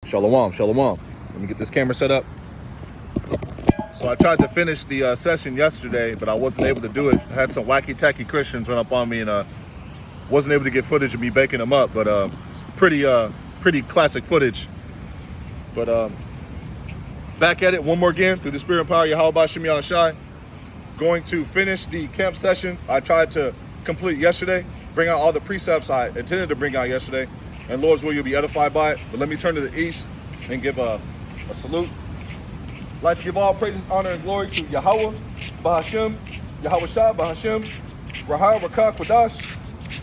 Shalom, shalom. Let me get this camera set up. So I tried to finish the session yesterday, but I wasn't able to do it. I had some wacky-tacky Christians run up on me and wasn't able to get footage of me baking them up, but it's pretty classic footage. But back at it one more again through the Spirit and power of Yahweh Shem Yahushai. Going to finish the camp session I tried to complete yesterday, bring out all the precepts I intended to bring out yesterday, and Lord's will, you'll be edified by it. But let me turn to the east and give a salute. I'd like to give all praises, honor, and glory to Yahweh, Bahashem, Yahweh Shah, Bahashem, Rahar, Rakah, Quadash.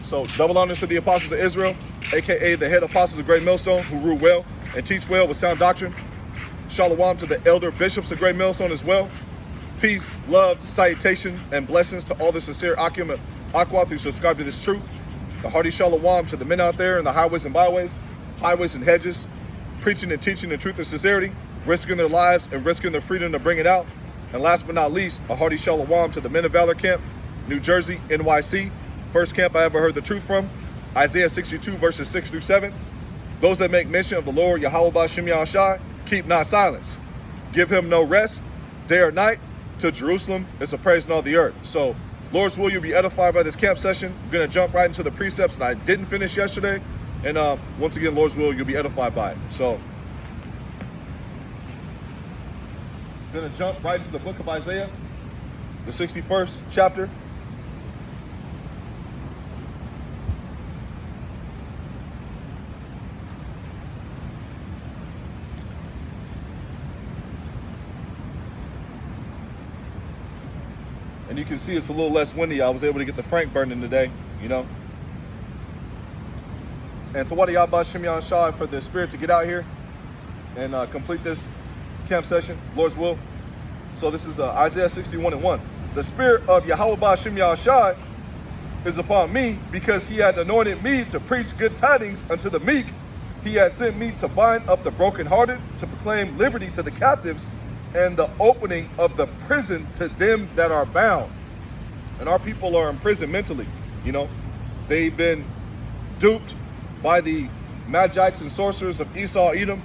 So double honors to the apostles of Israel, aka the head apostles of Great Millstone, who rule well and teach well with sound doctrine. Shalom to the elder bishops of Great Millstone as well. Peace, love, salutation, and blessings to all the sincere Akim Aquath who subscribe to this truth. The hearty shalom to the men out there in the highways and byways, highways and hedges, preaching and teaching the truth and sincerity, risking their lives and risking their freedom to bring it out. And last but not least, a hearty shalom to the Men of Valor Camp, New Jersey, NYC. First camp I ever heard the truth from, Isaiah 62 verses 6 through 7. Those that make mention of the Lord Yahweh Ba'Shem Yahushai, keep not silence. Give him no rest, day or night, till Jerusalem is a praise in all the earth. So, Lord's will, you'll be edified by this camp session. I'm going to jump right into the precepts that I didn't finish yesterday. And once again, Lord's will, you'll be edified by it. So, I'm going to jump right into the book of Isaiah, the 61st chapter. And you can see it's a little less windy. I was able to get the Frank burning today, you know. And Tawadi Yahweh Shem Yahushai for the spirit to get out here and complete this camp session, Lord's will. So this is Isaiah 61:1. The spirit of Yahweh Shem Yahushai is upon me, because he had anointed me to preach good tidings unto the meek. He had sent me to bind up the brokenhearted, to proclaim liberty to the captives, and the opening of the prison to them that are bound. And our people are in prison mentally, you know. They've been duped by the Magites and sorcerers of Esau, Edom.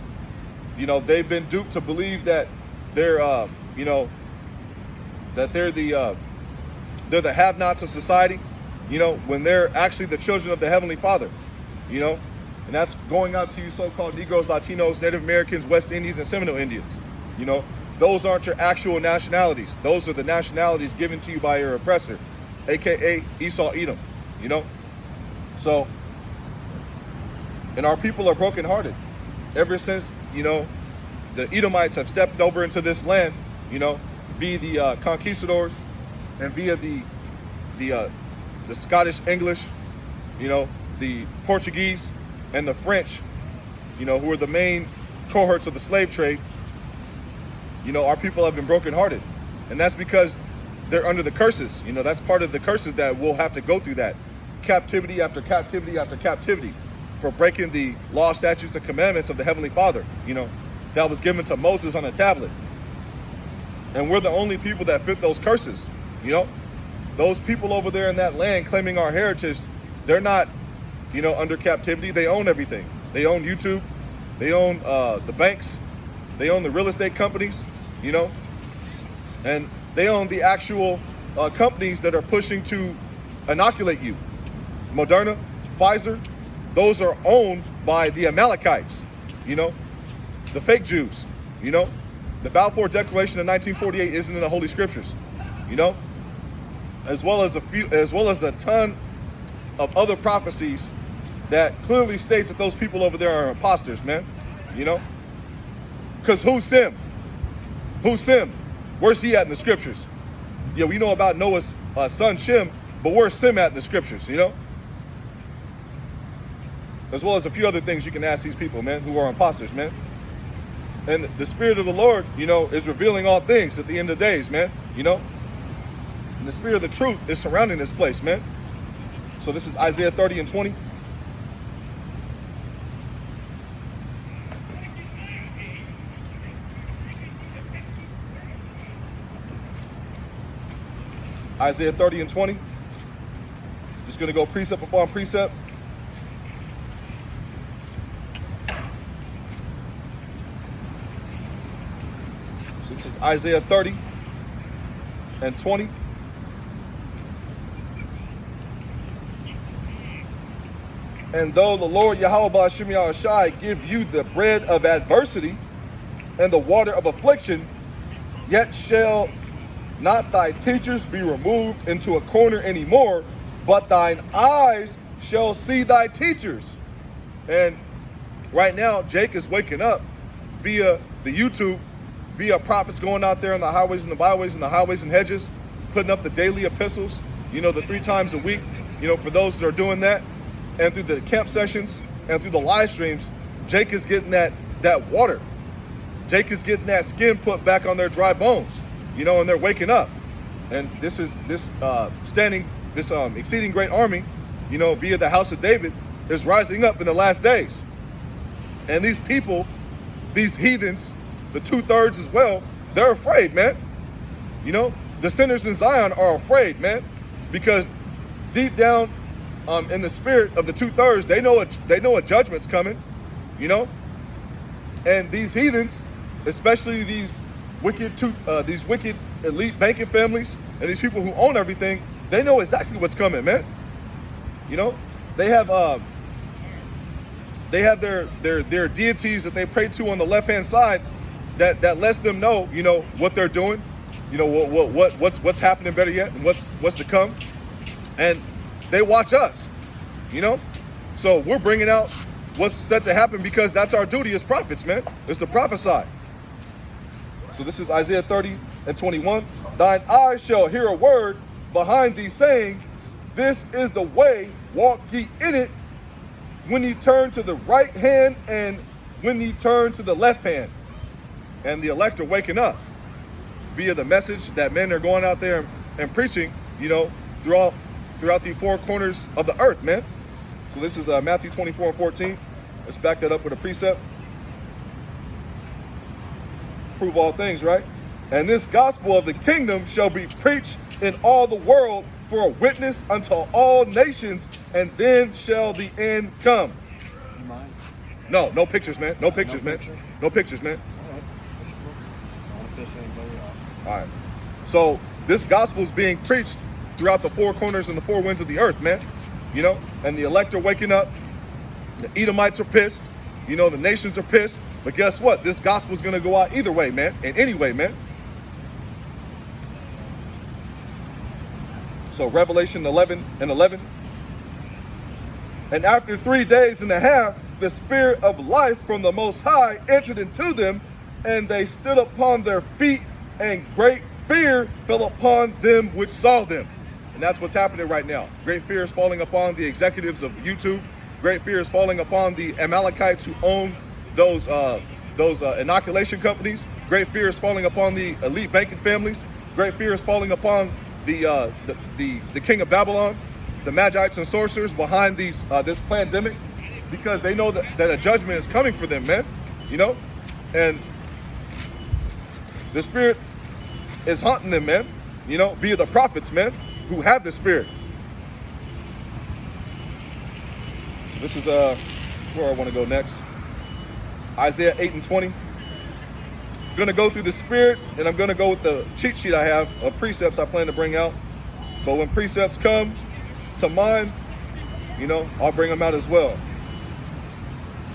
You know, they've been duped to believe that they're, you know, that they're the have-nots of society, you know, when they're actually the children of the Heavenly Father, you know. And that's going out to you so-called Negroes, Latinos, Native Americans, West Indians, and Seminole Indians, you know. Those aren't your actual nationalities. Those are the nationalities given to you by your oppressor, aka Esau, Edom, you know. So, and our people are brokenhearted. Ever since, you know, the Edomites have stepped over into this land, you know, via the conquistadors and via the Scottish English, you know, the Portuguese and the French, you know, who are the main cohorts of the slave trade. You know, our people have been brokenhearted, and that's because they're under the curses. You know, that's part of the curses that we'll have to go through, that captivity after captivity after captivity for breaking the law, statutes, and commandments of the Heavenly Father, you know, that was given to Moses on a tablet. And we're the only people that fit those curses, you know. Those people over there in that land claiming our heritage, they're not, you know, under captivity. They own everything. They own YouTube. They own the banks. They own the real estate companies, you know, and they own the actual companies that are pushing to inoculate you. Moderna, Pfizer, those are owned by the Amalekites, you know, the fake Jews, you know. The Balfour Declaration of 1948 isn't in the Holy Scriptures, you know, as well as a ton of other prophecies that clearly states that those people over there are imposters, man, you know. Because who's Sem? Who's Sem? Where's he at in the scriptures? Yeah, we know about Noah's son Shem, but where's Sem at in the scriptures, you know? As well as a few other things you can ask these people, man, who are imposters, man. And the Spirit of the Lord, you know, is revealing all things at the end of the days, man, you know? And the Spirit of the truth is surrounding this place, man. So this is Isaiah 30:20. Isaiah 30:20. Just going to go precept upon precept. So this is Isaiah 30 and 20. And though the Lord Yahweh Ba'Shem Yahushai give you the bread of adversity and the water of affliction, yet shall not thy teachers be removed into a corner anymore, but thine eyes shall see thy teachers. And right now, Jake is waking up via the YouTube, via prophets going out there on the highways and the byways and the highways and hedges, putting up the daily epistles, the 3 times a week, for those that are doing that. And through the camp sessions and through the live streams, Jake is getting that water. Jake is getting that skin put back on their dry bones, and they're waking up. And this exceeding great army, via the house of David, is rising up in the last days. And these people, these heathens, the 2/3 as well, they're afraid, man. The sinners in Zion are afraid, man, because deep down in the spirit of the 2/3, they know a judgment's coming, and these heathens, especially these wicked elite banking families and these people who own everything, they know exactly what's coming, man. They have their deities that they pray to on the left hand side that lets them know, what they're doing, what's happening, better yet, and what's to come. And they watch us, so we're bringing out what's set to happen because that's our duty as prophets, man. It's to prophesy. So this is Isaiah 30 and 21. Thine eyes shall hear a word behind thee saying, this is the way, walk ye in it, when ye turn to the right hand and when ye turn to the left hand. And the elect are waking up via the message that men are going out there and preaching, throughout the 4 corners of the earth, man. So this is Matthew 24 and 14. Let's back that up with a precept. Prove all things, right? And this gospel of the kingdom shall be preached in all the world for a witness unto all nations, and then shall the end come. You mind? No pictures, man. No pictures, man. No pictures, man. All right. So this gospel is being preached throughout the 4 corners and the 4 winds of the earth, man. And the elect are waking up. The Edomites are pissed. The nations are pissed. But guess what? This gospel is going to go out either way, man. And anyway, man. So Revelation 11 and 11. And after 3 days and a half, the spirit of life from the Most High entered into them, and they stood upon their feet, and great fear fell upon them which saw them. And that's what's happening right now. Great fear is falling upon the executives of YouTube. Great fear is falling upon the Amalekites who own those inoculation companies. Great fear is falling upon the elite banking families. Great fear is falling upon the king of Babylon, the Magites and sorcerers behind this pandemic, because they know that a judgment is coming for them, man. And the spirit is haunting them, man. Via the prophets, man, who have the spirit. So this is where I want to go next. Isaiah 8 and 20. I'm going to go through the spirit, and I'm going to go with the cheat sheet I have of precepts I plan to bring out. But when precepts come to mind, I'll bring them out as well.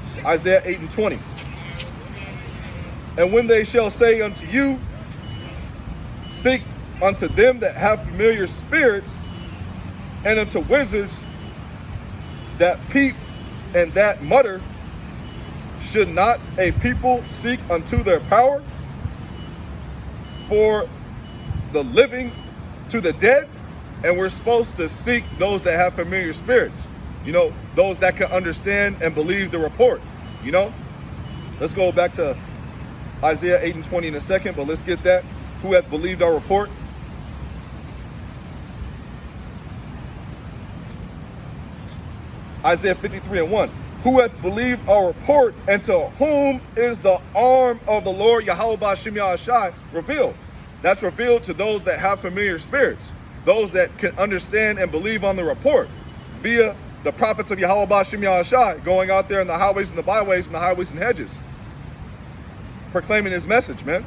It's Isaiah 8 and 20. And when they shall say unto you, seek unto them that have familiar spirits, and unto wizards that peep and that mutter, should not a people seek unto their power? For the living to the dead. And we're supposed to seek those that have familiar spirits, those that can understand and believe the report. Let's go back to Isaiah 8 and 20 in a second, but let's get that. Who hath believed our report? Isaiah 53 and 1. Who hath believed our report, and to whom is the arm of the Lord Yahweh Ba'Shem Yahushai revealed? That's revealed to those that have familiar spirits, those that can understand and believe on the report, via the prophets of Yahweh Ba'Shem Yahushai going out there in the highways and the byways and the highways and hedges, proclaiming his message, man.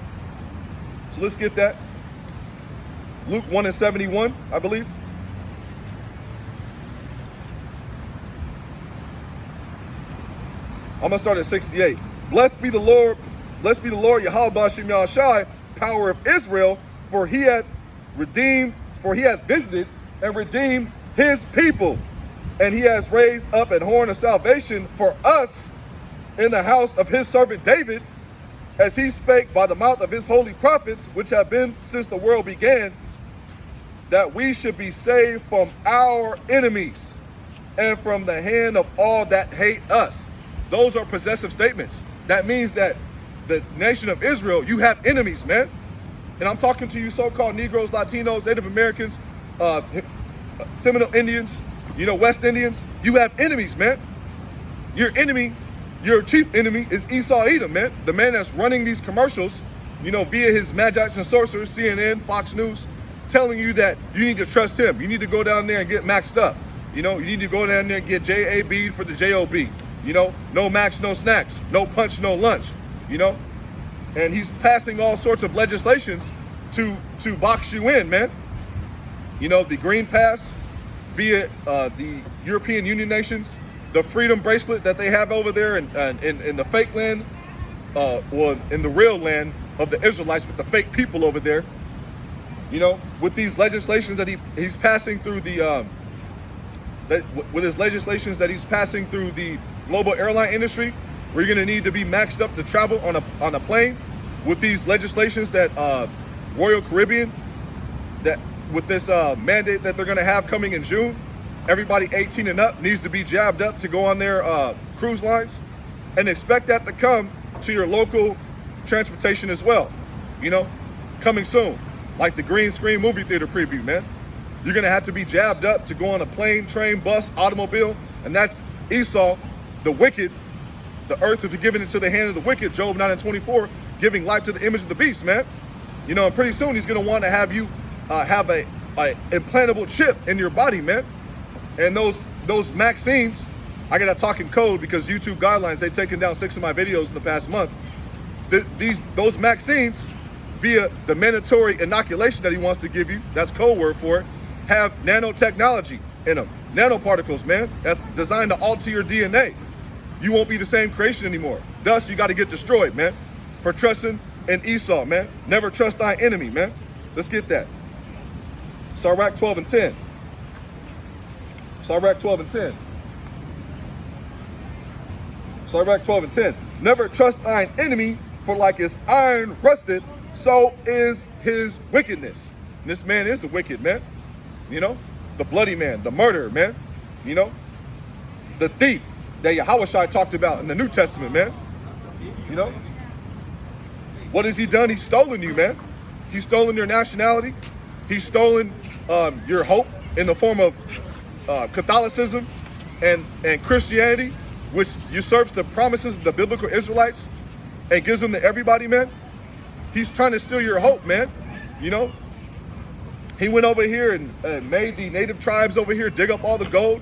So let's get that. Luke 1:71, I believe. I'm gonna start at 68. Blessed be the Lord Yahweh Bashim Yahushai, power of Israel, for he hath visited and redeemed his people, and he has raised up an horn of salvation for us in the house of his servant David, as he spake by the mouth of his holy prophets, which have been since the world began, that we should be saved from our enemies and from the hand of all that hate us. Those are possessive statements. That means that the nation of Israel, you have enemies, man. And I'm talking to you so-called Negroes, Latinos, Native Americans, Seminole Indians, West Indians. You have enemies, man. Your enemy, your chief enemy is Esau Edom, man. The man that's running these commercials, via his Magi's and Sorcerers, CNN, Fox News, telling you that you need to trust him. You need to go down there and get maxed up. You need to go down there and get JAB for the JOB. No max, no snacks, no punch, no lunch, and he's passing all sorts of legislations to box you in, man. The Green Pass via the European Union nations, the freedom bracelet that they have over there in the fake land, in the real land of the Israelites with the fake people over there, with these legislations that he's passing through the global airline industry, where you're going to need to be maxed up to travel on a plane, with these legislations that Royal Caribbean, that with this mandate that they're going to have coming in June, everybody 18 and up needs to be jabbed up to go on their cruise lines, and expect that to come to your local transportation as well, coming soon, like the green screen movie theater preview, man. You're going to have to be jabbed up to go on a plane, train, bus, automobile, and that's Esau, the wicked. The earth will be given into the hand of the wicked, Job 9:24, giving life to the image of the beast, man. And pretty soon he's going to want to have you have a implantable chip in your body, man. And those vaccines, I got to talk in code because YouTube guidelines, they've taken down 6 of my videos in the past month. Those vaccines, via the mandatory inoculation that he wants to give you, that's code word for it, have nanotechnology in them. Nanoparticles, man, that's designed to alter your DNA. You won't be the same creation anymore. Thus, you got to get destroyed, man, for trusting in Esau, man. Never trust thy enemy, man. Let's get that. Sirach 12:10. Sirach 12:10. Sirach 12:10. Never trust thine enemy, for like as iron rusted, so is his wickedness. And this man is the wicked, man. The bloody man, the murderer, man. The thief that Yahushua talked about in the New Testament, man. What has he done? He's stolen you, man. He's stolen your nationality. He's stolen your hope in the form of Catholicism and Christianity, which usurps the promises of the biblical Israelites and gives them to everybody, man. He's trying to steal your hope, man. He went over here and made the native tribes over here dig up all the gold,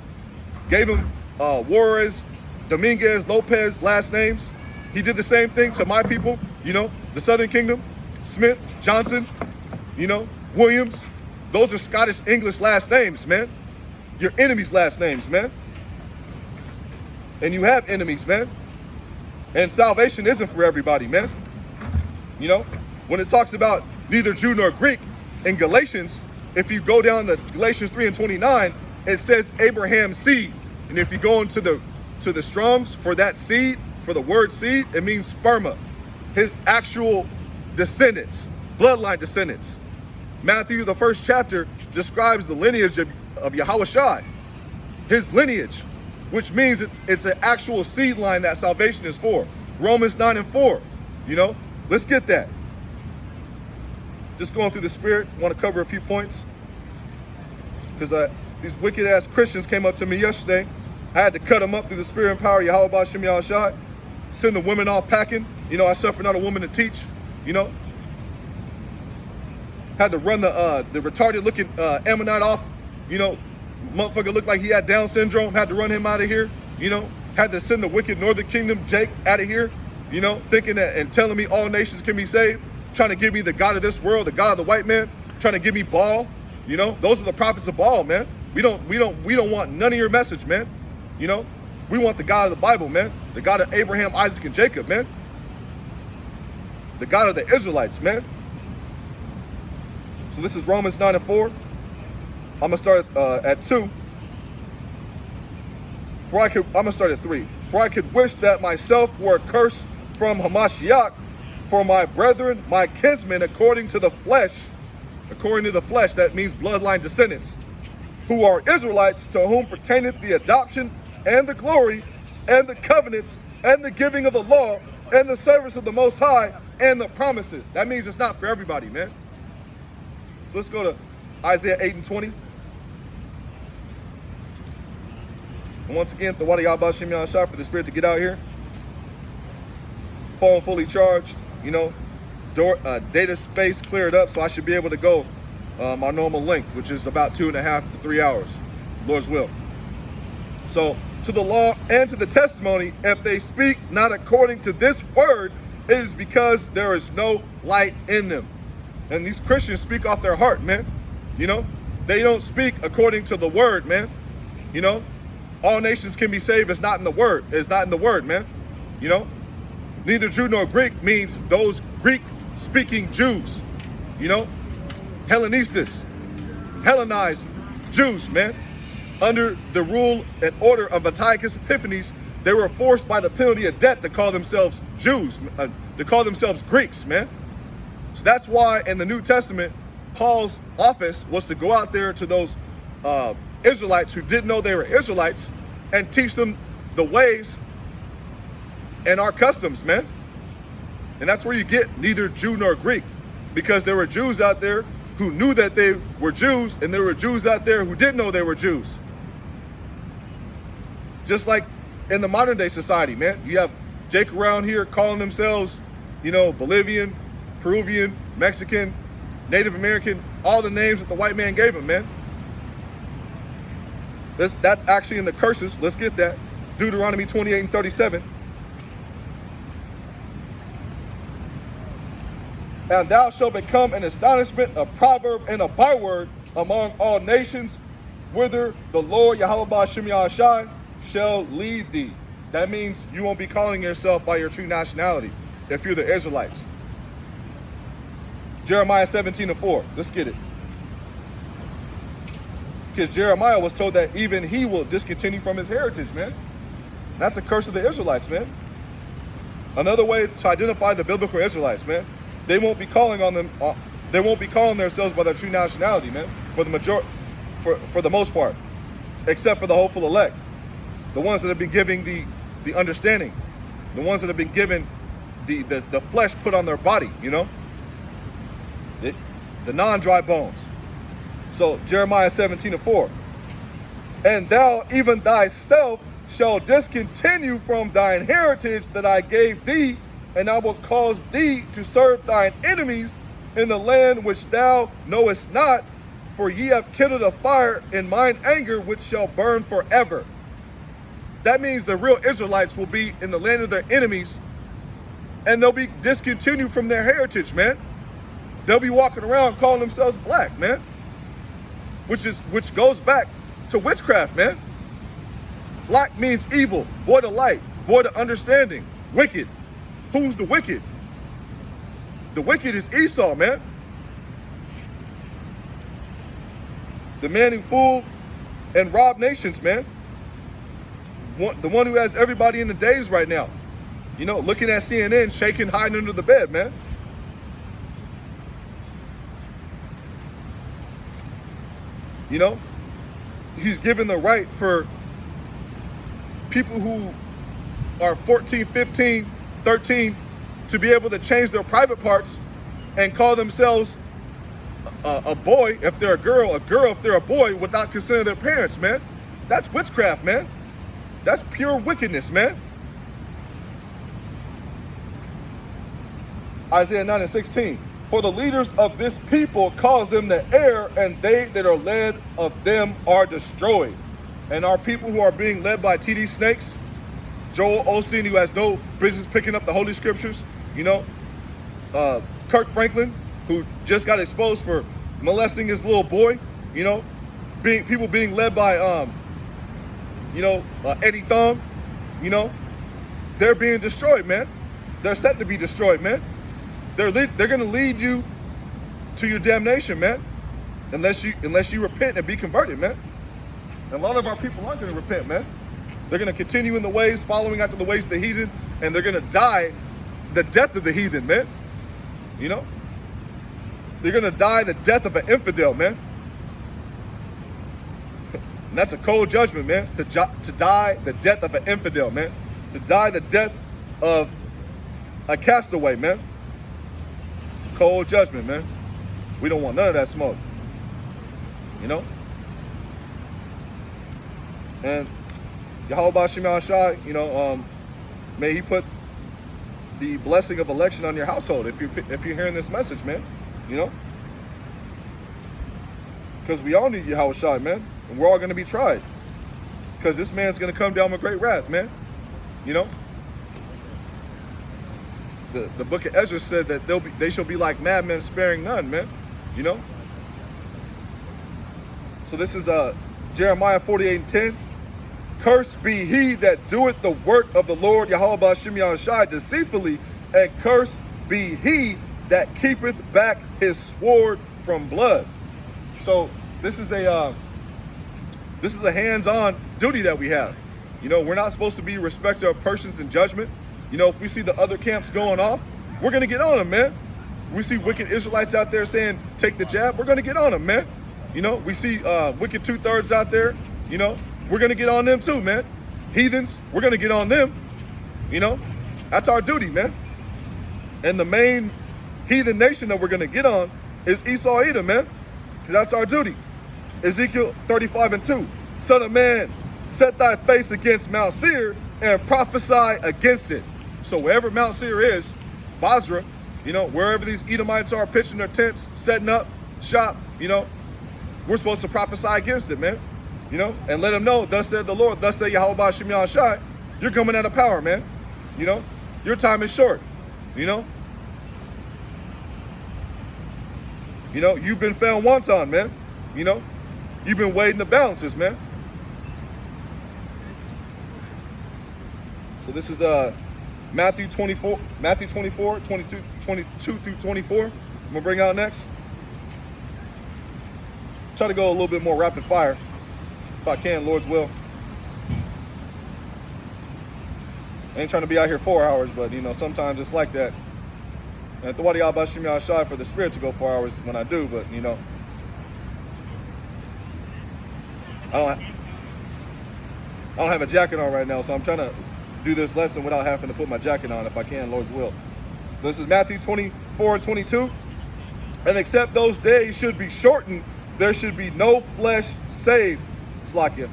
gave them Juarez, Dominguez, Lopez last names. He did the same thing to my people, the Southern Kingdom, Smith, Johnson, Williams. Those are Scottish English last names, man. Your enemies' last names, man. And you have enemies, man. And salvation isn't for everybody, man. When it talks about neither Jew nor Greek, in Galatians, if you go down to Galatians 3:29, it says Abraham's seed. And if you go into the Strong's for that seed, for the word seed, it means sperma, his actual descendants, bloodline descendants. Matthew, the 1st chapter, describes the lineage of Yahushua, his lineage, which means it's an actual seed line that salvation is for. Romans 9:4, let's get that. Just going through the spirit, want to cover a few points. Because these wicked ass Christians came up to me yesterday. I had to cut them up through the spirit and power of Yahweh Bashim Yahushua. Send the women off packing. I suffer not a woman to teach. Had to run the retarded looking Ammonite off. Motherfucker looked like he had Down syndrome. Had to run him out of here. Had to send the wicked Northern Kingdom Jake out of here. Thinking that and telling me all nations can be saved. trying to give me the God of this world, the God of the white man, trying to give me Baal. You know, those are the prophets of Baal, man. We don't want none of your message, man. You know, we want the God of the Bible, man. The God of Abraham, Isaac, and Jacob, man. The God of the Israelites, man. So this is Romans 9:4. I'm gonna start at 2. I'm gonna start at 3. For I could wish that myself were cursed from Hamashiach, for my brethren, my kinsmen, according to the flesh, that means bloodline descendants, who are Israelites, to whom pertaineth the adoption and the glory and the covenants and the giving of the law and the service of the Most High and the promises. That means it's not for everybody, man. So let's go to Isaiah 8:20. And once again, the Wadi Yahba Shem Yahshua for the Spirit to get out here. Phone fully charged, you know, data space cleared up, so I should be able to go my normal length, which is about 2.5 to 3 hours, Lord's will. So, to the law and to the testimony, if they speak not according to this word, it is because there is no light in them. And these Christians speak off their heart, man. You know, they don't speak according to the word, man. You know, all nations can be saved. It's not in the word. It's not in the word, man. You know, neither Jew nor Greek means those Greek-speaking Jews. You know, Hellenistas, Hellenized Jews, man. Under the rule and order of Antiochus Epiphanes, they were forced by the penalty of death to call themselves Jews, to call themselves Greeks, man. So that's why in the New Testament, Paul's office was to go out there to those Israelites who didn't know they were Israelites and teach them the ways and our customs, man. And that's where you get neither Jew nor Greek, because there were Jews out there who knew that they were Jews, and there were Jews out there who didn't know they were Jews. Just like in the modern day society, man. You have Jake around here calling themselves, you know, Bolivian, Peruvian, Mexican, Native American, all the names that the white man gave them, man. That's actually in the curses. Let's get that. Deuteronomy 28:37. And thou shalt become an astonishment, a proverb, and a byword among all nations, whither the Lord Yahweh Shem Yahshai shall lead thee. That means you won't be calling yourself by your true nationality if you're the Israelites. Jeremiah 17:4. Let's get it. Because Jeremiah was told that even he will discontinue from his heritage, man. That's a curse of the Israelites, man. Another way to identify the biblical Israelites, man. They won't be calling on them. They won't be calling themselves by their true nationality, man. For the most part, except for the hopeful elect, the ones that have been giving the understanding, the ones that have been given the flesh put on their body, you know, the non-dry bones. So Jeremiah 17:4. And thou even thyself shall discontinue from thine heritage that I gave thee, and I will cause thee to serve thine enemies in the land which thou knowest not, for ye have kindled a fire in mine anger, which shall burn forever. That means the real Israelites will be in the land of their enemies, and they'll be discontinued from their heritage, man. They'll be walking around calling themselves black, man, which goes back to witchcraft, man. Black means evil, void of light, void of understanding, wicked. Who's the wicked? The wicked is Esau, man. The man who fooled and robbed nations, man. The one who has everybody in the daze right now. You know, looking at CNN, shaking, hiding under the bed, man. You know, he's given the right for people who are 14, 15, 13 to be able to change their private parts and call themselves a boy if they're a girl if they're a boy, without considering their parents, man. That's witchcraft, man. That's pure wickedness, man. Isaiah 9:16. For the leaders of this people cause them to err, and they that are led of them are destroyed. And our people who are being led by T.D. Snakes, Joel Osteen, who has no business picking up the Holy Scriptures, you know, Kirk Franklin, who just got exposed for molesting his little boy, you know, people being led by, Eddie Thong, you know, they're being destroyed, man. They're set to be destroyed, man. They're going to lead you to your damnation, man, unless you repent and be converted, man. And a lot of our people aren't going to repent, man. They're going to continue in the ways, following after the ways of the heathen, and they're going to die the death of the heathen, man. You know? They're going to die the death of an infidel, man. And that's a cold judgment, man. To die the death of an infidel, man. To die the death of a castaway, man. It's a cold judgment, man. We don't want none of that smoke. You know? And Yahweh Shema Shai, you know, may he put the blessing of election on your household if you're hearing this message, man. You know? Because we all need Yahweh Shai, man. And we're all going to be tried. Because this man's going to come down with great wrath, man. You know? The book of Ezra said that they shall be like madmen, sparing none, man. You know? So this is Jeremiah 48:10. Cursed be he that doeth the work of the Lord Yahweh Ba'ashem Yahushai deceitfully, and cursed be he that keepeth back his sword from blood. So this is a hands-on duty that we have. You know, we're not supposed to be respecter of persons in judgment. You know, if we see the other camps going off, we're gonna get on them, man. We see wicked Israelites out there saying take the jab, we're gonna get on them, man. You know, we see wicked 2/3 out there, you know, we're going to get on them too, man. Heathens, we're going to get on them. You know, that's our duty, man. And the main heathen nation that we're going to get on is Esau Edom, man. Because that's our duty. Ezekiel 35:2. Son of man, set thy face against Mount Seir and prophesy against it. So wherever Mount Seir is, Basra, you know, wherever these Edomites are pitching their tents, setting up shop, you know, we're supposed to prophesy against it, man. You know, and let them know, thus said the Lord, thus say Yahweh Ba'ashem Yahushai, you're coming out of power, man. You know, your time is short. You know, you've been found wanton, man. You know, you've been weighing the balances, man. So this is Matthew 24, 22 through 24. I'm gonna bring out next. Try to go a little bit more rapid fire. If I can, Lord's will. I ain't trying to be out here 4 hours, but you know, sometimes it's like that. And the Wadi Abashim Yahshai for the spirit to go 4 hours when I do, but you know, I don't have a jacket on right now, so I'm trying to do this lesson without having to put my jacket on if I can, Lord's will. This is Matthew 24:22. And except those days should be shortened, there should be no flesh saved. Slakia.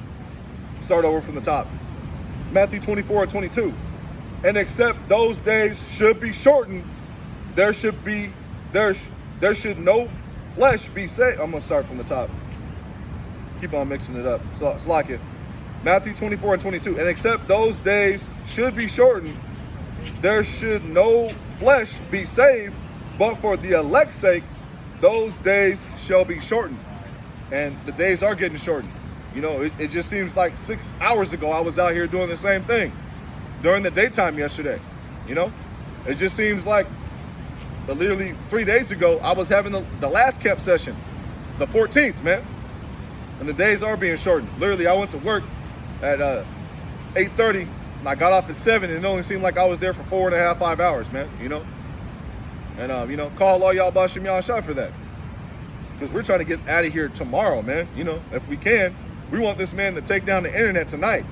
Start over from the top. Matthew 24:22. And except those days should be shortened, there should no flesh be saved. I'm gonna start from the top. Keep on mixing it up. So Slakia. Matthew 24:22. And except those days should be shortened, there should no flesh be saved, but for the elect's sake, those days shall be shortened. And the days are getting shortened. You know, it just seems like 6 hours ago I was out here doing the same thing during the daytime yesterday. You know, it just seems like literally 3 days ago I was having the last camp session, the 14th, man. And the days are being shortened. Literally, I went to work at 8:30 and I got off at 7, and it only seemed like I was there for 4.5, 5 hours, man. You know, and you know, call all y'all Bashim Yahshai for that. Because we're trying to get out of here tomorrow, man. You know, if we can. We want this man to take down the internet tonight.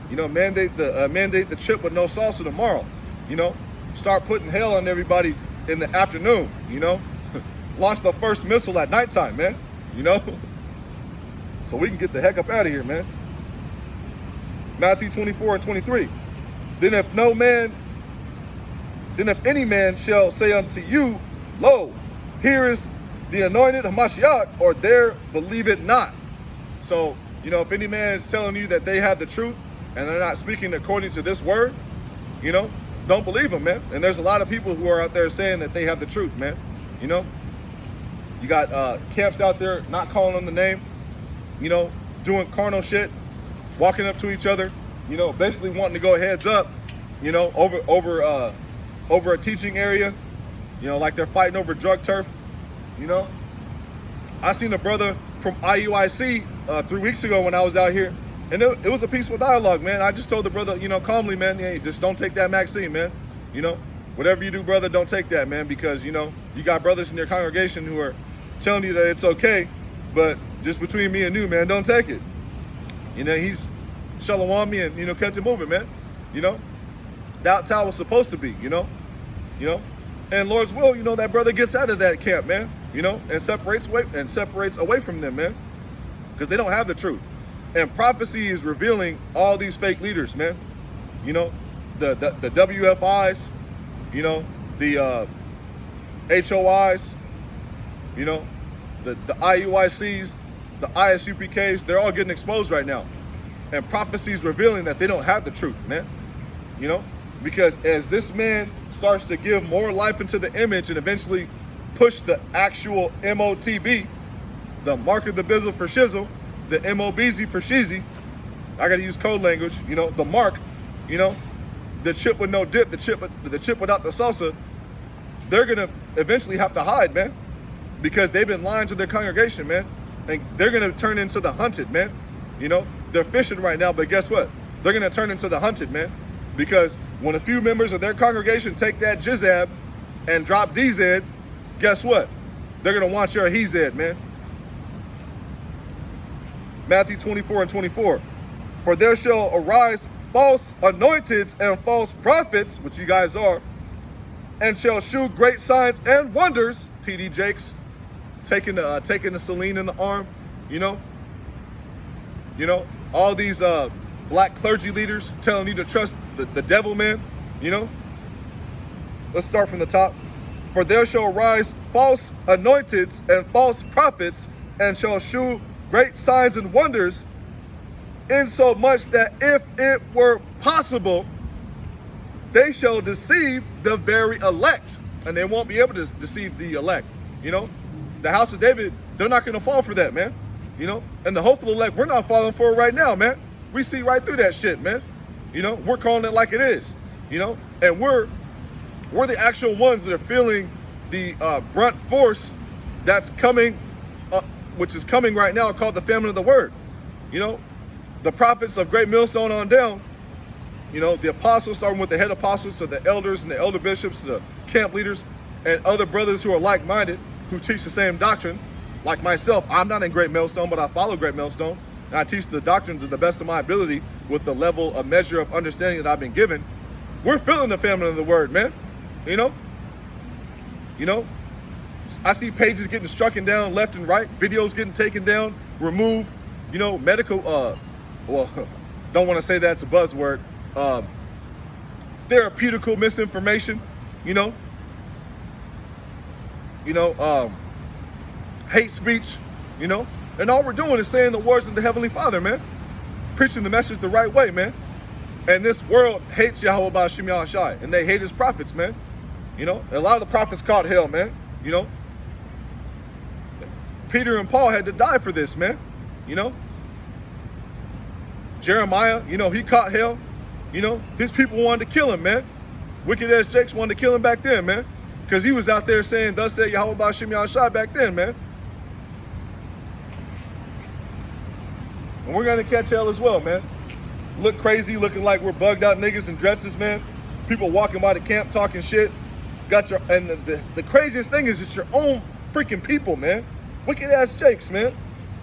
You know, mandate the chip with no salsa tomorrow. You know, start putting hell on everybody in the afternoon. You know, launch the first missile at nighttime, man. You know, so we can get the heck up out of here, man. Matthew 24:23. Then if any man shall say unto you, lo, here is the anointed Hamashiach, or there believe it not. So, you know, if any man is telling you that they have the truth and they're not speaking according to this word, you know, don't believe them, man. And there's a lot of people who are out there saying that they have the truth, man. You know, you got camps out there not calling on the name, you know, doing carnal shit, walking up to each other, you know, basically wanting to go heads up, you know, over a teaching area, you know, like they're fighting over drug turf, you know. I seen a brother from IUIC 3 weeks ago when I was out here, and it was a peaceful dialogue, man. I just told the brother, you know, calmly, man, hey, just don't take that Maxine, man. You know, whatever you do, brother, don't take that, man, because, you know, you got brothers in your congregation who are telling you that it's okay, but just between me and you, man, don't take it. You know, he's shalom me and, you know, kept it moving, man. You know, that's how it's supposed to be, you know. And Lord's will, you know, that brother gets out of that camp, man, you know, and separates away from them, man, because they don't have the truth. And prophecy is revealing all these fake leaders, man. You know, the WFIs, you know, the HOIs, you know, the IUICs, the ISUPKs, they're all getting exposed right now. And prophecy is revealing that they don't have the truth, man. You know, because as this man starts to give more life into the image and eventually push the actual MOTB, the mark of the bizzle for shizzle, the MOBZ for shizzy, I gotta use code language, you know, the mark, you know, the chip with no dip, the chip without the salsa, they're gonna eventually have to hide, man, because they've been lying to their congregation, man, and they're gonna turn into the hunted, man. You know, they're fishing right now, but guess what? They're gonna turn into the hunted, man, because when a few members of their congregation take that jizab and drop DZ, guess what? They're gonna want your hezed, man. Matthew 24:24. For there shall arise false anointeds and false prophets, which you guys are, and shall shew great signs and wonders. TD Jakes taking the Celine in the arm, you know. All these black clergy leaders telling you to trust the devil, man, you know. Let's start from the top. For there shall arise false anointeds and false prophets, and shall shew great signs and wonders, insomuch that if it were possible, they shall deceive the very elect. And they won't be able to deceive the elect. You know, the house of David, they're not going to fall for that, man. You know, and the hopeful elect, we're not falling for it right now, man. We see right through that shit, man. You know, we're calling it like it is, you know, and we're the actual ones that are feeling the brunt force that's coming, which is coming right now, called the famine of the word. You know, the prophets of Great Millstone on down, you know, the apostles, starting with the head apostles to the elders and the elder bishops to the camp leaders and other brothers who are like-minded, who teach the same doctrine. Like myself, I'm not in Great Millstone, but I follow Great Millstone, and I teach the doctrine to the best of my ability with the level of measure of understanding that I've been given. We're feeling the famine of the word, man. You know, I see pages getting struck down left and right, videos getting taken down, removed, you know, medical, well, don't want to say that's a buzzword, therapeutical misinformation, you know, hate speech, you know, and all we're doing is saying the words of the Heavenly Father, man, preaching the message the right way, man. And this world hates Yahweh Ba'ashim Yahushai, and they hate his prophets, man. You know, a lot of the prophets caught hell, man. You know, Peter and Paul had to die for this, man. You know, Jeremiah, you know, he caught hell. You know, his people wanted to kill him, man. Wicked ass Jakes wanted to kill him back then, man, because he was out there saying, "Thus said Yahweh Ba'ashim Yahushai" back then, man. And we're gonna catch hell as well, man. Look crazy, looking like we're bugged out niggas in dresses, man. People walking by the camp talking shit. And the craziest thing is it's your own freaking people, man. Wicked ass Jakes, man.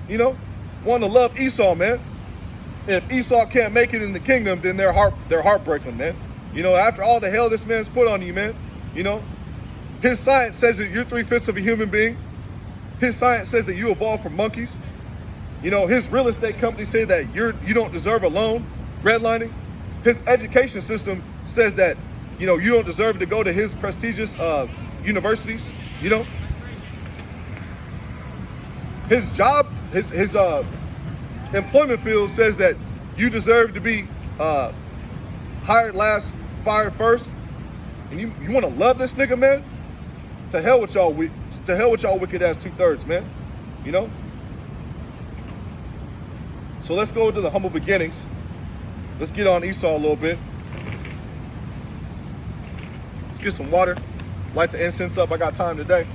You know, want to love Esau, man. If Esau can't make it in the kingdom, then they're heartbreaking, man. You know, after all the hell this man's put on you, man. You know, his science says that you're 3/5 of a human being. His science says that you evolved from monkeys. You know, his real estate companies say that you don't deserve a loan, redlining. His education system says that, you know, you don't deserve to go to his prestigious universities, you know. His job, his employment field says that you deserve to be hired last, fired first. And you want to love this nigga, man? To hell with y'all to hell with y'all wicked ass 2/3, man. You know? So let's go to the humble beginnings. Let's get on Esau a little bit. Let's get some water. Light the incense up. I got time today.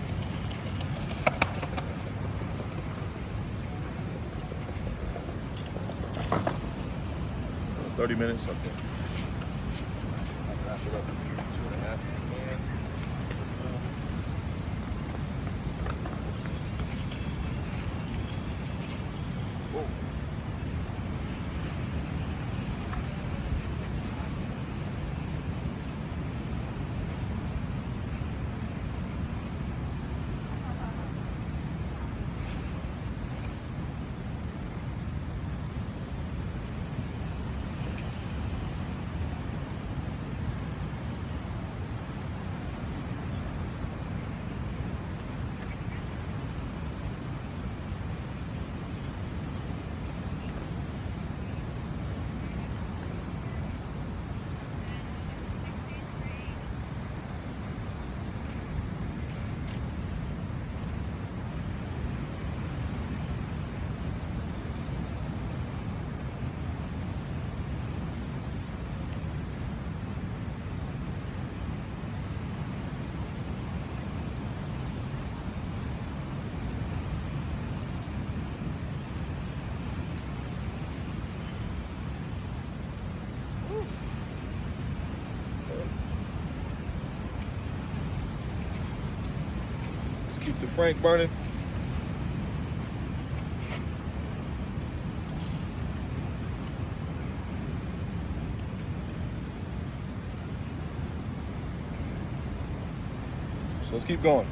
$30 minutes, okay. I can wrap it up in 2.5. Whoa. Let's keep the Frank burning. So let's keep going.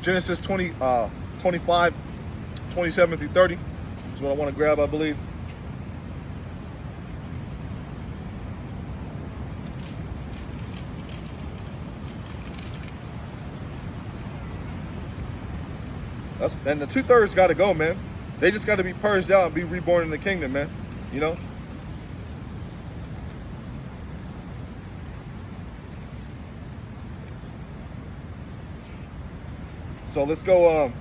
Genesis 25, 27 through 30 is what I want to grab, I believe. And the 2/3 got to go, man. They just got to be purged out and be reborn in the kingdom, man. You know? So let's go,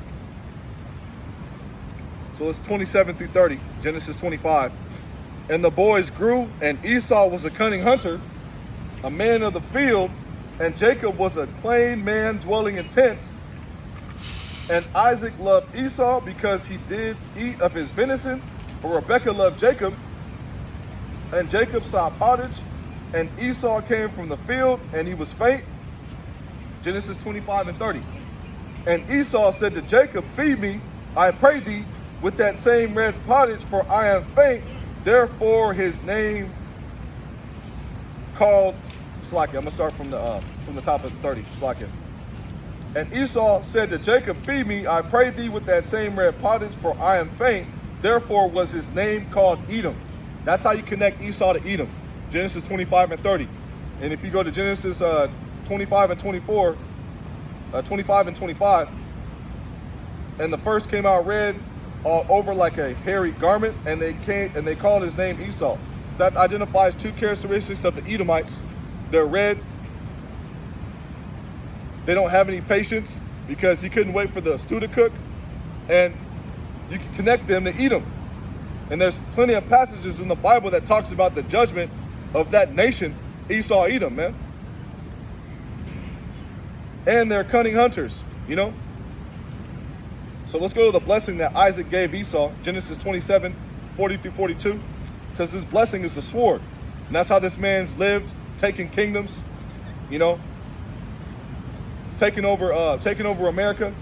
so it's 27 through 30, Genesis 25. And the boys grew, and Esau was a cunning hunter, a man of the field, and Jacob was a plain man dwelling in tents. And Isaac loved Esau because he did eat of his venison, but Rebekah loved Jacob. And Jacob saw pottage, and Esau came from the field, and he was faint. Genesis 25 and 30. And Esau said to Jacob, feed me, I pray thee, with that same red pottage, for I am faint. Therefore his name called Slakia. I'm gonna start from the top of 30. Slakia. And Esau said to Jacob, feed me, I pray thee, with that same red pottage, for I am faint. Therefore was his name called Edom. That's how you connect Esau to Edom. Genesis 25 and 30. And if you go to Genesis 25 and 24, 25 and 25, and the first came out red all over like a hairy garment, and they called his name Esau. That identifies two characteristics of the Edomites. They're red. They don't have any patience because he couldn't wait for the stew to cook, and you can connect them to Edom. And there's plenty of passages in the Bible that talks about the judgment of that nation, Esau, Edom, man. And they're cunning hunters, you know. So let's go to the blessing that Isaac gave Esau, Genesis 27, 40 through 42, because this blessing is the sword. And that's how this man's lived, taking kingdoms, you know, taking over America,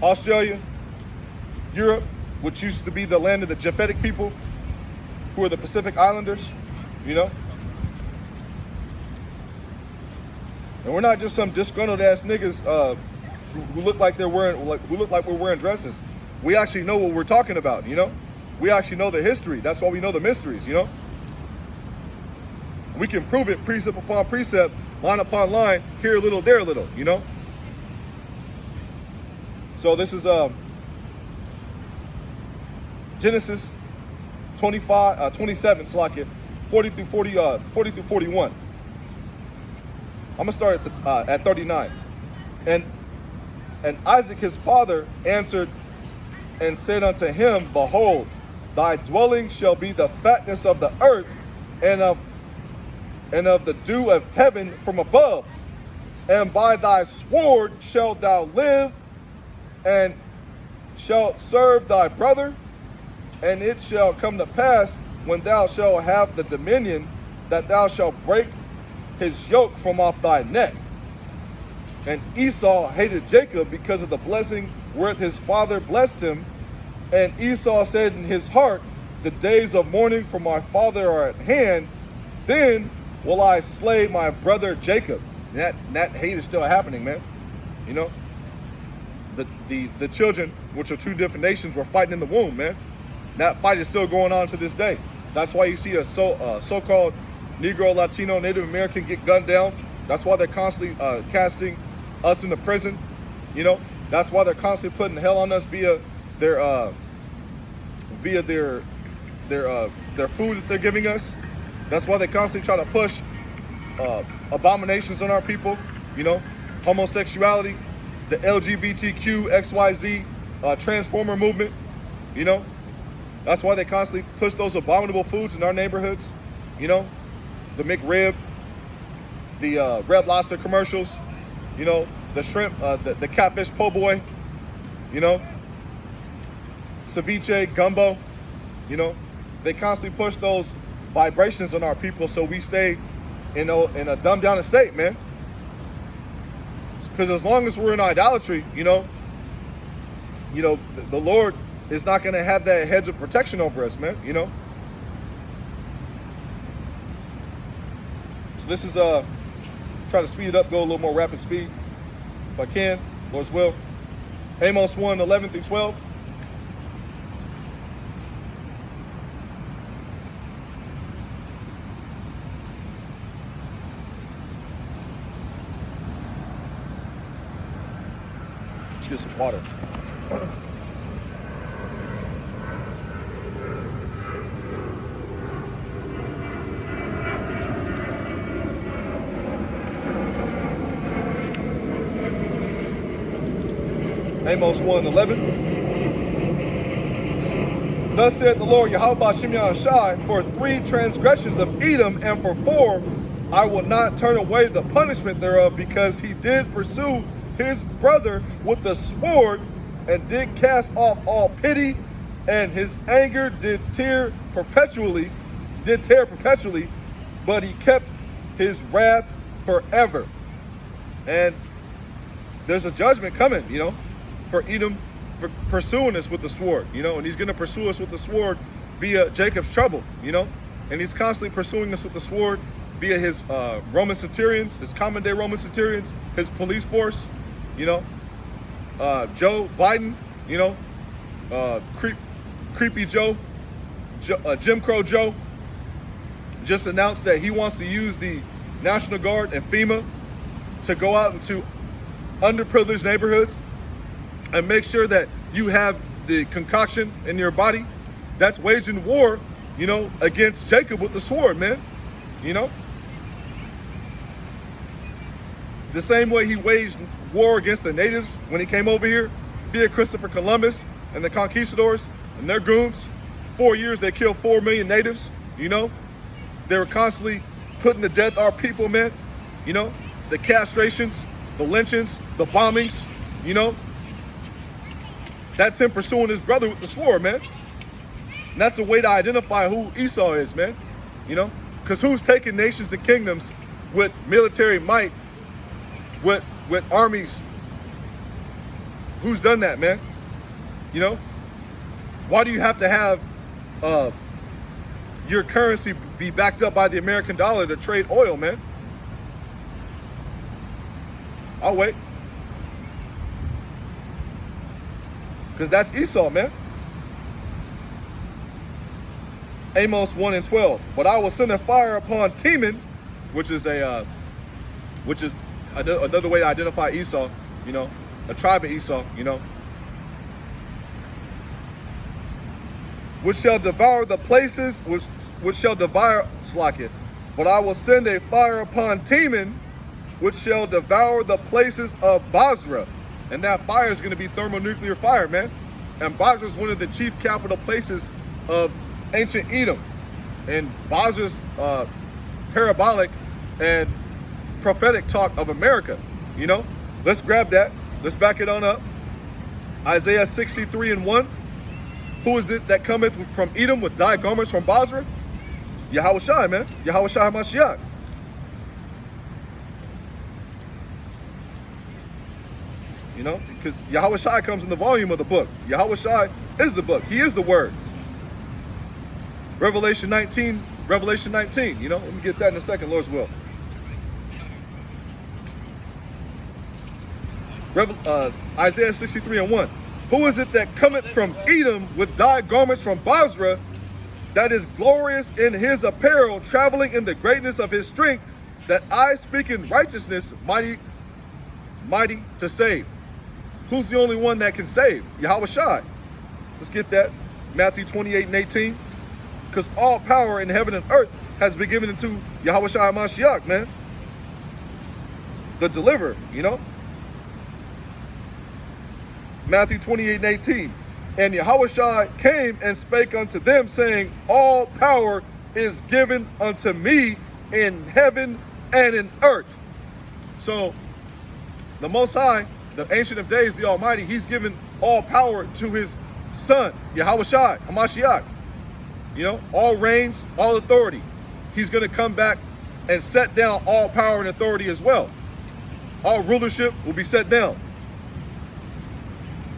Australia, Europe, which used to be the land of the Japhetic people, who are the Pacific Islanders, you know. And we're not just some disgruntled ass niggas who look like we're wearing dresses. We actually know what we're talking about, you know. We actually know the history. That's why we know the mysteries, you know. We can prove it precept upon precept, line upon line, here a little, there a little, you know. So this is Genesis 27, Slakia, 40 through 41. I'm gonna start at 39. And And Isaac his father answered and said unto him, Behold, thy dwelling shall be the fatness of the earth, and of the dew of heaven from above. And by thy sword shalt thou live, and shalt serve thy brother. And it shall come to pass, when thou shalt have the dominion, that thou shalt break his yoke from off thy neck. And Esau hated Jacob because of the blessing wherewith his father blessed him. And Esau said in his heart, the days of mourning for my father are at hand. Then will I slay my brother Jacob. And that hate is still happening, man. You know, the children, which are two different nations, were fighting in the womb, man. That fight is still going on to this day. That's why you see a so-called Negro, Latino, Native American get gunned down. That's why they're constantly casting us into prison. You know, that's why they're constantly putting hell on us via their food that they're giving us. That's why they constantly try to push abominations on our people. You know, homosexuality, the LGBTQ XYZ transformer movement. You know, that's why they constantly push those abominable foods in our neighborhoods. You know, the McRib, the Red Lobster commercials, you know, the shrimp, the catfish po' boy, you know, ceviche, gumbo, you know, they constantly push those vibrations on our people so we stay in a dumbed down state, man. Because as long as we're in idolatry, you know, the Lord is not going to have that hedge of protection over us, man, you know. So this is try to speed it up, go a little more rapid speed if I can, Lord's will. Amos 1, 11 through 12. Let's get some water. Amos 1:11. Thus said the Lord Yahweh Shem Shai, for 3 transgressions of Edom, and for 4, I will not turn away the punishment thereof, because he did pursue his brother with the sword, and did cast off all pity, and his anger did tear perpetually, but he kept his wrath forever. And there's a judgment coming, you know, for Edom, for pursuing us with the sword, you know, and he's going to pursue us with the sword via Jacob's trouble, you know, and he's constantly pursuing us with the sword via his Roman centurions, his common day Roman centurions, his police force, you know, Joe Biden, you know, creepy Joe, Jim Crow Joe, just announced that he wants to use the National Guard and FEMA to go out into underprivileged neighborhoods and make sure that you have the concoction in your body. That's waging war, you know, against Jacob with the sword, man. You know, the same way he waged war against the natives when he came over here via Christopher Columbus and the conquistadors and their goons. 4 years they killed 4 million natives, you know. They were constantly putting to death our people, man. You know, the castrations, the lynchings, the bombings, you know. That's him pursuing his brother with the sword, man. And that's a way to identify who Esau is, man. You know, because who's taking nations and kingdoms with military might, with armies? Who's done that, man? You know, why do you have to have your currency be backed up by the American dollar to trade oil, man? I'll wait. Because that's Esau, man. Amos 1:12. But I will send a fire upon Teman, which is another way to identify Esau, you know, a tribe of Esau, you know, which shall devour the places, which shall devour Slaket. But I will send a fire upon Teman, which shall devour the places of Basra, And that fire is going to be thermonuclear fire, man. And Basra is one of the chief capital places of ancient Edom. And Basra's parabolic and prophetic talk of America, you know? Let's grab that. Let's back it on up. Isaiah 63:1. Who is it that cometh from Edom with dyed garments from Basra? Yahushua, man. Yahushua HaMashiach. You know, because Yahushua comes in the volume of the book. Yahushua is the book. He is the word. Revelation 19, you know, let me get that in a second, Lord's will. Isaiah 63:1. Who is it that cometh from Edom with dyed garments from Basra, that is glorious in his apparel, traveling in the greatness of his strength, that I speak in righteousness, mighty to save? Who's the only one that can save? Yahushua. Let's get that. Matthew 28:18. Because all power in heaven and earth has been given into Yahushua HaMashiach, man. The deliverer, you know. Matthew 28:18. And Yahushua came and spake unto them, saying, all power is given unto me in heaven and in earth. So, the Most High, the Ancient of Days, the Almighty, he's given all power to his Son, Yahushua HaMashiach. You know, all reigns, all authority. He's going to come back and set down all power and authority as well. All rulership will be set down.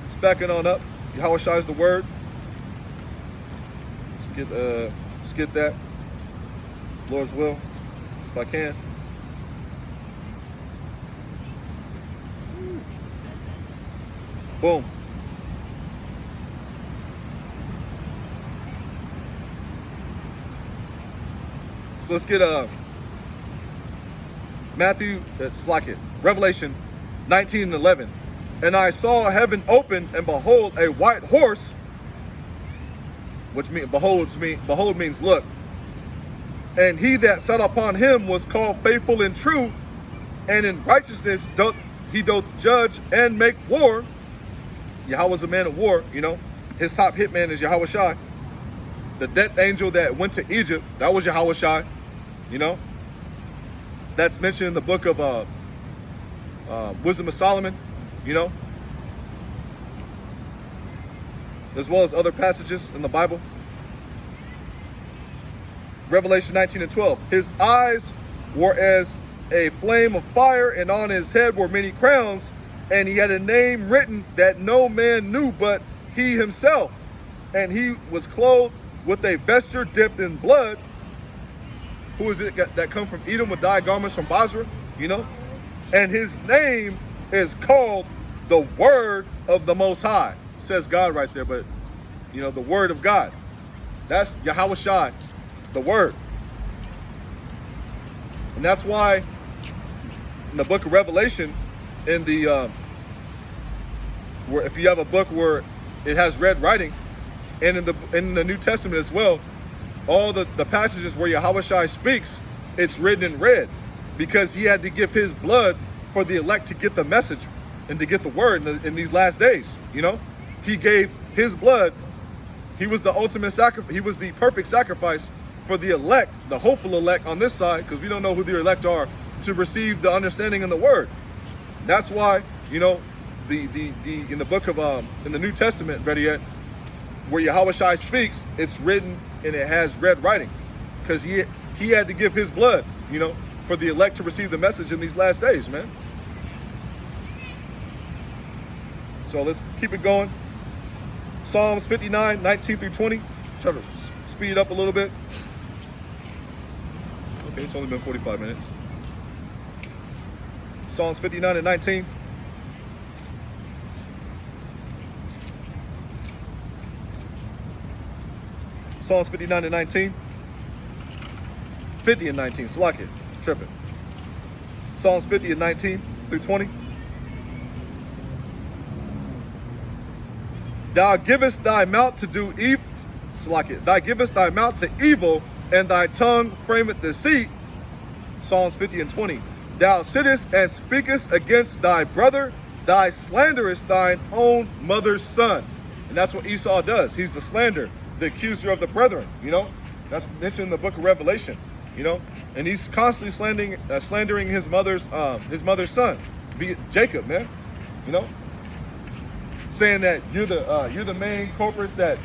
Let's back it on up. Yahushua is the word. Let's get that. Lord's will, if I can. Boom. So let's get Revelation 19:11. And I saw heaven open, and behold, a white horse, which means behold means look. And he that sat upon him was called faithful and true, and in righteousness he doth judge and make war. Yahweh's a man of war, you know. His top hitman is Yahushua. The death angel that went to Egypt, that was Yahushua, you know. That's mentioned in the book of Wisdom of Solomon, you know, as well as other passages in the Bible. Revelation 19:12. His eyes were as a flame of fire, and on his head were many crowns, and he had a name written that no man knew but he himself. And he was clothed with a vesture dipped in blood. Who is it that come from Edom with dyed garments from Basra? You know? And his name is called the Word of the Most High. It says God right there, but, you know, the Word of God. That's Yahushua, the Word. And that's why in the book of Revelation, in the where if you have a book where it has red writing, and in the New Testament as well, all the passages where Yahushua speaks, it's written in red, because he had to give his blood for the elect to get the message and to get the word in these last days. You know, he gave his blood. He was the ultimate sacrifice. He was the perfect sacrifice for the elect, the hopeful elect on this side, because we don't know who the elect are, to receive the understanding in the word. That's why, you know, the in the book of in the New Testament, better yet, where Yahushua speaks, it's written and it has red writing, because he had to give his blood, you know, for the elect to receive the message in these last days, man. So let's keep it going. Psalms 59:19-20. Try to speed it up a little bit. Okay, it's only been 45 minutes. Psalms 59:19. Psalms 59:19. 50:19. Slack it. Tripping. Psalms 50:19-20. Thou givest thy mouth to do evil. Slack it. Thou givest thy mouth to evil, and thy tongue frameth deceit. Psalms 50:20. Thou sittest and speakest against thy brother, Thy slanderest thine own mother's son. And that's what Esau does. He's the slander, the accuser of the brethren, you know. That's mentioned in the book of Revelation, you know. And he's constantly slandering his mother's son, Jacob, man, you know. Saying that you're the main culprits that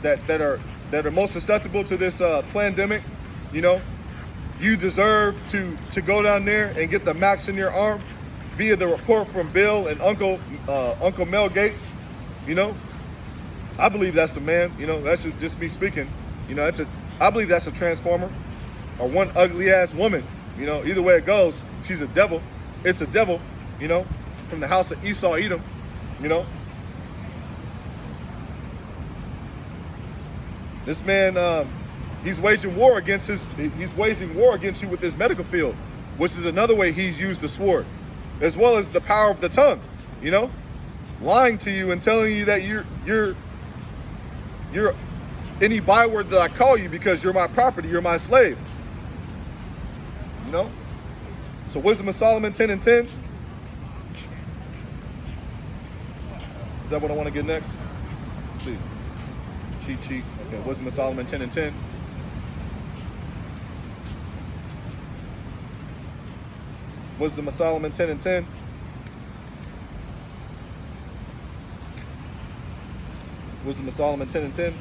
are most susceptible to this pandemic, you know. You deserve to go down there and get the max in your arm via the report from Bill and Uncle Mel Gates, you know. I believe that's a man, you know. That's just me speaking, you know. I believe that's a transformer or one ugly ass woman, you know. Either way it goes, she's a devil. It's a devil, you know, from the house of Esau Edom, you know. This man, he's waging war against you with his medical field, which is another way he's used the sword, as well as the power of the tongue, you know, lying to you and telling you that you're any byword that I call you because you're my property, you're my slave, you know. So Wisdom of Solomon 10 and 10. Is that what I want to get next? Let's see. Cheat sheet. Okay, Wisdom of Solomon 10 and 10. Wisdom of Solomon 10 and 10. Wisdom of Solomon 10 and 10.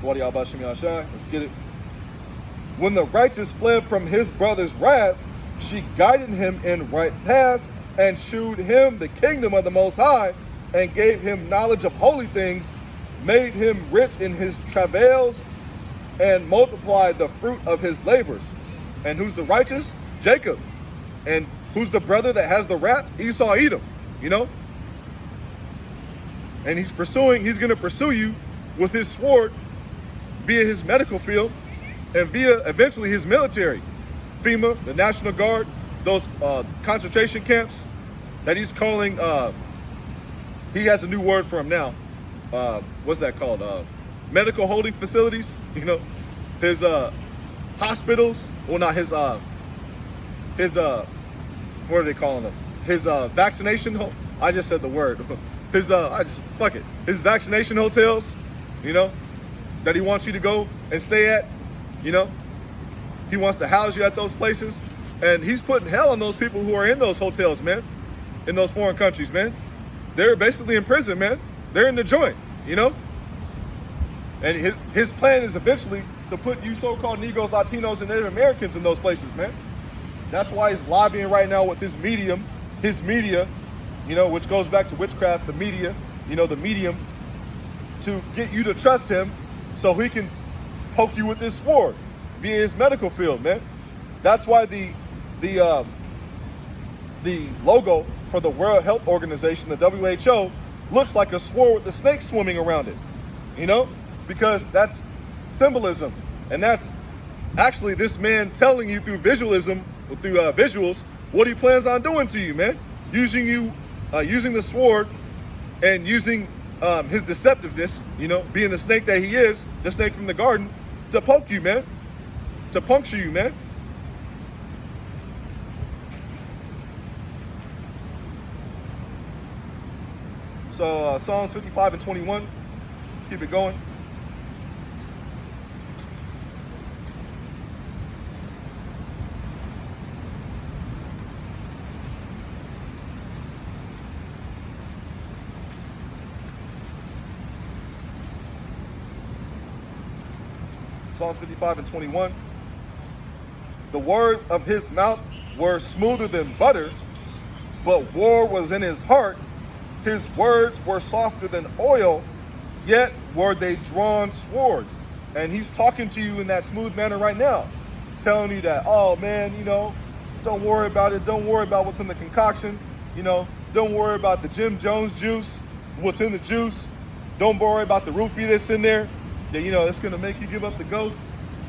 Let's get it. When the righteous fled from his brother's wrath, she guided him in right paths and shewed him the kingdom of the Most High and gave him knowledge of holy things, made him rich in his travails, and multiplied the fruit of his labors. And who's the righteous? Jacob. And who's the brother that has the wrath? Esau Edom, you know? And he's going to pursue you with his sword via his medical field and via eventually his military. FEMA, the National Guard, those concentration camps that he's calling, he has a new word for them now. What's that called? Medical holding facilities, you know, his hospitals, well not his what are they calling them? His vaccination, I just said the word. His his vaccination hotels, you know, that he wants you to go and stay at, you know. He wants to house you at those places, and he's putting hell on those people who are in those hotels, man, in those foreign countries, man. They're basically in prison, man. They're in the joint, you know. And his plan is eventually to put you so-called Negroes, Latinos, and Native Americans in those places, man. That's why he's lobbying right now with his media, you know, which goes back to witchcraft, the media, you know, the medium, to get you to trust him so he can poke you with his sword via his medical field, man. That's why the logo for the World Health Organization, the WHO, looks like a sword with the snake swimming around it, you know, because that's symbolism. And that's actually this man telling you through visualism, through visuals, what he plans on doing to you, man. Using you, using the sword and using his deceptiveness, you know, being the snake that he is, the snake from the garden, to poke you, man, to puncture you, man. So Psalms 55 and 21, let's keep it going. Psalms 55 and 21. The words of his mouth were smoother than butter, but war was in his heart. His words were softer than oil, yet were they drawn swords. And he's talking to you in that smooth manner right now, telling you that, oh man, you know, don't worry about it. Don't worry about what's in the concoction. You know, don't worry about the Jim Jones juice, what's in the juice. Don't worry about the roofie that's in there. That, you know, it's going to make you give up the ghost,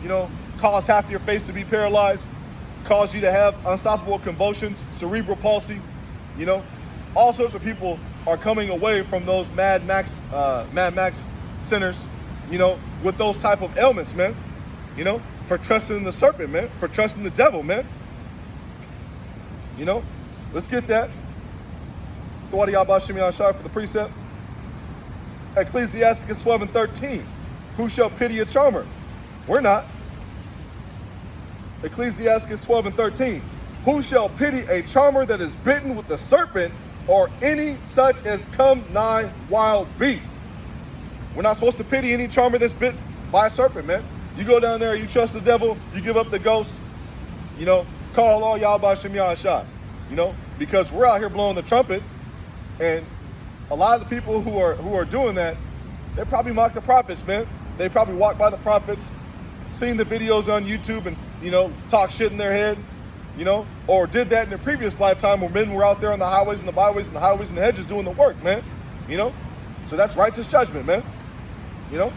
you know, cause half your face to be paralyzed, cause you to have unstoppable convulsions, cerebral palsy, you know. All sorts of people are coming away from those Mad Max centers, you know, with those type of ailments, man, you know, for trusting the serpent, man, for trusting the devil, man. You know, let's get that. Thawadi Yabashim Yashar for the precept. Ecclesiasticus 12 and 13. Who shall pity a charmer? We're not. Ecclesiasticus 12 and 13. Who shall pity a charmer that is bitten with the serpent, or any such as come nigh wild beasts? We're not supposed to pity any charmer that's bit by a serpent, man. You go down there, you trust the devil, you give up the ghost, you know, call all y'all by Shem Shah, you know, because we're out here blowing the trumpet, and a lot of the people who are doing that, they probably mock the prophets, man. They probably walk by the prophets, seen the videos on YouTube, and, you know, talk shit in their head, you know, or did that in their previous lifetime where men were out there on the highways and the byways and the highways and the hedges doing the work, man, you know. So that's righteous judgment, man, you know.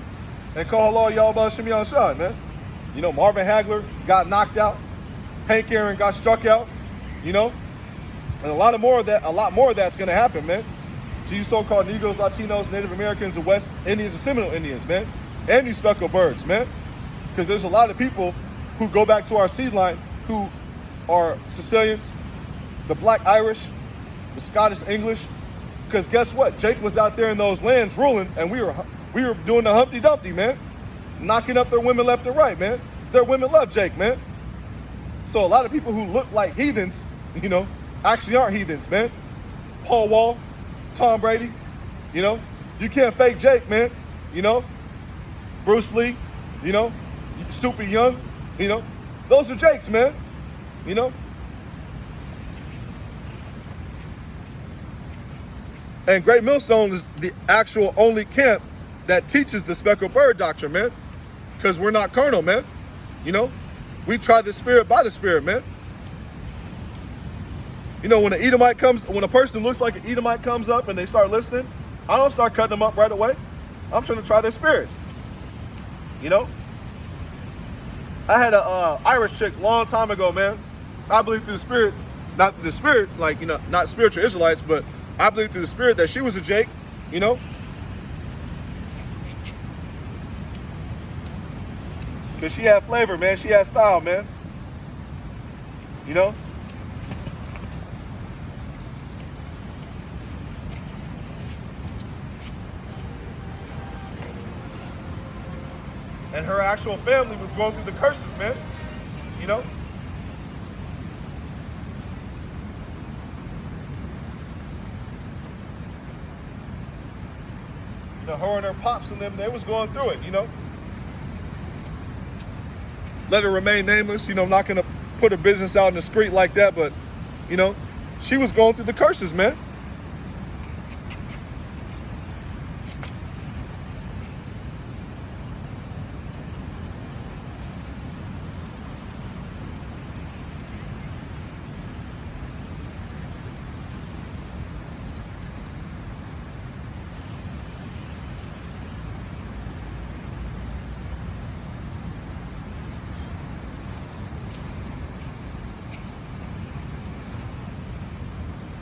And call all y'all about Shem Shah, man. You know, Marvin Hagler got knocked out, Hank Aaron got struck out, you know, and a lot more of that's gonna happen, man. To you so-called Negroes, Latinos, Native Americans, and West Indians and Seminole Indians, man, and you speckled birds, man, because there's a lot of people who go back to our seed line who are Sicilians, the Black Irish, the Scottish English, because guess what? Jake was out there in those lands ruling, and we were doing the Humpty Dumpty, man, knocking up their women left and right, man. Their women love Jake, man. So a lot of people who look like heathens, you know, actually aren't heathens, man. Paul Wall, Tom Brady, you know, you can't fake Jake, man, you know. Bruce Lee, you know, Stupid Young, you know, those are Jakes, man, you know. And Great Millstone is the actual only camp that teaches the speckled bird doctrine, man, because we're not carnal, man, you know. We try the spirit by the spirit, man. You know, when a person looks like an Edomite comes up and they start listening, I don't start cutting them up right away. I'm trying to try their spirit, you know. I had a Irish chick long time ago, man. I believe through the spirit, not the spirit, like, you know, not spiritual Israelites, but I believe through the spirit that she was a Jake, you know. Because she had flavor, man. She had style, man. You know. And her actual family was going through the curses, man. You know? You know, her and her pops and them, they was going through it, you know? Let her remain nameless, you know, I'm not gonna put her business out in the street like that, but, you know, she was going through the curses, man.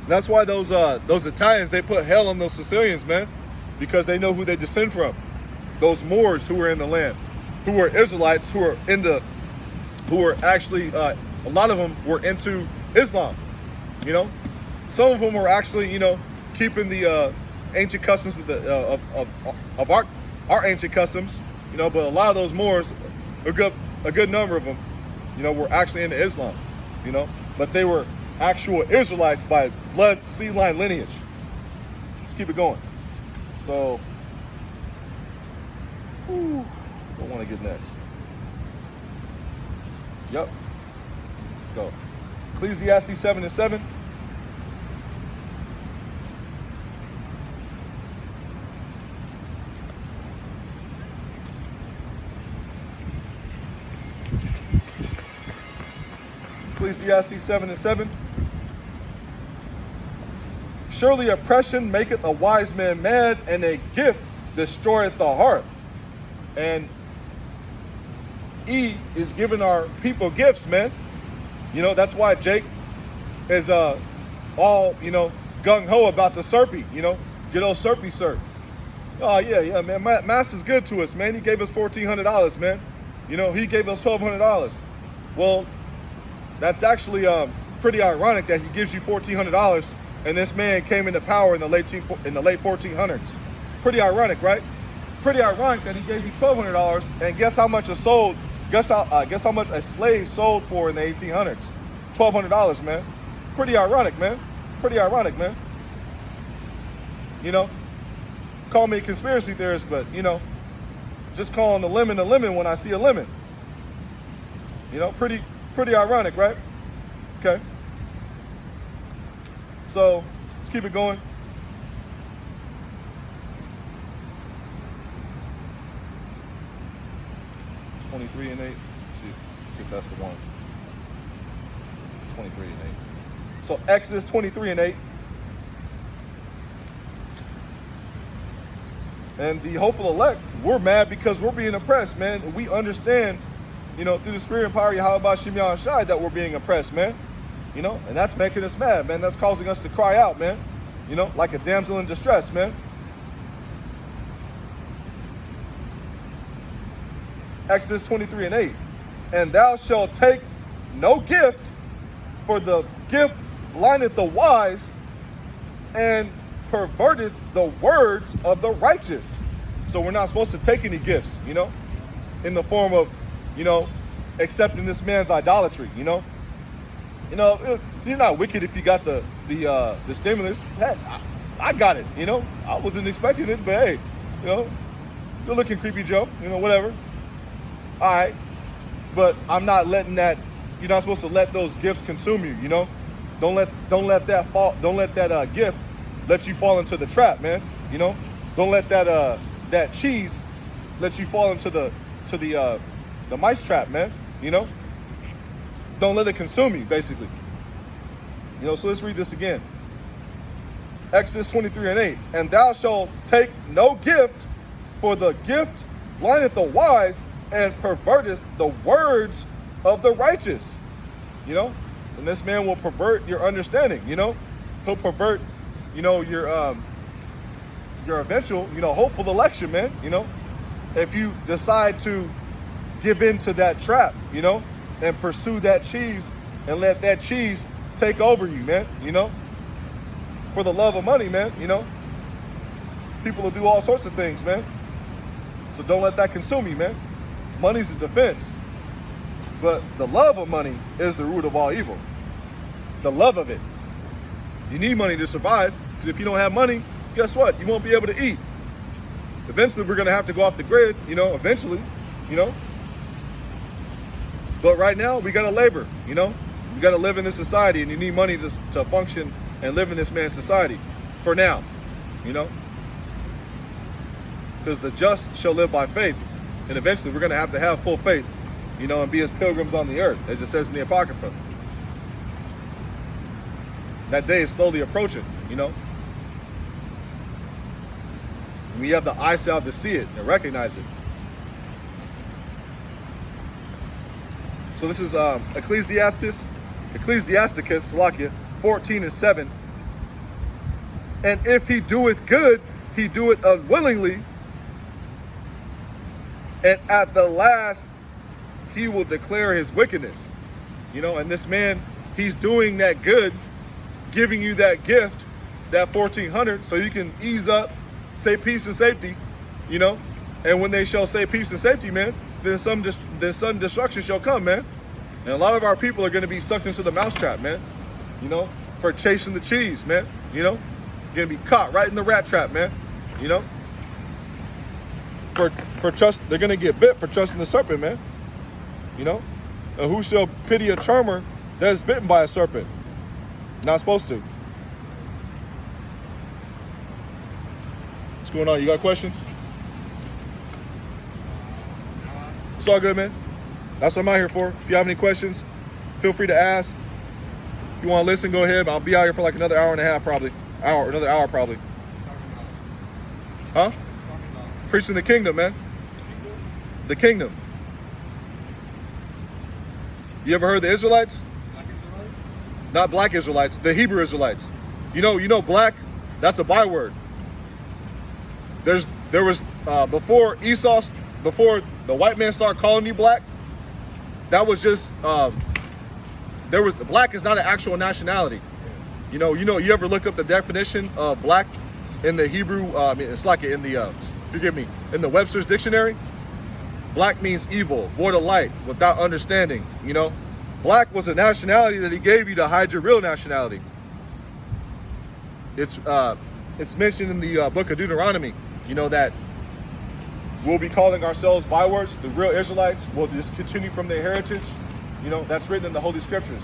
That's why those Italians, they put hell on those Sicilians, man, because they know who they descend from. Those Moors who were in the land, who were Israelites, who were actually, a lot of them were into Islam, you know. Some of them were actually, you know, keeping the ancient customs of our ancient customs, you know. But a lot of those Moors, a good number of them, you know, were actually into Islam, you know. But they were actual Israelites by blood, seed line lineage. Let's keep it going. So, don't want to get next. Yep. Let's go. Ecclesiastes 7 and 7. Ecclesiastes 7 and 7. Surely oppression maketh a wise man mad, and a gift destroyeth the heart. And E is giving our people gifts, man. You know, that's why Jake is all, you know, gung-ho about the Serpy, you know. Good old Serpy Serp. Oh, yeah, man. Master's good to us, man. He gave us $1,400, man. You know, he gave us $1,200. Well, that's actually pretty ironic that he gives you $1,400 and this man came into power in the late 1400s. Pretty ironic, right? Pretty ironic that he gave you $1,200, and guess how much guess how much a slave sold for in the 1800s? $1,200, man. Pretty ironic, man. Pretty ironic, man. You know, call me a conspiracy theorist, but you know, just calling a lemon when I see a lemon. You know, pretty ironic, right? Okay. So let's keep it going. $23 and 8. See if that's the one. 23 and 8. So Exodus 23 and 8. And the hopeful elect, we're mad because we're being oppressed, man. And we understand, you know, through the spirit and power of Yahweh Shem Yahushai that we're being oppressed, man. You know, and that's making us mad, man. That's causing us to cry out, man. You know, like a damsel in distress, man. Exodus 23 and 8. And thou shalt take no gift, for the gift blindeth the wise and perverteth the words of the righteous. So we're not supposed to take any gifts, you know, in the form of, you know, accepting this man's idolatry, you know. You know, you're not wicked if you got the stimulus. Hey, I got it, you know. I wasn't expecting it, but hey, you know, you're looking creepy, Joe, you know, whatever. All right, but I'm not letting that. You're not supposed to let those gifts consume you. You know, don't let that gift let you fall into the trap, man. You know, don't let that cheese let you fall into the mice trap, man. You know, don't let it consume you, basically. You know, so let's read this again. Exodus 23 and 8. And thou shalt take no gift, for the gift blindeth the wise and perverteth the words of the righteous. You know, and this man will pervert your understanding. You know, he'll pervert, you know, your eventual, you know, hopeful election, man. You know, if you decide to give in to that trap, you know, and pursue that cheese and let that cheese take over you, man. You know, for the love of money, man. You know, people will do all sorts of things, man. So don't let that consume you, man. Money's a defense, but the love of money is the root of all evil. The love of it. You need money to survive, because if you don't have money, guess what? You won't be able to eat. Eventually, we're going to have to go off the grid, you know, eventually, you know. But right now, we got to labor, you know. We got to live in this society, and you need money to function and live in this man's society for now, you know. Because the just shall live by faith. And eventually we're going to have full faith, you know, and be as pilgrims on the earth, as it says in the Apocrypha. That day is slowly approaching, you know. And we have the eyesight to see it and recognize it. So this is Ecclesiasticus, Salakia, 14 and 7. And if he doeth good, he doeth unwillingly, and at the last, he will declare his wickedness. You know, and this man, he's doing that good, giving you that gift, that 1400, so you can ease up, say peace and safety, you know. And when they shall say peace and safety, man, then sudden destruction shall come, man. And a lot of our people are going to be sucked into the mousetrap, man. You know, for chasing the cheese, man. You know, you're going to be caught right in the rat trap, man. You know. For trust, they're gonna get bit for trusting the serpent, man. You know, and who shall pity a charmer that is bitten by a serpent? Not supposed to. What's going on? You got questions? It's all good, man. That's what I'm out here for. If you have any questions, feel free to ask. If you want to listen, go ahead. I'll be out here for like another hour and a half, probably. Another hour, probably. Huh? Preaching the kingdom, man. The kingdom. You ever heard the Israelites? Black Israelites? Not black Israelites, the Hebrew Israelites. You know black, that's a byword. There was before the white man started calling you black, that was just the black is not an actual nationality. You ever look up the definition of black in the Hebrew? It's like in the in the Webster's dictionary. Black means evil, void of light, without understanding. Black was a nationality that he gave you to hide your real nationality. It's mentioned in the book of Deuteronomy. That we'll be calling ourselves bywords. The real Israelites will just continue from their heritage. That's written in the Holy Scriptures.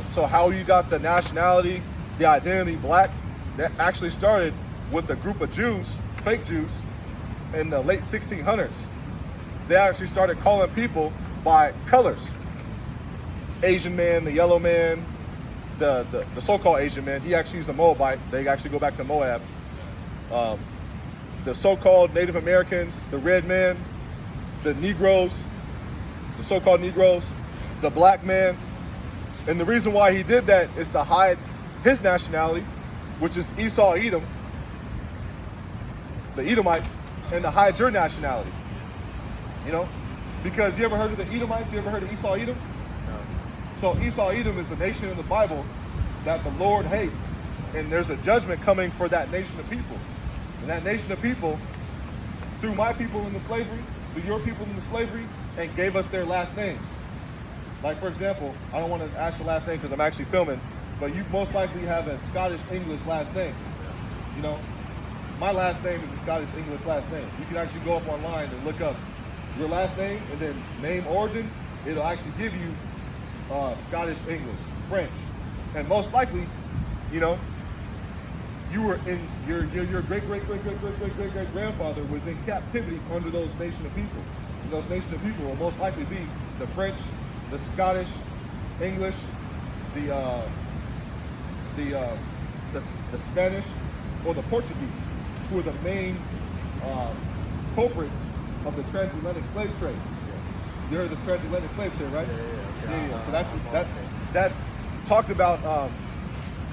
So how you got the nationality, the identity black, that actually started with a group of Jews, fake Jews, in the late 1600s. They actually started calling people by colors. Asian man, the yellow man, the so-called Asian man, he actually is a Moabite. They actually go back to Moab. The so-called Native Americans, the red man, the Negroes, the so-called Negroes, the black man. And the reason why he did that is to hide his nationality, which is Esau Edom, the Edomites, and to hide your nationality. Because you ever heard of the Edomites? You ever heard of Esau Edom? No. So Esau Edom is a nation in the Bible that the Lord hates, and there's a judgment coming for that nation of people. And that nation of people threw my people into slavery, threw your people into slavery, and gave us their last names. Like, for example, I don't want to ask your last name because I'm actually filming, but you most likely have a Scottish English last name. My last name is a Scottish English last name. You can actually go up online and look up your last name and then name origin. It'll actually give you Scottish English, French, and most likely, you were in your great grandfather was in captivity under those nation of people. And those nation of people will most likely be the French, the Scottish, English, the Spanish, or the Portuguese, who are the main culprits of the transatlantic slave trade. You heard of this transatlantic slave trade, right? Yeah. So that's talked about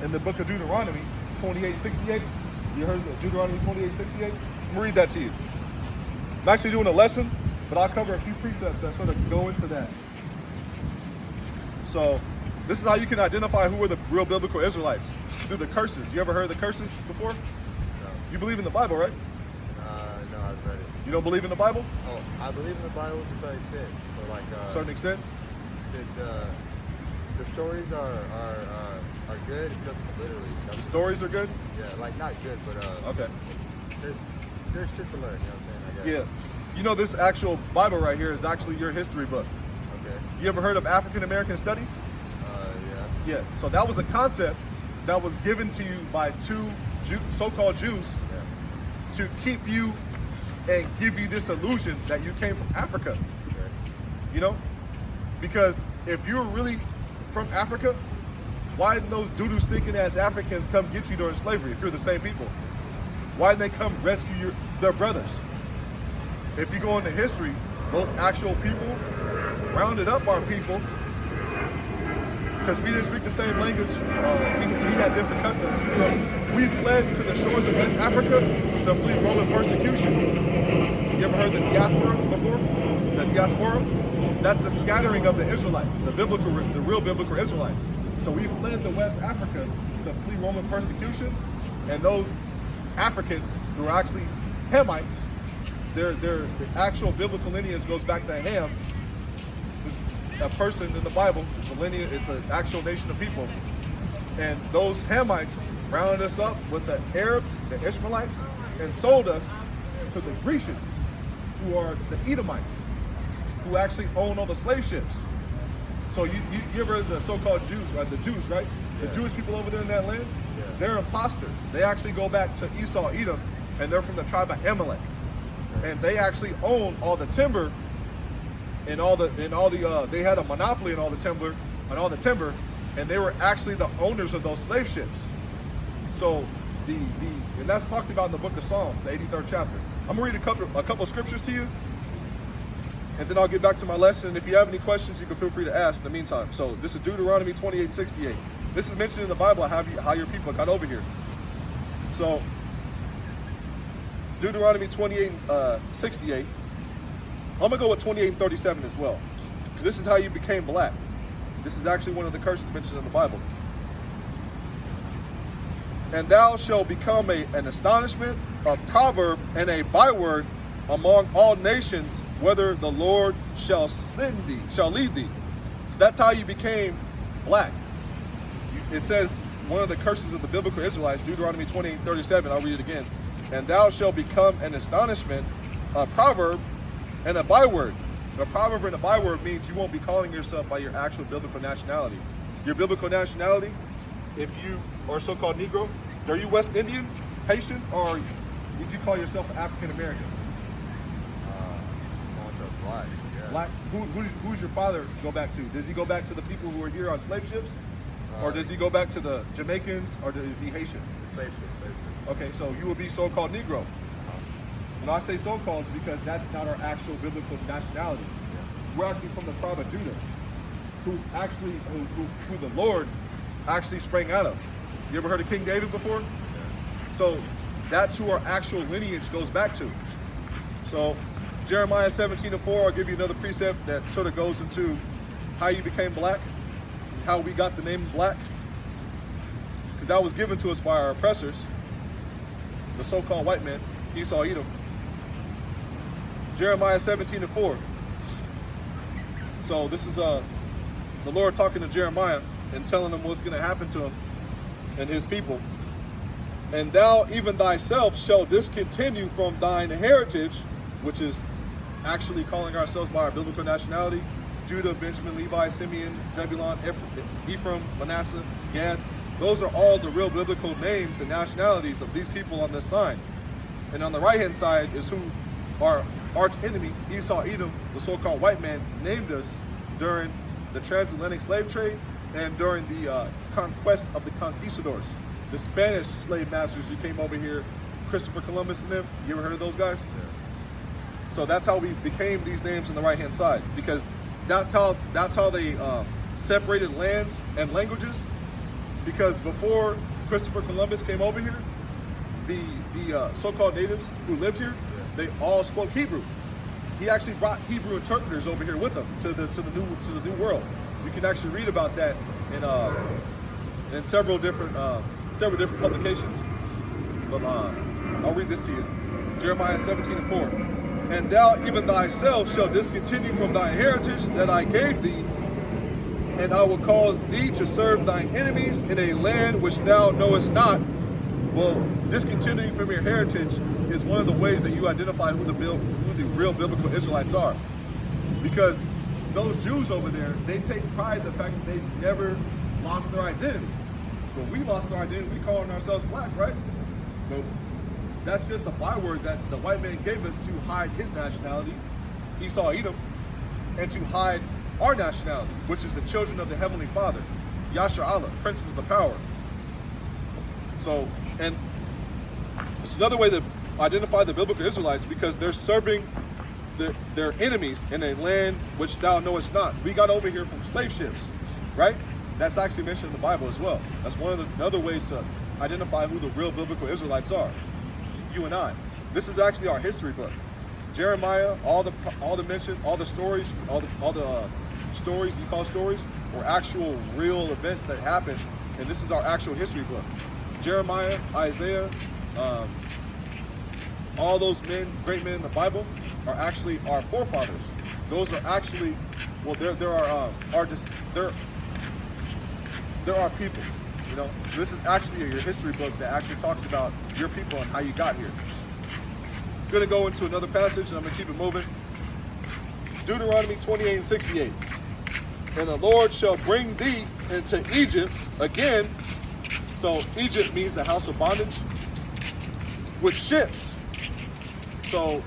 in the book of Deuteronomy 28:68. You heard of Deuteronomy 28:68? I'm gonna read that to you. I'm actually doing a lesson, but I'll cover a few precepts that sort of go into that. So this is how you can identify who are the real biblical Israelites, through the curses. You ever heard of the curses before? No. You believe in the Bible, right? No, I've read it. You don't believe in the Bible? Oh, I believe in the Bible to a certain extent. So like, a certain extent? The stories are good. It doesn't literally. The stories are good? Yeah, like not good, but okay. There's shit to learn. You know what I'm saying? I guess. Yeah. This actual Bible right here is actually your history book. Okay. You ever heard of African American studies? Yeah. Yeah. So that was a concept that was given to you by two so-called Jews to keep you and give you this illusion that you came from Africa. Okay. Because if you were really from Africa, why didn't those doo-doo stinking ass Africans come get you during slavery if you're the same people? Why didn't they come rescue their brothers? If you go into history, those actual people rounded up our people because we didn't speak the same language. We had different customs. We fled to the shores of West Africa to flee Roman persecution. You ever heard the diaspora before? The diaspora? That's the scattering of the Israelites, the real biblical Israelites. So we fled to West Africa to flee Roman persecution, and those Africans who are actually Hamites, the actual biblical lineage goes back to Ham, who's a person in the Bible. It's an actual nation of people, and those Hamites rounded us up with the Arabs, the Ishmaelites, and sold us to the Grecians, who are the Edomites, who actually own all the slave ships. So you ever heard of the so-called Jews, right? The Jews, right? The Jewish people over there in that land, they're imposters. They actually go back to Esau Edom, and they're from the tribe of Amalek, and they actually own all the timber and they had a monopoly on all the timber, and they were actually the owners of those slave ships. So and that's talked about in the book of Psalms, the 83rd chapter. I'm gonna read a couple of scriptures to you, and then I'll get back to my lesson. If you have any questions, you can feel free to ask in the meantime. So this is Deuteronomy 28:68. This is mentioned in the Bible how your people got over here. So Deuteronomy 28:68. I'm gonna go with 28:37 as well, because this is how you became black. This is actually one of the curses mentioned in the Bible. And thou shalt become an astonishment, a proverb, and a byword among all nations, whether the Lord shall lead thee. So that's how you became black. It says, one of the curses of the biblical Israelites, Deuteronomy 28:37, I'll read it again. And thou shalt become an astonishment, a proverb, and a byword. A proverb and a byword means you won't be calling yourself by your actual biblical nationality. Your biblical nationality, if you are so-called Negro, are you West Indian, Haitian, or would you call yourself African American? Black. Yeah. Black. Who's your father go back to? Does he go back to the people who were here on slave ships? Or does he go back to the Jamaicans, or is he Haitian? Slave ship. Okay, so you would be so-called Negro. When I say so-called, it's because that's not our actual biblical nationality. We're actually from the tribe of Judah, who's actually who the Lord actually sprang out of. You ever heard of King David before? So that's who our actual lineage goes back to. So Jeremiah 17:4, I'll give you another precept that sort of goes into how you became black, how we got the name black, because that was given to us by our oppressors, the so-called white man, Esau, Edom. Jeremiah 17:4. So this is the Lord talking to Jeremiah and telling him what's going to happen to him and his people. And thou even thyself shall discontinue from thine heritage, which is actually calling ourselves by our biblical nationality: Judah, Benjamin, Levi, Simeon, Zebulun, Ephraim, Manasseh, Gad. Those are all the real biblical names and nationalities of these people on this sign. And on the right-hand side is who our arch enemy, Esau, Edom, the so-called white man, named us during the transatlantic slave trade and during the conquest of the conquistadors, the Spanish slave masters who came over here, Christopher Columbus and them. You ever heard of those guys? Yeah. So that's how we became these names on the right-hand side, because that's how they separated lands and languages. Because before Christopher Columbus came over here, the so-called natives who lived here, they all spoke Hebrew. He actually brought Hebrew interpreters over here with him to the new world. You can actually read about that in several different publications. But I'll read this to you. Jeremiah 17:4. And thou even thyself shalt discontinue from thy heritage that I gave thee, and I will cause thee to serve thine enemies in a land which thou knowest not. Well, discontinuing from your heritage is one of the ways that you identify who the real biblical Israelites are. Because those Jews over there, they take pride in the fact that they've never lost their identity. But we lost our identity, we calling ourselves black, right? But that's just a byword that the white man gave us to hide his nationality, Esau, Edom, and to hide our nationality, which is the children of the Heavenly Father, Yasher Allah, princes of the power. So, and it's another way to identify the biblical Israelites, because they're serving their enemies in a land which thou knowest not. We got over here from slave ships, right? That's actually mentioned in the Bible as well. That's one of the other ways to identify who the real biblical Israelites are. You and I. This is actually our history book. Jeremiah, all the stories, all the stories you call stories, were actual real events that happened, and this is our actual history book. Jeremiah, Isaiah, all those men, great men in the Bible, are actually our forefathers. Those are actually, well, they're our people. You know, this is actually your history book that actually talks about your people and how you got here. I'm going to go into another passage, and I'm going to keep it moving. Deuteronomy 28:68. And the Lord shall bring thee into Egypt again. So Egypt means the house of bondage, with ships. So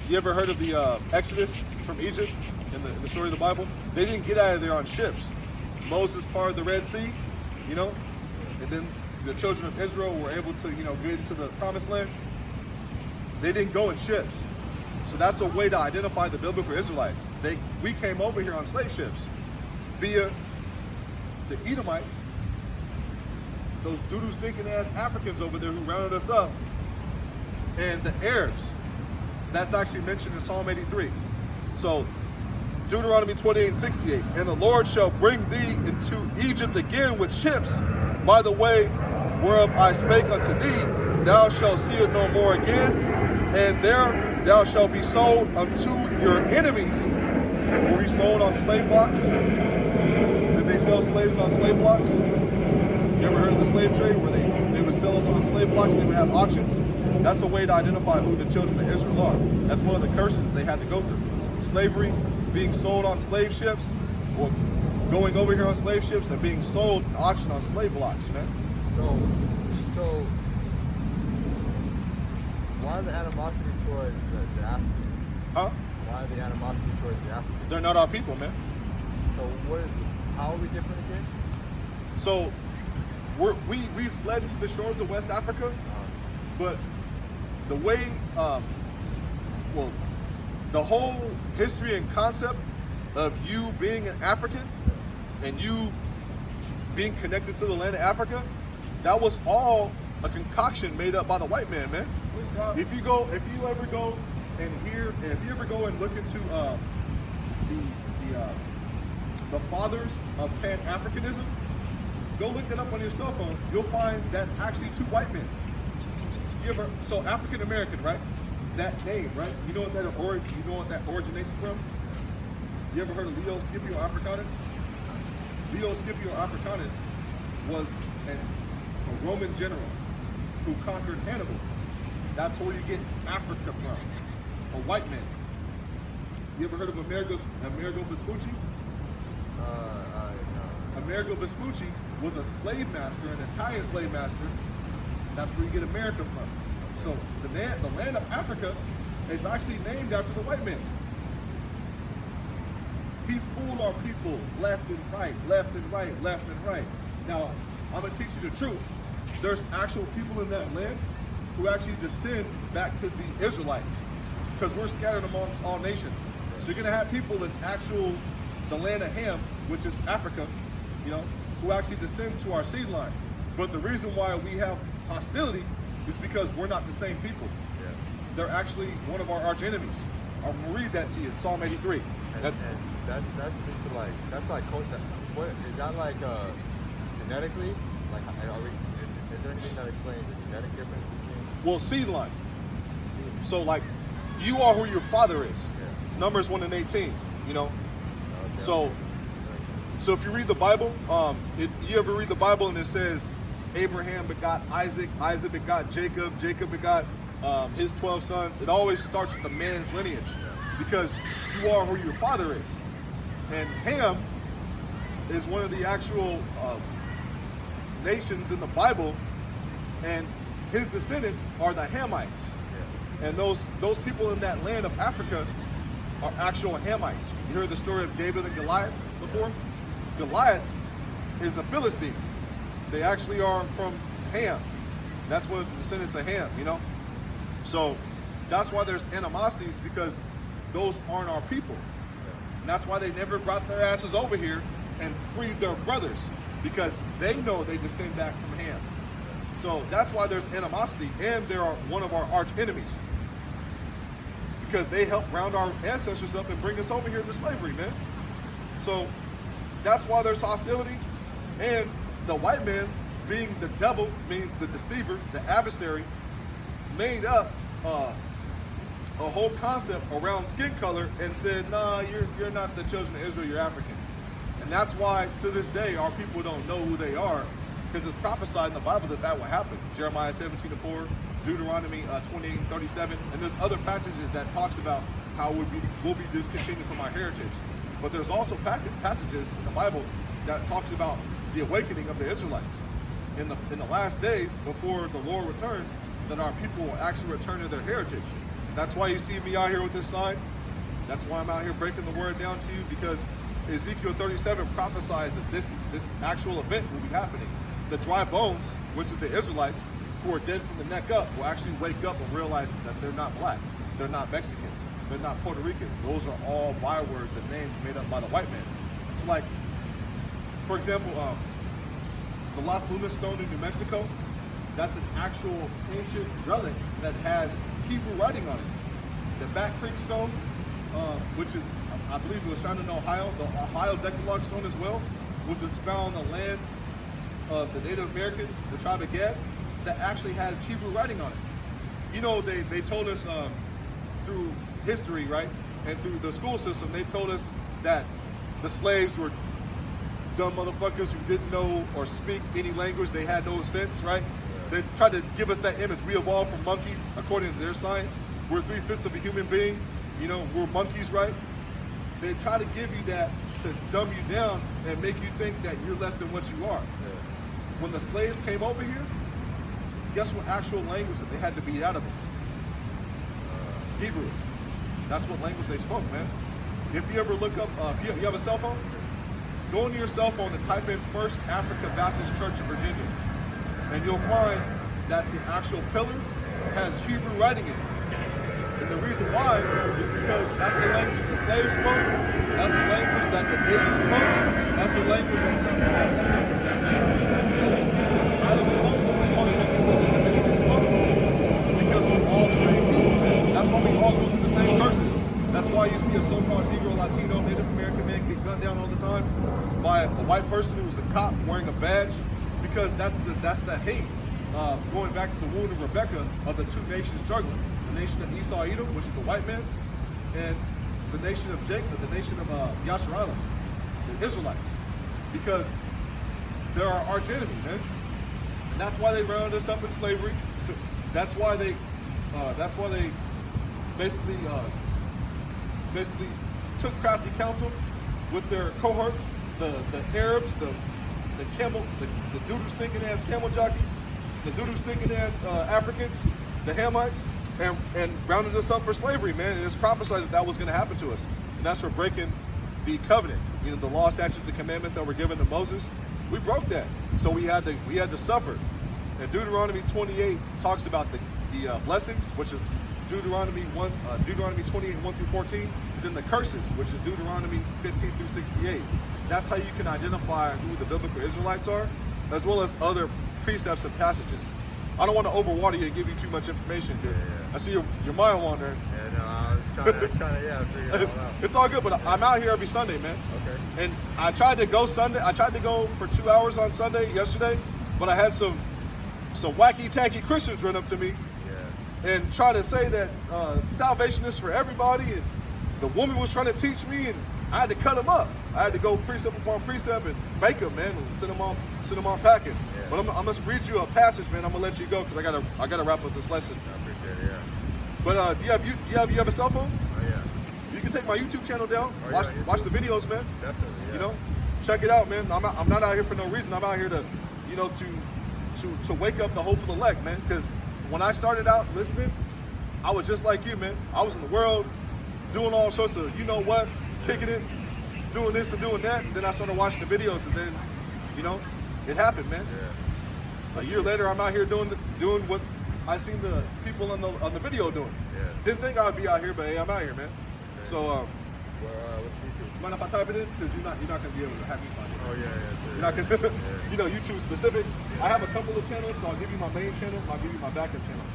you ever heard of the Exodus from Egypt in the story of the Bible? They didn't get out of there on ships. Moses parted the Red Sea, you know, and then the children of Israel were able to, get into the promised land. They didn't go in ships. So that's a way to identify the biblical Israelites. We came over here on slave ships via the Edomites, those doo-doo stinking ass Africans over there who rounded us up, and the Arabs. That's actually mentioned in Psalm 83. So Deuteronomy 28:68. And the Lord shall bring thee into Egypt again with ships by the way whereof I spake unto thee, thou shalt see it no more again, and there thou shalt be sold unto your enemies. Were we sold on slave blocks? Did they sell slaves on slave blocks? You ever heard of the slave trade where they would sell us on slave blocks, they would have auctions? That's a way to identify who the children of Israel are. That's one of the curses that they had to go through. Slavery, being sold on slave ships, or going over here on slave ships and being sold and auctioned on slave blocks, man. So why the animosity towards the Africans? Huh? Why the animosity towards the Africans? They're not our people, man. So how are we different again? So we've fled into the shores of West Africa, but the way, the whole history and concept of you being an African and you being connected to the land of Africa, that was all a concoction made up by the white man, man. If you ever go and look into the fathers of Pan-Africanism, go look it up on your cell phone. You'll find that's actually two white men. So African American, right? That name, right? You know what that originates from? You ever heard of Leo Scipio Africanus? Leo Scipio Africanus was a Roman general who conquered Hannibal. That's where you get Africa from, a white man. You ever heard of Amerigo Vespucci? No. Amerigo Vespucci was a slave master, an Italian slave master. That's where you get America from. So the land of Africa is actually named after the white man. He's fooled our people left and right, left and right, left and right. Now, I'm gonna teach you the truth. There's actual people in that land who actually descend back to the Israelites, because we're scattered amongst all nations. So you're gonna have people in the land of Ham, which is Africa, who actually descend to our seed line. But the reason why we have hostility is because we're not the same people. Yeah. They're actually one of our arch enemies. I'm gonna read that to you. It's Psalm 83. And that's into that's like culture. What is that like genetically? Like, is there anything that explains the genetic difference between? Well, seed line. So like, you are who your father is. Yeah. Numbers 1 and 18. Okay. So if you read the Bible, you ever read the Bible and it says Abraham begot Isaac, Isaac begot Jacob, Jacob begot his 12 sons. It always starts with the man's lineage, because you are who your father is. And Ham is one of the actual nations in the Bible, and his descendants are the Hamites. Yeah. And those people in that land of Africa are actual Hamites. You heard the story of David and Goliath before? Goliath is a Philistine. They actually are from Ham. That's one of the descendants of Ham, So that's why there's animosities, because those aren't our people. And that's why they never brought their asses over here and freed their brothers, because they know they descend back from Ham. So that's why there's animosity, and they are one of our arch enemies, because they helped round our ancestors up and bring us over here to slavery, man. So that's why there's hostility. And the white man, being the devil, means the deceiver, the adversary, made up a whole concept around skin color and said, nah, you're not the children of Israel, you're African. And that's why to this day our people don't know who they are, because it's prophesied in the Bible that will happen. Jeremiah 17:4, Deuteronomy 28:37, and there's other passages that talks about how we'll be discontinued from our heritage. But there's also passages in the Bible that talks about the awakening of the Israelites in the last days before the Lord returns, that our people will actually return to their heritage. That's why you see me out here with this sign. That's why I'm out here breaking the word down to you, because Ezekiel 37 prophesies that this actual event will be happening. The dry bones, which is the Israelites, who are dead from the neck up, will actually wake up and realize that they're not black, they're not Mexican, they're not Puerto Rican. Those are all bywords and names made up by the white man. So like, for example, the Las Lunas stone in New Mexico, that's an actual ancient relic that has Hebrew writing on it. The Back Creek stone, which is, I believe it was found in Ohio, the Ohio Decalogue stone as well, which was found on the land of the Native Americans, the tribe of Gad, that actually has Hebrew writing on it. You know, they told us through history, right, and through the school system, they told us that the slaves were dumb motherfuckers who didn't know or speak any language. They had no sense, right? They tried to give us that image. We evolved from monkeys, according to their science. We're 3/5 of a human being. You know, we're monkeys, right? They try to give you that to dumb you down and make you think that you're less than what you are. When the slaves came over here, guess what actual language that they had to beat out of them? Hebrew. That's what language they spoke, man. If you ever look up, you have a cell phone? Go into your cell phone and type in First Africa Baptist Church of Virginia. And you'll find that the actual pillar has Hebrew writing in it. And the reason why is because that's the language that the slaves spoke, that's the language that the natives spoke, that's the language that the islands spoke, all the languages that the Dominicans spoke, because we're all the same people. That's why we all go through the same curses. That's why you see a so-called Negro, Latino, Native American man get gunned down all the time by a white person who's a cop wearing a badge, because that's the hate. Going back to the wound of Rebecca of the two nations struggling. The nation of Esau Edom, which is the white man, and the nation of Jacob, the nation of Yasharala, the Israelites. Because they're our arch enemy, man. And that's why they rounded us up in slavery. That's why they basically took crafty counsel with their cohorts, the Arabs, the doodoo stinking ass camel jockeys, the doodoo stinking ass Africans, the Hamites, and rounded us up for slavery, man. And it's prophesied that that was going to happen to us. And that's for breaking the covenant, you know, the law, statutes, and commandments that were given to Moses. We broke that, so we had to suffer. And Deuteronomy 28 talks about the blessings, which is Deuteronomy 28, 1 through 14, and then the curses, which is Deuteronomy 15 through 68. That's how you can identify who the biblical Israelites are, as well as other precepts and passages. I don't want to overwater you and give you too much information, because I see your mind wandering. Yeah, no, I was trying to figure it all out. It's all good, but I'm out here every Sunday, man. Okay. And I tried to go Sunday. I tried to go for 2 hours on Sunday yesterday, but I had some wacky tacky Christians run up to me and try to say that salvation is for everybody, and the woman was trying to teach me, and I had to cut them up. I had to go precept upon precept and bake them, man, and send them on packing. Yeah. But I'm gonna read you a passage, man. I'm gonna let you go because I gotta wrap up this lesson. I appreciate it, yeah. But you have a cell phone? Oh, yeah. You can take my YouTube channel down. Oh, yeah, Watch the videos, man. Definitely, yeah. You know, check it out, man. I'm not out here for no reason. I'm out here to, you know, to wake up the hopeful elect, man. Because when I started out listening, I was just like you, man. I was in the world doing all sorts of, you know what, kicking it, doing this and doing that. And then I started watching the videos, and then, you know, it happened, man. Yeah. A year later, I'm out here doing what I seen the people on the video doing. Yeah. Didn't think I would be out here, but hey, I'm out here, man. Okay. So, Well, what's YouTube? mind if I type it in? Because you're not gonna be able to have me find it. Oh, yeah, sure. You're not gonna, Yeah. you know, YouTube specific. Yeah. I have a couple of channels, so I'll give you my main channel, and I'll give you my backup channel.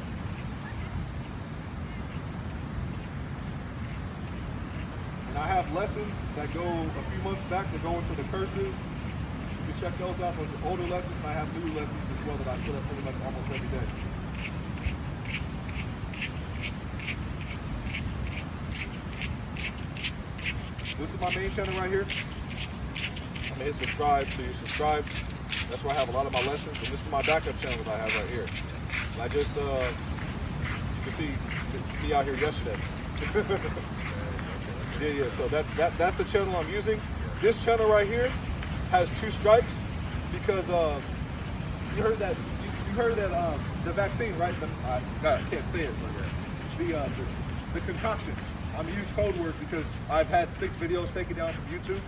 And I have lessons that go a few months back that go into the curses. You can check those out. Those are older lessons, and I have new lessons as well that I put up pretty much almost every day. This is my main channel right here. I'm gonna hit subscribe, so you subscribe. That's where I have a lot of my lessons, and this is my backup channel that I have right here. And I just, you can see it's me out here yesterday. Yeah. So that's the channel I'm using. This channel right here has 2 strikes because you heard that the vaccine, right? I can't say it. But the concoction. I'm gonna use code words because I've had 6 videos taken down from YouTube.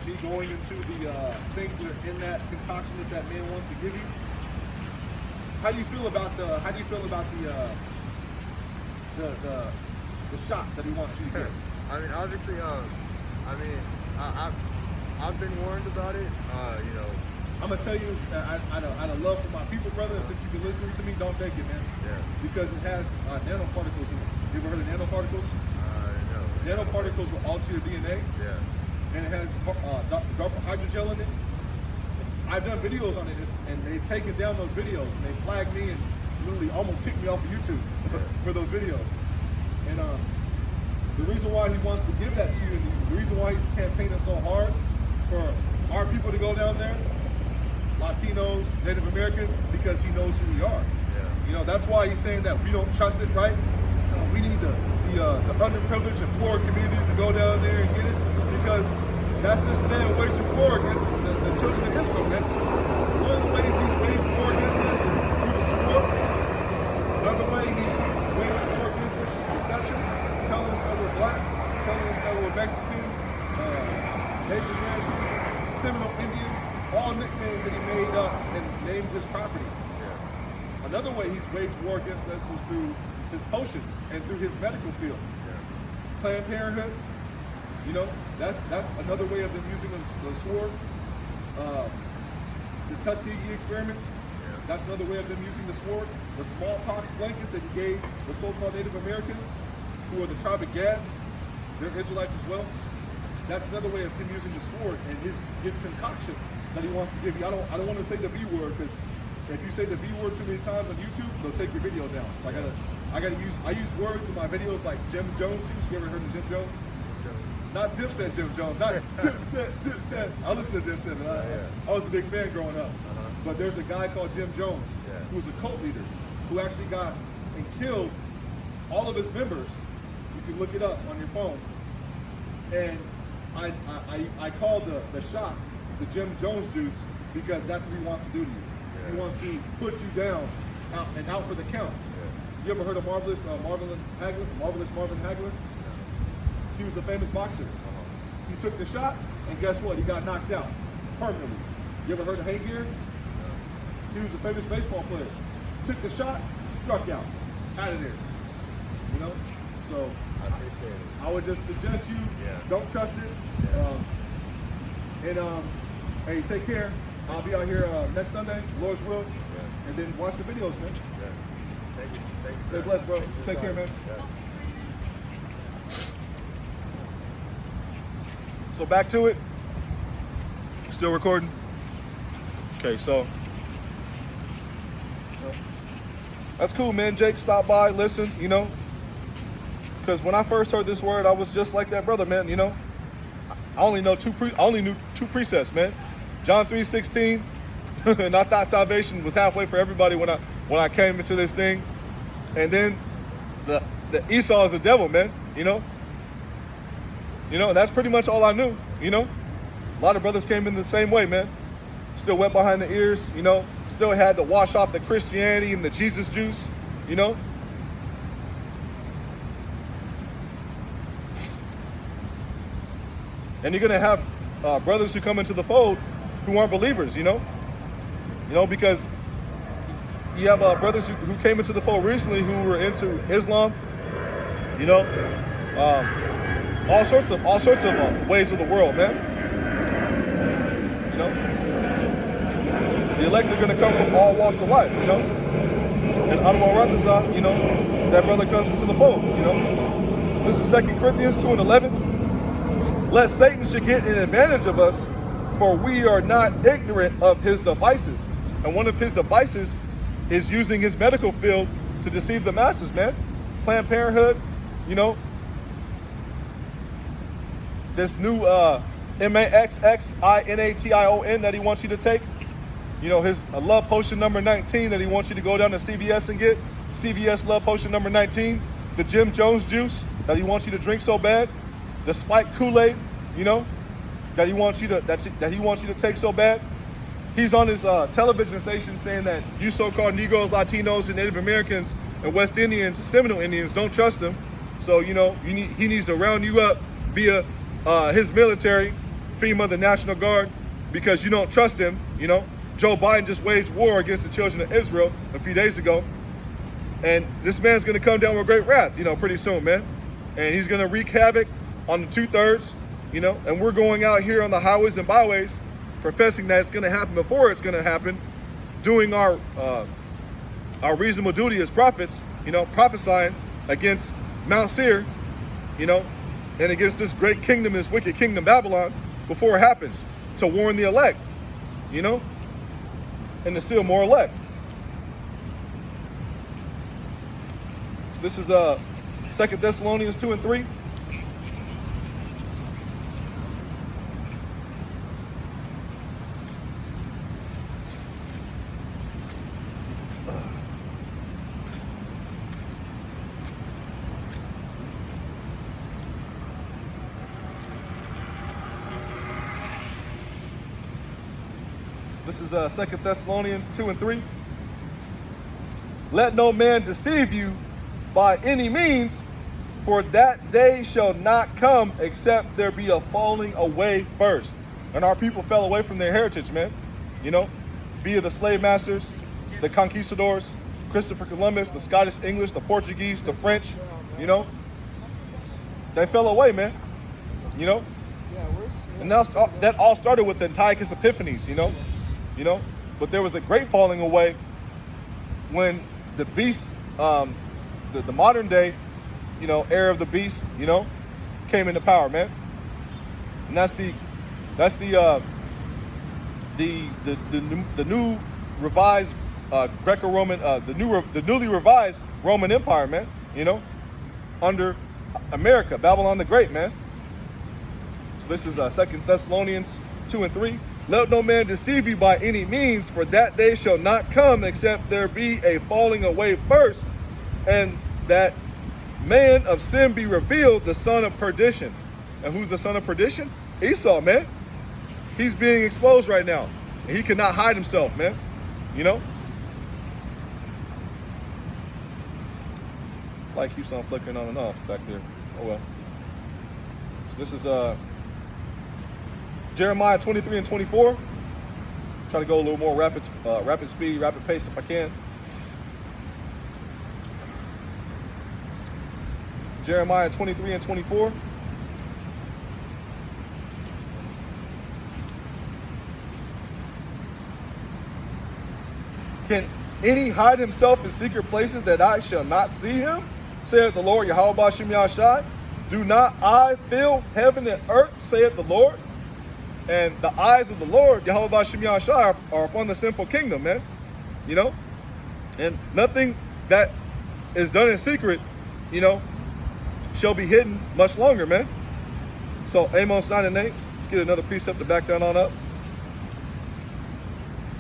Me going into the things that are in that concoction that man wants to give you. How do you feel about the shot that he wants you to get? I mean, obviously, I've been warned about it. You know. I'm gonna tell you, out of love for my people, brother, since you've been listening to me, don't take it, man. Yeah. Because it has nanoparticles in it. You ever heard of nanoparticles? No. Nanoparticles will alter your DNA, Yeah. and it has hydrogel in it. I've done videos on it, and they've taken down those videos, and they flagged me and literally almost kicked me off of YouTube for those videos. And the reason why he wants to give that to you, and the reason why he's campaigning so hard for our people to go down there, Latinos, Native Americans, because he knows who we are. You know, that's why he's saying that we don't trust it, right? We need the underprivileged and poor communities to go down there and get it, because that's this man waging war against the children of Israel, man. One of the ways he's waged war against us is through the sword. Another way he's waged war against us is deception, telling us that we're black, telling us that we're Mexican, Native American, Seminole Indian, all nicknames that he made up and named his property. Another way he's waged war against us is through his potions and through his medical field. Planned Parenthood, you know, that's another way of them using the sword. The Tuskegee experiments, that's another way of them using the sword. The smallpox blankets that he gave the so-called Native Americans, who are the tribe of Gad, they're Israelites as well. That's another way of him using the sword and his concoction that he wants to give you. I don't want to say the B word, because if you say the B word too many times on YouTube, they'll take your video down. So I use words in my videos like Jim Jones juice. You ever heard of Jim Jones? Not Dipset Jim Jones, not Dipset. I listen to Dipset, and I was a big fan growing up. But there's a guy called Jim Jones, who's a cult leader, who actually got and killed all of his members. You can look it up on your phone. And I call the shot the Jim Jones juice, because that's what he wants to do to you. He wants to put you down out for the count. You ever heard of Marvelous Marvin Hagler? He was a famous boxer. He took the shot, and guess what? He got knocked out permanently. You ever heard of Hank Gear? He was a famous baseball player. Took the shot, struck out of there. You know? So I would just suggest you don't trust it. Hey, take care. I'll be out here next Sunday, Lord's will, and then watch the videos, man. Thank you. Stay blessed, bro. Take care, man. So back to it. Still recording? Okay, so that's cool, man. Jake stopped by, listen, you know, because when I first heard this word, I was just like that brother, man. You know, I only knew two precepts, man. John 3:16, and I thought salvation was halfway for everybody when I came into this thing. And then the Esau is the devil, man. You know, that's pretty much all I knew. You know, a lot of brothers came in the same way, man. Still wet behind the ears, you know. Still had to wash off the Christianity and the Jesus juice, you know. And you're gonna have brothers who come into the fold who aren't believers, you know, because you have brothers who came into the fold recently who were into Islam, you know, all sorts of ways of the world, man. You know, the elect are going to come from all walks of life, you know. And Anwar Radazah, you know, that brother comes into the fold, you know. This is 2 Corinthians 2:11. Lest Satan should get an advantage of us, for we are not ignorant of his devices. And one of his devices is using his medical field to deceive the masses, man. Planned Parenthood, you know. This new MAXXINATION that he wants you to take. You know, his love potion number 19 that he wants you to go down to CVS and get. CVS love potion number 19. The Jim Jones juice that he wants you to drink so bad. The spiked Kool-Aid, you know, that he wants you to take so bad. He's on his television station saying that you so-called Negroes, Latinos, and Native Americans and West Indians and Seminole Indians don't trust him. So, you know, he needs to round you up via his military, FEMA, the National Guard, because you don't trust him, you know. Joe Biden just waged war against the children of Israel a few days ago. And this man's going to come down with great wrath, you know, pretty soon, man. And he's going to wreak havoc on the 2/3, you know, and we're going out here on the highways and byways professing that it's going to happen before it's going to happen, doing our reasonable duty as prophets, you know, prophesying against Mount Seir, you know, and against this great kingdom, this wicked kingdom, Babylon, before it happens, to warn the elect, you know. and to seal more elect. So this is 2 Thessalonians 2 and 3. This is 2 Thessalonians 2 and 3. Let no man deceive you by any means, for that day shall not come except there be a falling away first. And our people fell away from their heritage, man. You know, via the slave masters, the conquistadors, Christopher Columbus, the Scottish English, the Portuguese, the French, you know. They fell away, man. You know. And that all started with the Antiochus Epiphanes, you know. But there was a great falling away when the beast, the modern day, you know, era of the beast, you know, came into power, man. And that's the new revised Greco-Roman, the newly revised Roman Empire, man. You know, under America, Babylon the Great, man. So this is 2 Thessalonians 2 and 3. Let no man deceive you by any means, for that day shall not come except there be a falling away first, and that man of sin be revealed, the son of perdition. And who's the son of perdition? Esau, man. He's being exposed right now, and he cannot hide himself, man. You know? Light keeps on flickering on and off back there. Oh well. So this is Jeremiah 23 and 24. Try to go a little more rapid speed, rapid pace if I can. Jeremiah 23 and 24. Can any hide himself in secret places that I shall not see him? Saith the Lord, Yahweh Ba'ashem Yahshai. Do not I fill heaven and earth, saith the Lord? And the eyes of the Lord, Yahweh Ba'ashem Yahshai, are upon the sinful kingdom, man. You know? And nothing that is done in secret, you know, shall be hidden much longer, man. So Amos 9 and 8. Let's get another precept to back that on up.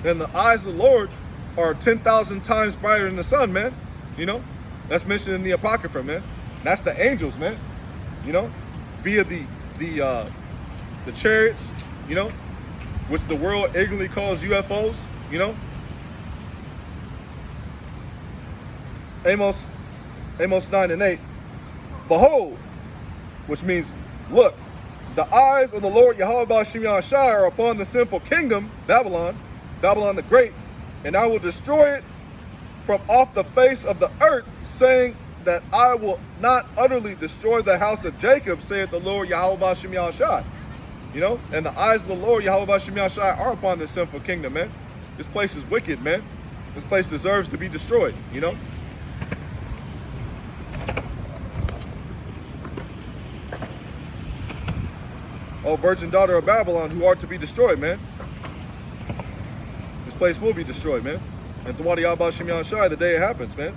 And the eyes of the Lord are 10,000 times brighter than the sun, man. You know? That's mentioned in the Apocrypha, man. That's the angels, man. You know? Via the chariots, you know, which the world ignorantly calls UFOs, you know. Amos 9 and 8. Behold, which means look, the eyes of the Lord Yahweh Ba'ashem Yahshai are upon the sinful kingdom, Babylon the Great, and I will destroy it from off the face of the earth, saying that I will not utterly destroy the house of Jacob, saith the Lord Yahweh Ba'ashem Yahshai. You know, and the eyes of the Lord Yahweh Ba'ashem Yahshai are upon this sinful kingdom, man. This place is wicked, man. This place deserves to be destroyed, you know. Oh, virgin daughter of Babylon, who are to be destroyed, man. This place will be destroyed, man. And Tawadi Yahweh Ba'ashem Yahshai, the day it happens, man.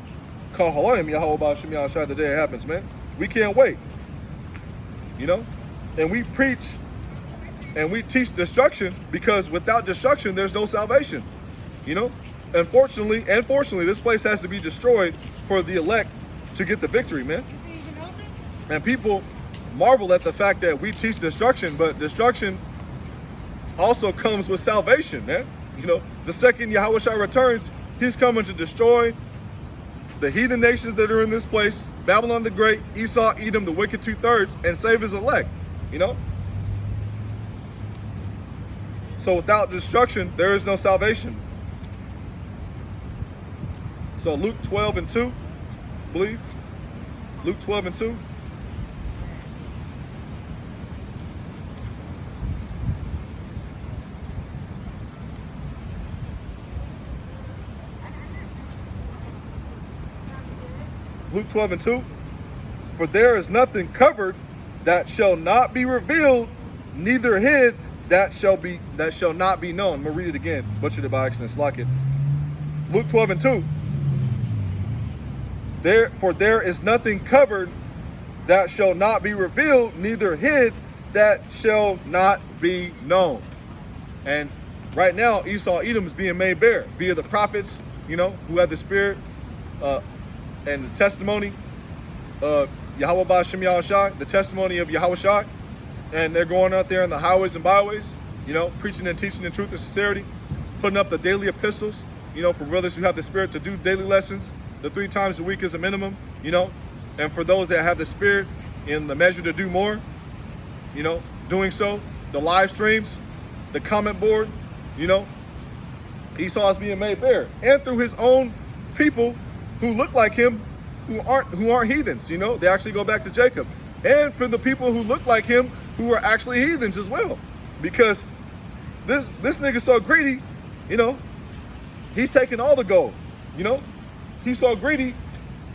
Call Halayim Yahweh Ba'ashem Yahshai, the day it happens, man. We can't wait. You know? And we preach and we teach destruction, because without destruction, there's no salvation. You know? Unfortunately, this place has to be destroyed for the elect to get the victory, man. And people marvel at the fact that we teach destruction, but destruction also comes with salvation, man. You know, the second Yahushua returns, he's coming to destroy the heathen nations that are in this place, Babylon the Great, Esau, Edom, the wicked 2/3, and save his elect, you know? So without destruction, there is no salvation. So Luke 12 and 2, I believe. Luke 12 and 2. Luke 12 and 2. For there is nothing covered that shall not be revealed, neither hid that shall not be known. I'm gonna read it again. Butchered it by accident. Slack it. Luke 12:2. For there is nothing covered that shall not be revealed, neither hid that shall not be known. And right now, Esau Edom is being made bare via the prophets, who have the spirit and the testimony of Yahweh Ba'ashem Yahushai, the testimony of Yahushai. And they're going out there in the highways and byways, preaching and teaching in truth and sincerity, putting up the daily epistles, for brothers who have the spirit to do daily lessons, the 3 times a week is a minimum, and for those that have the spirit in the measure to do more, doing so, the live streams, the comment board, Esau is being made bare, and through his own people who look like him, who aren't heathens, they actually go back to Jacob, and for the people who look like him who are actually heathens as well, because this nigga's so greedy, he's taking all the gold, he's so greedy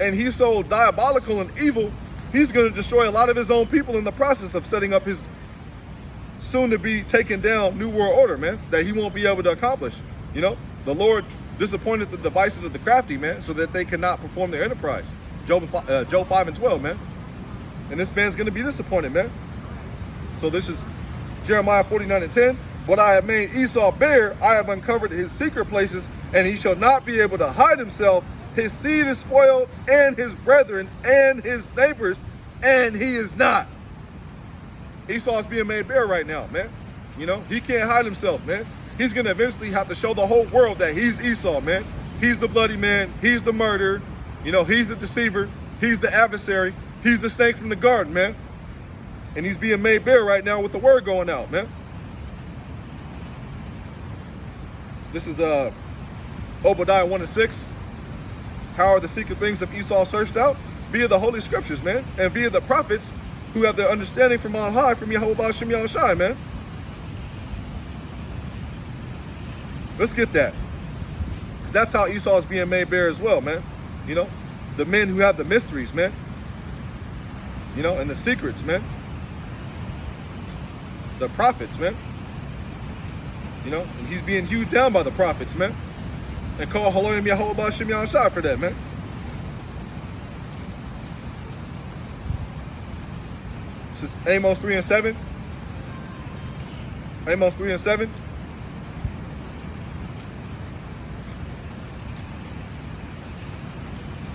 and he's so diabolical and evil, he's going to destroy a lot of his own people in the process of setting up his soon to be taken down New World Order, man, that he won't be able to accomplish. The Lord disappointed the devices of the crafty, man, so that they cannot perform their enterprise. Job 5:12, man. And this man's going to be disappointed, man. So this is Jeremiah 49:10. But I have made Esau bare, I have uncovered his secret places, and he shall not be able to hide himself. His seed is spoiled, and his brethren, and his neighbors, and he is not. Esau is being made bare right now, man. He can't hide himself, man. He's going to eventually have to show the whole world that he's Esau, man. He's the bloody man. He's the murderer. He's the deceiver. He's the adversary. He's the snake from the garden, man. And he's being made bare right now with the word going out, man. So this is Obadiah 1:6. How are the secret things of Esau searched out? Via the Holy Scriptures, man. And via the prophets who have their understanding from on high, from Yahweh Ba'ashem Yahushai, man. Let's get that. Because that's how Esau is being made bare as well, man. The men who have the mysteries, man. And the secrets, man. The prophets, man. And he's being hewed down by the prophets, man. And call Haloyim Yahweh Ba'ashem Yahushai for that, man. This is Amos 3:7. Amos 3:7.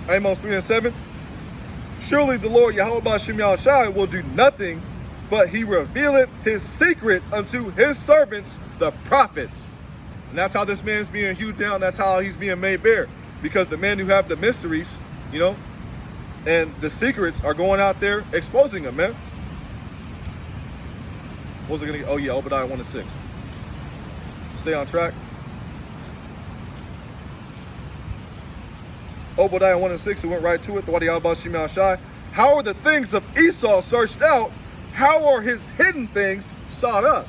Amos 3:7. Surely the Lord Yahweh Ba'ashem Yahushai will do nothing, but he revealeth his secret unto his servants, the prophets. And that's how this man's being hewed down. That's how he's being made bare. Because the men who have the mysteries, and the secrets are going out there exposing them, man. What was I going to get? Oh, yeah, Obadiah 1:6. Stay on track. Obadiah 1:6, we went right to it. The Wadi Abba Shimei Shai. How are the things of Esau searched out? How are his hidden things sought up?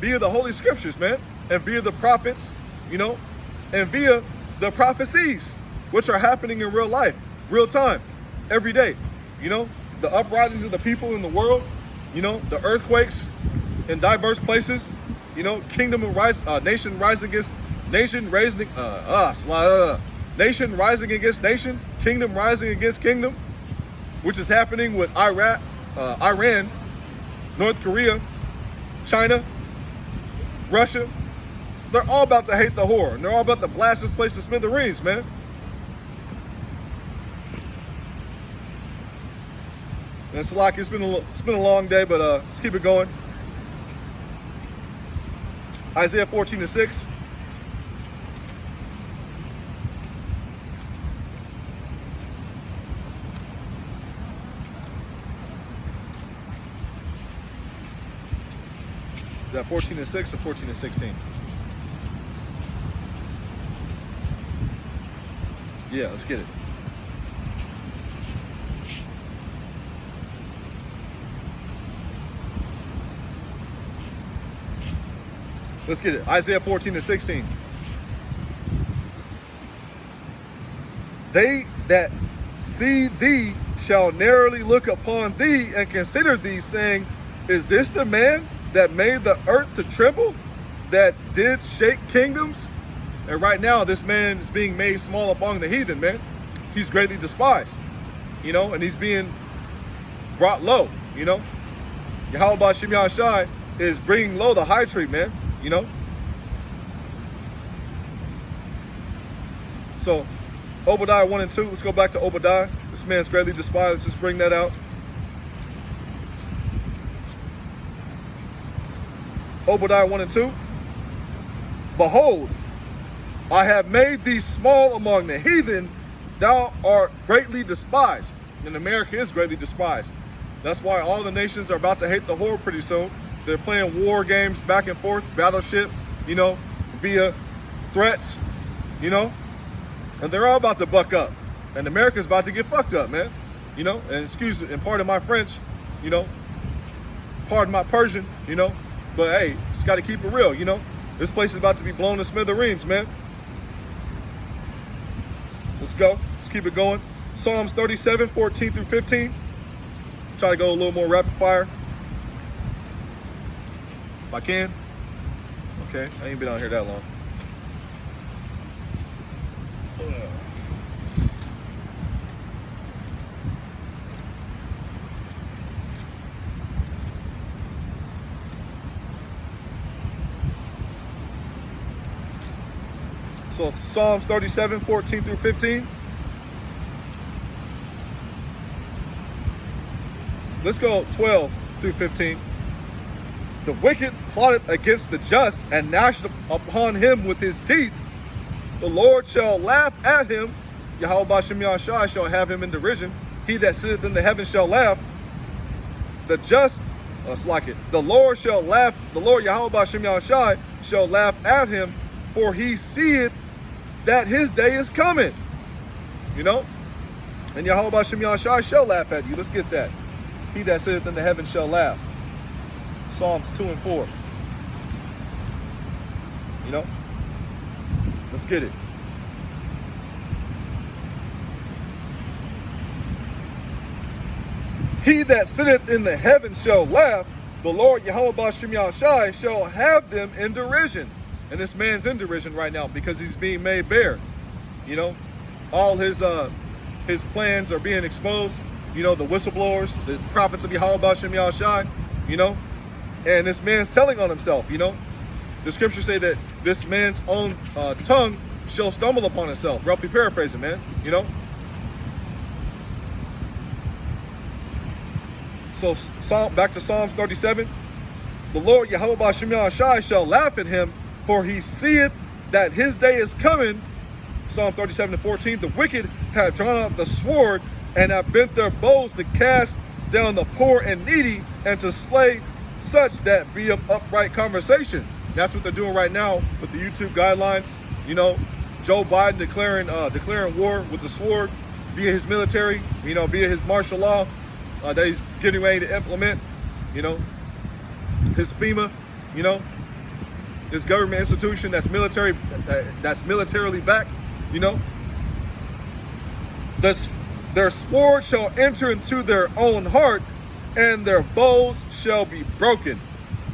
Via the Holy Scriptures, man. And via the prophets, and via the prophecies, which are happening in real life, real time, every day. The uprisings of the people in the world, the earthquakes in diverse places, kingdom and nation rising against nation, nation rising against nation, kingdom rising against kingdom, which is happening with Iran, North Korea, China, Russia. They're all about to hate the whore, and they're all about to blast this place to smithereens, man. And it's like it's been a long day, but let's keep it going. Isaiah 14:6. Is that 14:6 or 14:16? Yeah, let's get it. Let's get it. Isaiah 14:16. They that see thee shall narrowly look upon thee and consider thee, saying, is this the man that made the earth to tremble, that did shake kingdoms. And right now, this man is being made small among the heathen, man. He's greatly despised, you know, and he's being brought low, you know. Yahweh Shem Yahushai is bringing low the high tree, man, you know. So, Obadiah 1 and 2, let's go back to Obadiah. This man's greatly despised. Let's just bring that out. Obadiah 1 and 2. Behold, I have made thee small among the heathen, thou art greatly despised. And America is greatly despised. That's why all the nations are about to hate the Lord pretty soon. They're playing war games back and forth, battleship, you know, via threats, you know. And they're all about to buck up. And America's about to get fucked up, man. You know, and excuse me, and pardon my French, you know, pardon my Persian, you know. But hey, just got to keep it real, you know. This place is about to be blown to smithereens, man. Let's go. Let's keep it going. Psalms 37, 14 through 15. Try to go a little more rapid fire. If I can. Okay, I ain't been out here that long. So Psalms 37, 14 through 15. Let's go 12 through 15. The wicked plotted against the just and gnashed upon him with his teeth. The Lord shall laugh at him. Yahweh Shem Yahushai shall have him in derision. He that sitteth in the heavens shall laugh. The just, it's like it. The Lord shall laugh. The Lord Yahweh Shem Yahushai shall laugh at him, for he seeth that his day is coming. You know? And Yahweh Shem Yahushai shall laugh at you. Let's get that. He that sitteth in the heavens shall laugh. Psalms 2 and 4. You know? Let's get it. He that sitteth in the heavens shall laugh. The Lord Yahweh Shem Yahushai shall have them in derision. And this man's in derision right now because he's being made bare. You know? All his plans are being exposed. You know, the whistleblowers, the prophets of Yahweh Shem Yahushai, you know? And this man's telling on himself, you know? The scriptures say that this man's own tongue shall stumble upon itself. Roughly paraphrasing, man, you know? So back to Psalms 37. The Lord Yahweh Shem Yahushai shall laugh at him, for he seeth that his day is coming. Psalms 37 and 14. The wicked have drawn out the sword and have bent their bows to cast down the poor and needy and to slay such that be of upright conversation. That's what they're doing right now with the YouTube guidelines. You know, Joe Biden declaring war with the sword via his military, you know, via his martial law that he's getting ready to implement, you know, his FEMA, you know, his government institution that's militarily backed, you know. Their sword shall enter into their own heart, and their bows shall be broken.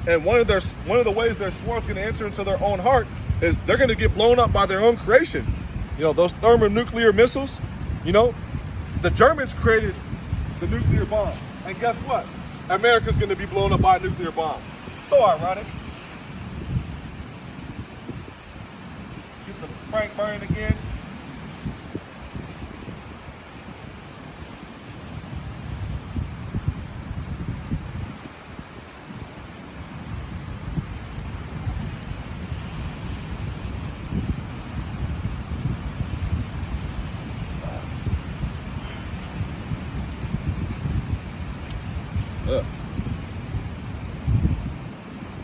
And one of the ways their sword's going to enter into their own heart is they're going to get blown up by their own creation. You know, those thermonuclear missiles, you know, the Germans created the nuclear bomb. And guess what? America's going to be blown up by a nuclear bomb. So ironic. Let's get the Frank burning again.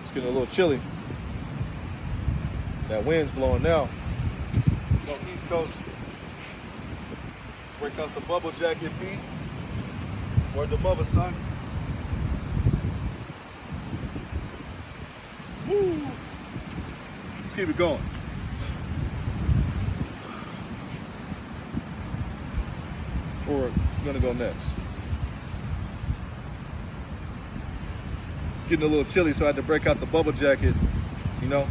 It's getting a little chilly. That wind's blowing now. Go East Coast. Break out the bubble jacket beat. Where's the mother, son? Woo! Let's keep it going. Where we're gonna go next. It's getting a little chilly, so I had to break out the bubble jacket, you know.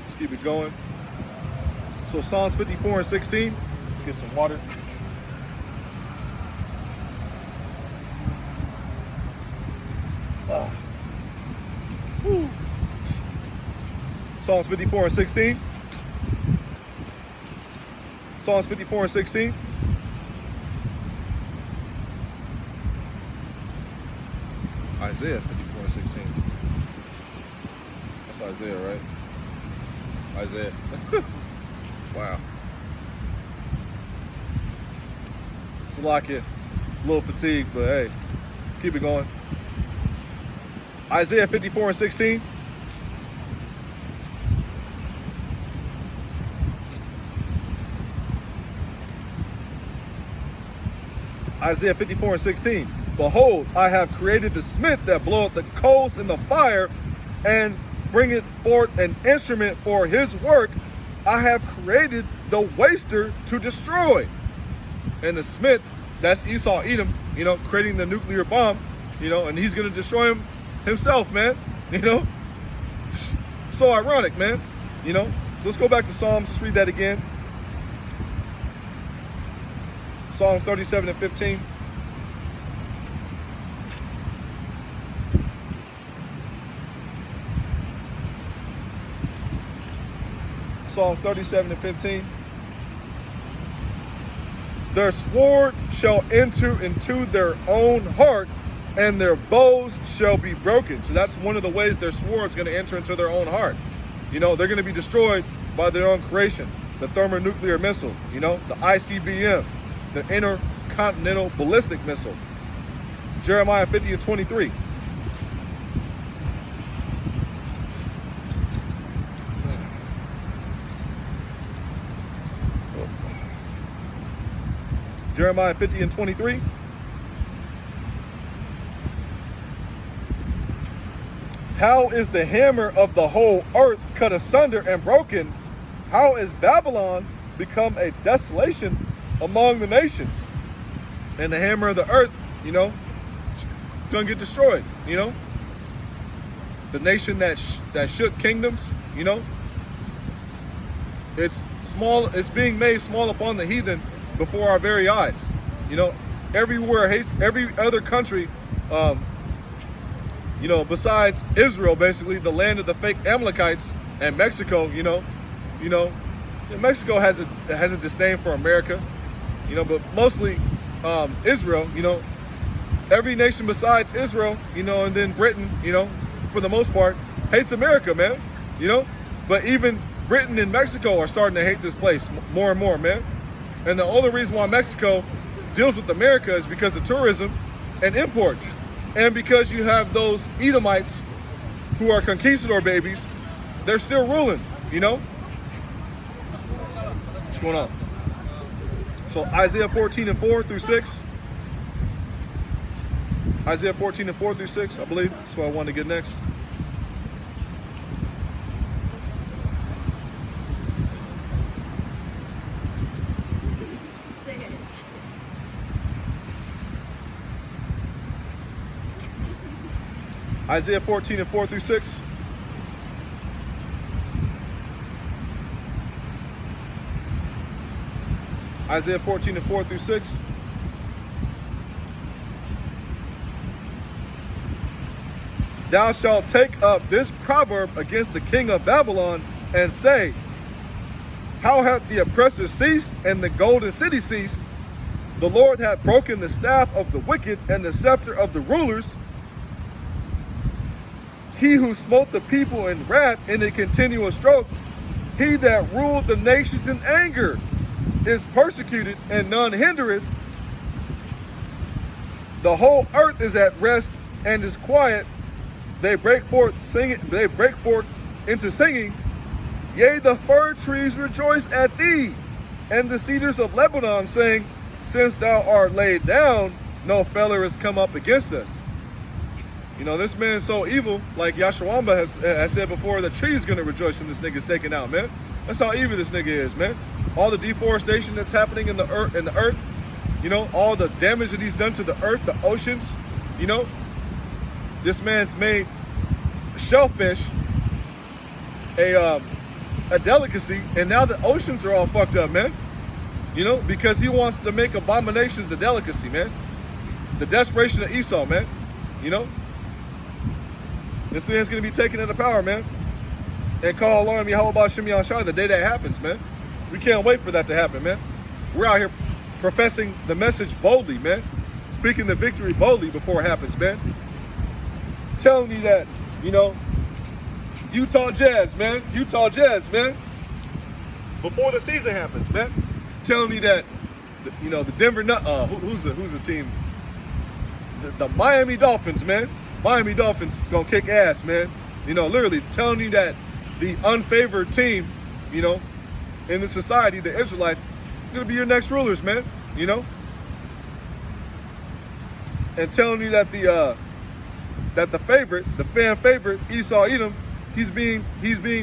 Let's keep it going. So Psalms 54 and 16. Let's get some water. Woo. Psalms 54 and 16. Psalms 54 and 16. Isaiah 54 and 16. That's Isaiah, right? Isaiah. Wow. Salakia. A little fatigued, but hey, keep it going. Isaiah 54 and 16. Isaiah 54 and 16. Behold, I have created the smith that bloweth the coals in the fire and bringeth forth an instrument for his work. I have created the waster to destroy. And the smith, that's Esau Edom, you know, creating the nuclear bomb, you know, and he's going to destroy him himself, man, you know. So ironic, man, you know. So let's go back to Psalms. Let's read that again. Psalms 37 and 15. Psalms 37 and 15. Their sword shall enter into their own heart, and their bows shall be broken. So that's one of the ways their sword's going to enter into their own heart. You know, they're going to be destroyed by their own creation. The thermonuclear missile, you know, the ICBM, the intercontinental ballistic missile. Jeremiah 50 and 23. Jeremiah 50 and 23. How is the hammer of the whole earth cut asunder and broken? How is Babylon become a desolation among the nations? And the hammer of the earth, you know, gonna get destroyed, you know. The nation that shook kingdoms, you know. It's small, it's being made small upon the heathen before our very eyes. You know, everywhere, every other country, you know, besides Israel, basically the land of the fake Amalekites, and Mexico, you know, Mexico has a disdain for America, you know, but mostly Israel, you know, every nation besides Israel, you know, and then Britain, you know, for the most part, hates America, man, you know. But even Britain and Mexico are starting to hate this place more and more, man. And the only reason why Mexico deals with America is because of tourism and imports. And because you have those Edomites who are conquistador babies, they're still ruling, you know? What's going on? So Isaiah 14 and 4 through 6. Isaiah 14 and 4 through 6, I believe. That's what I wanted to get next. Isaiah 14 and 4 through 6. Isaiah 14 and 4 through 6. Thou shalt take up this proverb against the king of Babylon and say, how hath the oppressor ceased and the golden city ceased? The Lord hath broken the staff of the wicked and the scepter of the rulers. He who smote the people in wrath in a continual stroke, he that ruled the nations in anger, is persecuted and none hindereth. The whole earth is at rest and is quiet. They break forth singing, they break forth into singing. Yea, the fir trees rejoice at thee, and the cedars of Lebanon, saying, since thou art laid down, no feller has come up against us. You know, this man's so evil, like Yashawamba has said before, the tree is going to rejoice when this nigga's taken out, man. That's how evil this nigga is, man. All the deforestation that's happening in the earth, you know, all the damage that he's done to the earth, the oceans, you know. This man's made shellfish a delicacy, and now the oceans are all fucked up, man. You know, because he wants to make abominations the delicacy, man. The desperation of Esau, man. You know, this man's gonna be taken into power, man, and call alarm Yahweh Shem Yahshai the day that happens, man. We can't wait for that to happen, man. We're out here professing the message boldly, man. Speaking the victory boldly before it happens, man. Telling you that, you know, Utah Jazz, man. Utah Jazz, man. Before the season happens, man. Telling you that, you know, the Denver who's the team? The Miami Dolphins, man. Miami Dolphins gonna kick ass, man. You know, literally telling you that the unfavored team, you know, in the society, the Israelites, gonna be your next rulers, man. You know, and telling you that the favorite, the fan favorite, Esau Edom, he's being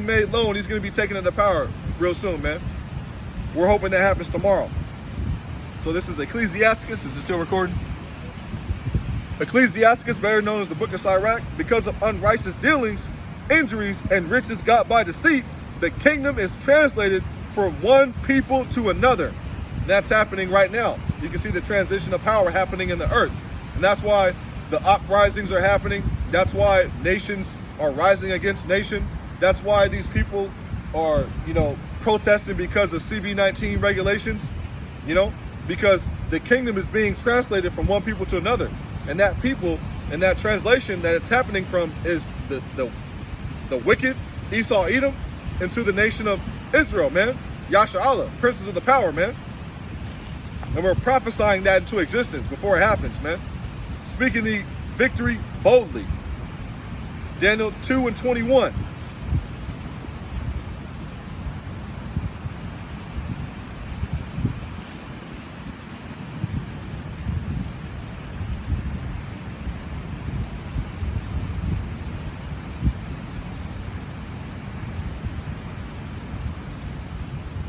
made low, and he's gonna be taken into power real soon, man. We're hoping that happens tomorrow. So this is Ecclesiasticus. Is it still recording? Ecclesiasticus, better known as the Book of Sirach, because of unrighteous dealings, injuries, and riches got by deceit, the kingdom is translated from one people to another. And that's happening right now. You can see the transition of power happening in the earth. And that's why the uprisings are happening. That's why nations are rising against nation. That's why these people are, you know, protesting because of CB19 regulations, you know, because the kingdom is being translated from one people to another. And that people, and that translation that it's happening from is the wicked Esau Edom into the nation of Israel, man. Yasha Allah, princes of the power, man. And we're prophesying that into existence before it happens, man. Speaking the victory boldly. Daniel 2:21.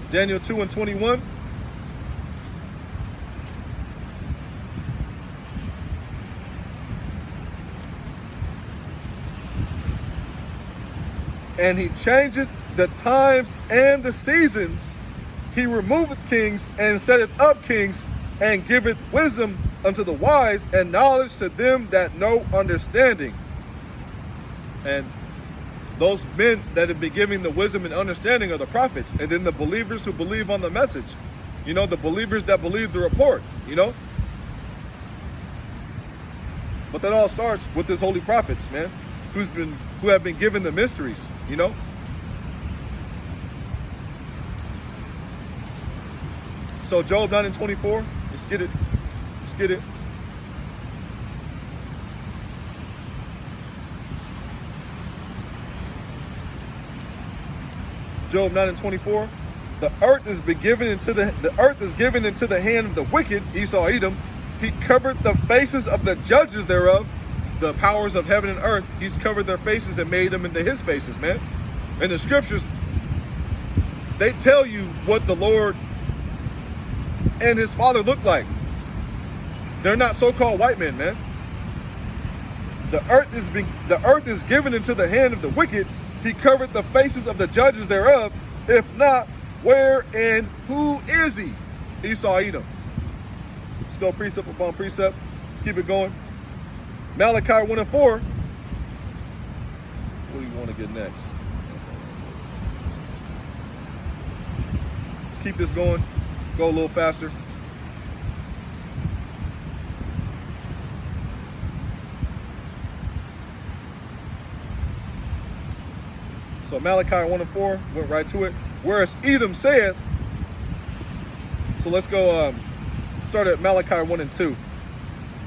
Daniel 2:21. And he changeth the times and the seasons. He removeth kings and setteth up kings, and giveth wisdom unto the wise, and knowledge to them that know understanding. And those men that have been giving the wisdom and understanding are the prophets, and then the believers who believe on the message. You know, the believers that believe the report, you know. But that all starts with his holy prophets, man, who have been given the mysteries, you know. So Job 9:24, let's get it. Let's get it. Job 9:24. The earth is given into the hand of the wicked, Esau Edom. He covered the faces of the judges thereof, the powers of heaven and earth. He's covered their faces and made them into his faces, man. In the scriptures, they tell you what the Lord and his father look like. They're not so-called white men, man. The earth is given into the hand of the wicked. He covered the faces of the judges thereof. If not, where and who is he? Esau Edom. Let's go precept upon precept. Let's keep it going. Malachi 1:4. What do you want to get next? Let's keep this going. Go a little faster. So Malachi 1:4, went right to it. Whereas Edom saith, so let's go start at Malachi 1:2.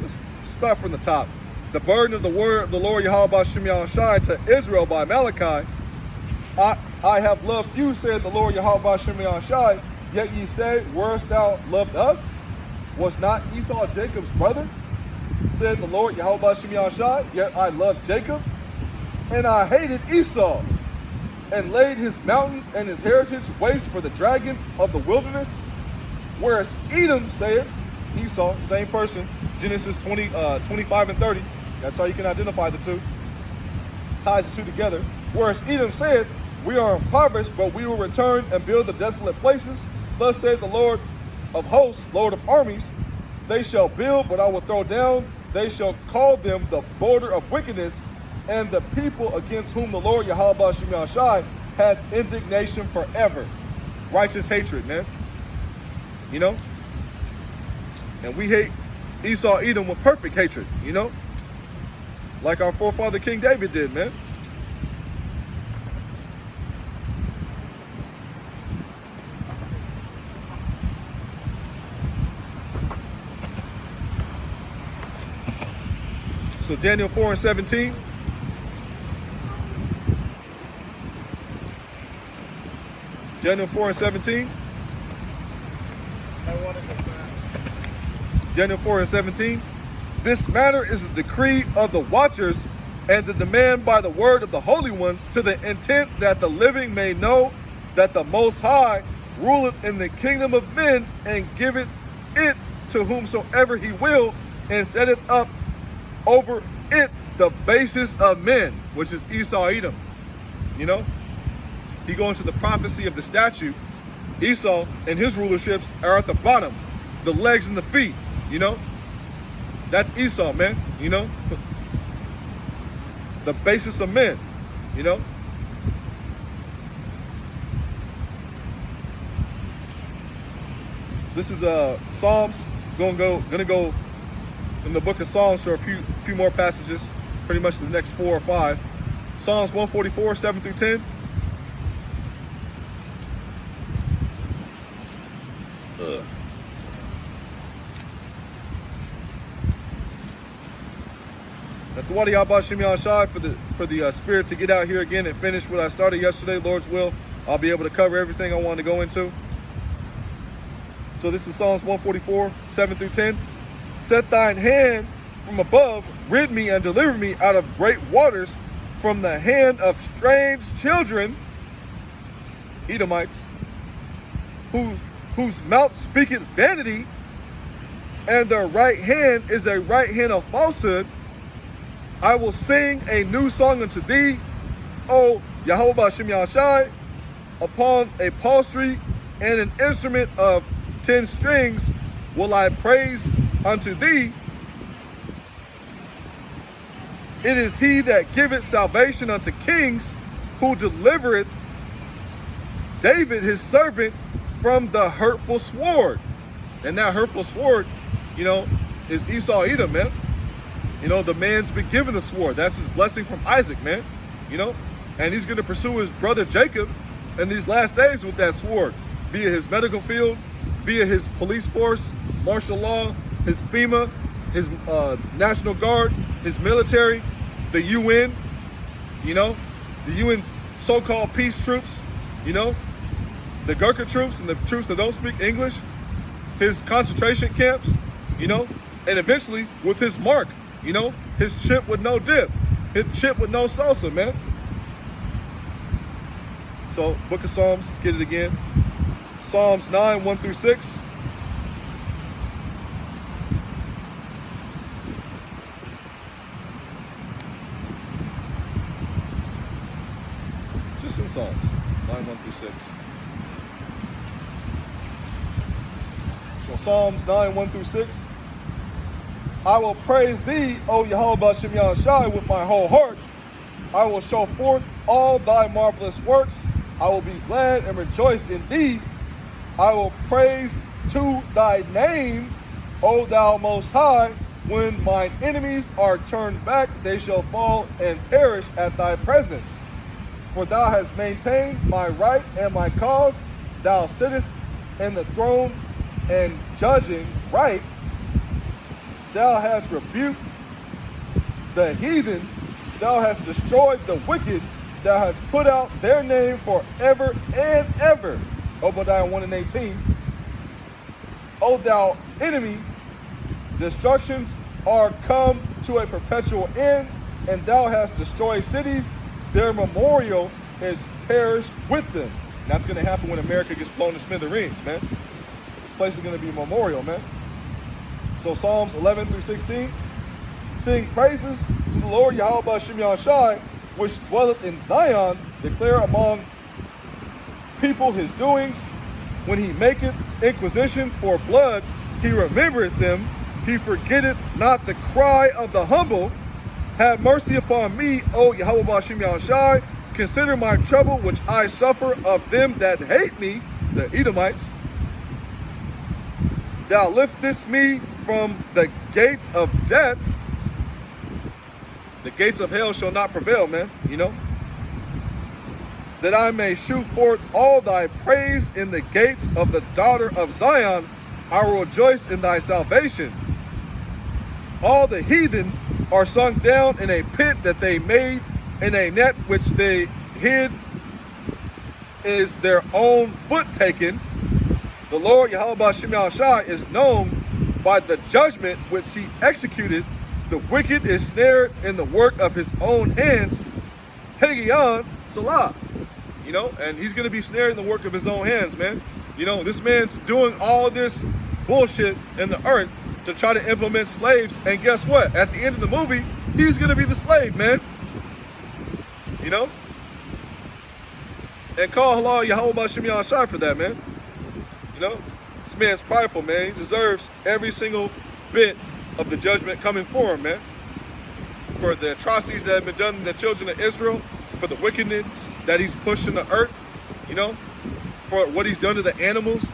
Let's start from the top. The burden of the word of the Lord Yahweh Shem Yahshai to Israel by Malachi. I have loved you, said the Lord Yahweh Shem Yahshai. Yet ye say, wouldst thou loved us? Was not Esau Jacob's brother? Said the Lord Yahweh Shem Yahshai. Yet I loved Jacob, and I hated Esau. and laid his mountains and his heritage waste for the dragons of the wilderness? Whereas Edom said, Esau, same person, Genesis 25 and 30. That's how you can identify the two. Ties the two together. Whereas Edom said, we are impoverished, but we will return and build the desolate places. Thus said the Lord of hosts, Lord of armies, they shall build, but I will throw down. They shall call them the border of wickedness, and the people against whom the Lord Yahweh Shem Yahushai had indignation forever. Righteous hatred, man. You know? And we hate Esau, Edom with perfect hatred, you know? Like our forefather King David did, man. So Daniel 4 and 17. Daniel 4 and 17. Daniel 4 and 17. This matter is the decree of the watchers and the demand by the word of the holy ones, to the intent that the living may know that the Most High ruleth in the kingdom of men, and giveth it to whomsoever he will, and setteth up over it the basis of men, which is Esau, Edom. You know, if you go into the prophecy of the statue, Esau and his rulerships are at the bottom, the legs and the feet, you know. That's Esau, man, you know. The basis of men, you know. This is Psalms. Gonna go in the book of Psalms for a few more passages, pretty much the next 4 or 5. Psalms 144, 7 through 10. Thwadi Abba Shem Yahushai for the spirit to get out here again and finish what I started yesterday. Lord's will, I'll be able to cover everything I wanted to go into. So this is Psalms 144, 7 through 10. Set thine hand from above, rid me and deliver me out of great waters, from the hand of strange children, Edomites, whose mouth speaketh vanity, and their right hand is a right hand of falsehood. I will sing a new song unto thee, O Yahweh Shem Yahushai, upon a psaltery and an instrument of 10 strings will I praise unto thee. It is he that giveth salvation unto kings, who delivereth David his servant from the hurtful sword. And that hurtful sword, you know, is Esau, Edom, man. You know, the man's been given the sword. That's his blessing from Isaac, man. You know, and he's going to pursue his brother Jacob in these last days with that sword, via his medical field, via his police force, martial law, his FEMA, his National Guard, his military, the UN, you know, the UN so-called peace troops, you know, the Gurkha troops and the troops that don't speak English, his concentration camps, you know, and eventually with his mark, you know, his chip with no dip, his chip with no salsa, man. So, Book of Psalms, let's get it again. Psalms 9, 1 through 6. Just in Psalms, 9, 1 through 6. So Psalms 9, 1 through 6. I will praise thee, O Yahweh Shem Yahushai, with my whole heart. I will show forth all thy marvelous works. I will be glad and rejoice in thee. I will praise to thy name, O thou most high. When mine enemies are turned back, they shall fall and perish at thy presence. For thou hast maintained my right and my cause. Thou sittest in the throne and judging right. Thou hast rebuked the heathen. Thou hast destroyed the wicked. Thou hast put out their name forever and ever. Obadiah 1 and 18. O thou enemy, destructions are come to a perpetual end, and thou hast destroyed cities. Their memorial is perished with them. And that's going to happen when America gets blown to smithereens, man. This place is going to be a memorial, man. So Psalms 11 through 16, sing praises to the Lord Yahweh Ba'Shem Yahushai, which dwelleth in Zion, declare among people his doings. When he maketh inquisition for blood, he remembereth them. He forgetteth not the cry of the humble. Have mercy upon me, O Yahweh Ba'Shem Yahushai. Consider my trouble which I suffer of them that hate me, the Edomites. Thou liftest me from the gates of death. The gates of hell shall not prevail, man, you know. That I may shew forth all thy praise in the gates of the daughter of Zion. I will rejoice in thy salvation. All the heathen are sunk down in a pit that they made, in a net which they hid is their own foot taken. The Lord Yahweh Ba'Shem Yahushai is known by the judgment which he executed. The wicked is snared in the work of his own hands. Hegion Salah. You know, and he's going to be snared in the work of his own hands, man. You know, this man's doing all this bullshit in the earth to try to implement slaves. And guess what? At the end of the movie, he's going to be the slave, man. You know? And call halal Yahweh Ba'Shem Yahushai for that, man. You know? This man's prideful, man. He deserves every single bit of the judgment coming for him, man. For the atrocities that have been done to the children of Israel, for the wickedness that he's pushing the earth, you know, for what he's done to the animals.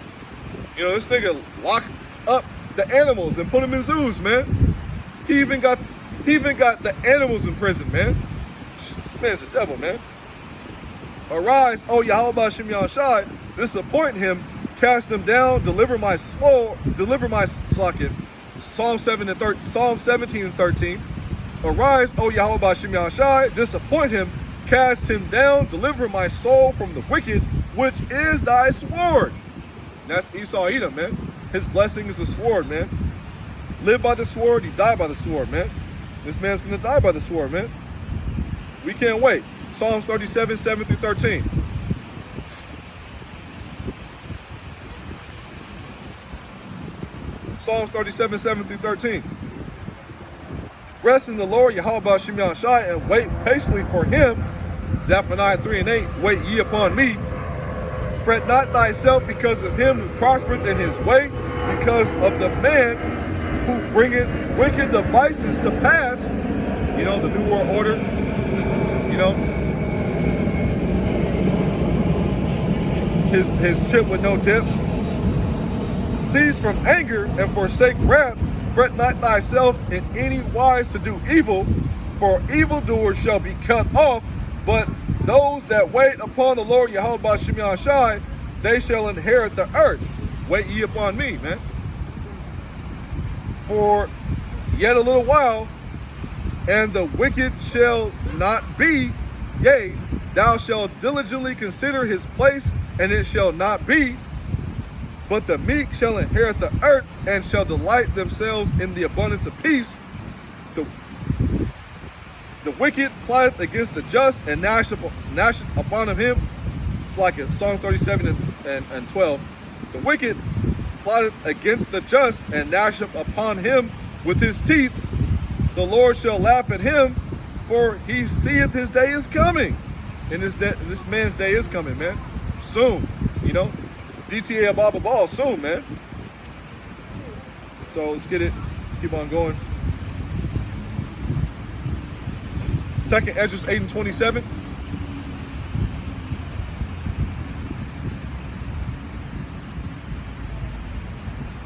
You know, this nigga locked up the animals and put them in zoos, man. He even got the animals in prison, man. This man's a devil, man. Arise, O Yahweh Ba'Shem Yahushai, disappoint him, cast him down, deliver my socket. Psalm 17 and 13. Arise, O Yahweh Ba'Shem Yahushai, disappoint him, cast him down, deliver my soul from the wicked, which is thy sword. And that's Esau Edom, man. His blessing is the sword, man. Live by the sword, he died by the sword, man. This man's gonna die by the sword, man. We can't wait. Psalms 37, 7 through 13. Psalms 37, 7 through 13. Rest in the Lord Yahweh Ba'Shem Yahushai and wait patiently for him. Zephaniah 3 and 8. Wait ye upon me. Fret not thyself because of him who prospereth in his way, because of the man who bringeth wicked devices to pass. You know, the New World Order. You know, his chip with no dip. Cease from anger and forsake wrath. Fret not thyself in any wise to do evil, for evildoers shall be cut off, but those that wait upon the Lord Yahweh Ba'Shem Yahushai, they shall inherit the earth. Wait ye upon me, man. For yet a little while, and the wicked shall not be. Yea, thou shalt diligently consider his place, and it shall not be. But the meek shall inherit the earth, and shall delight themselves in the abundance of peace. The wicked plotteth against the just, and gnasheth upon him. It's like it, Psalms 37 and 12. The wicked plotteth against the just, and gnasheth upon him with his teeth. The Lord shall laugh at him, for he seeth his day is coming. And this man's day is coming, man. Soon, you know. DTA Ababa Ball soon, man. So let's get it. Keep on going. 2nd Esdras 8 and 27.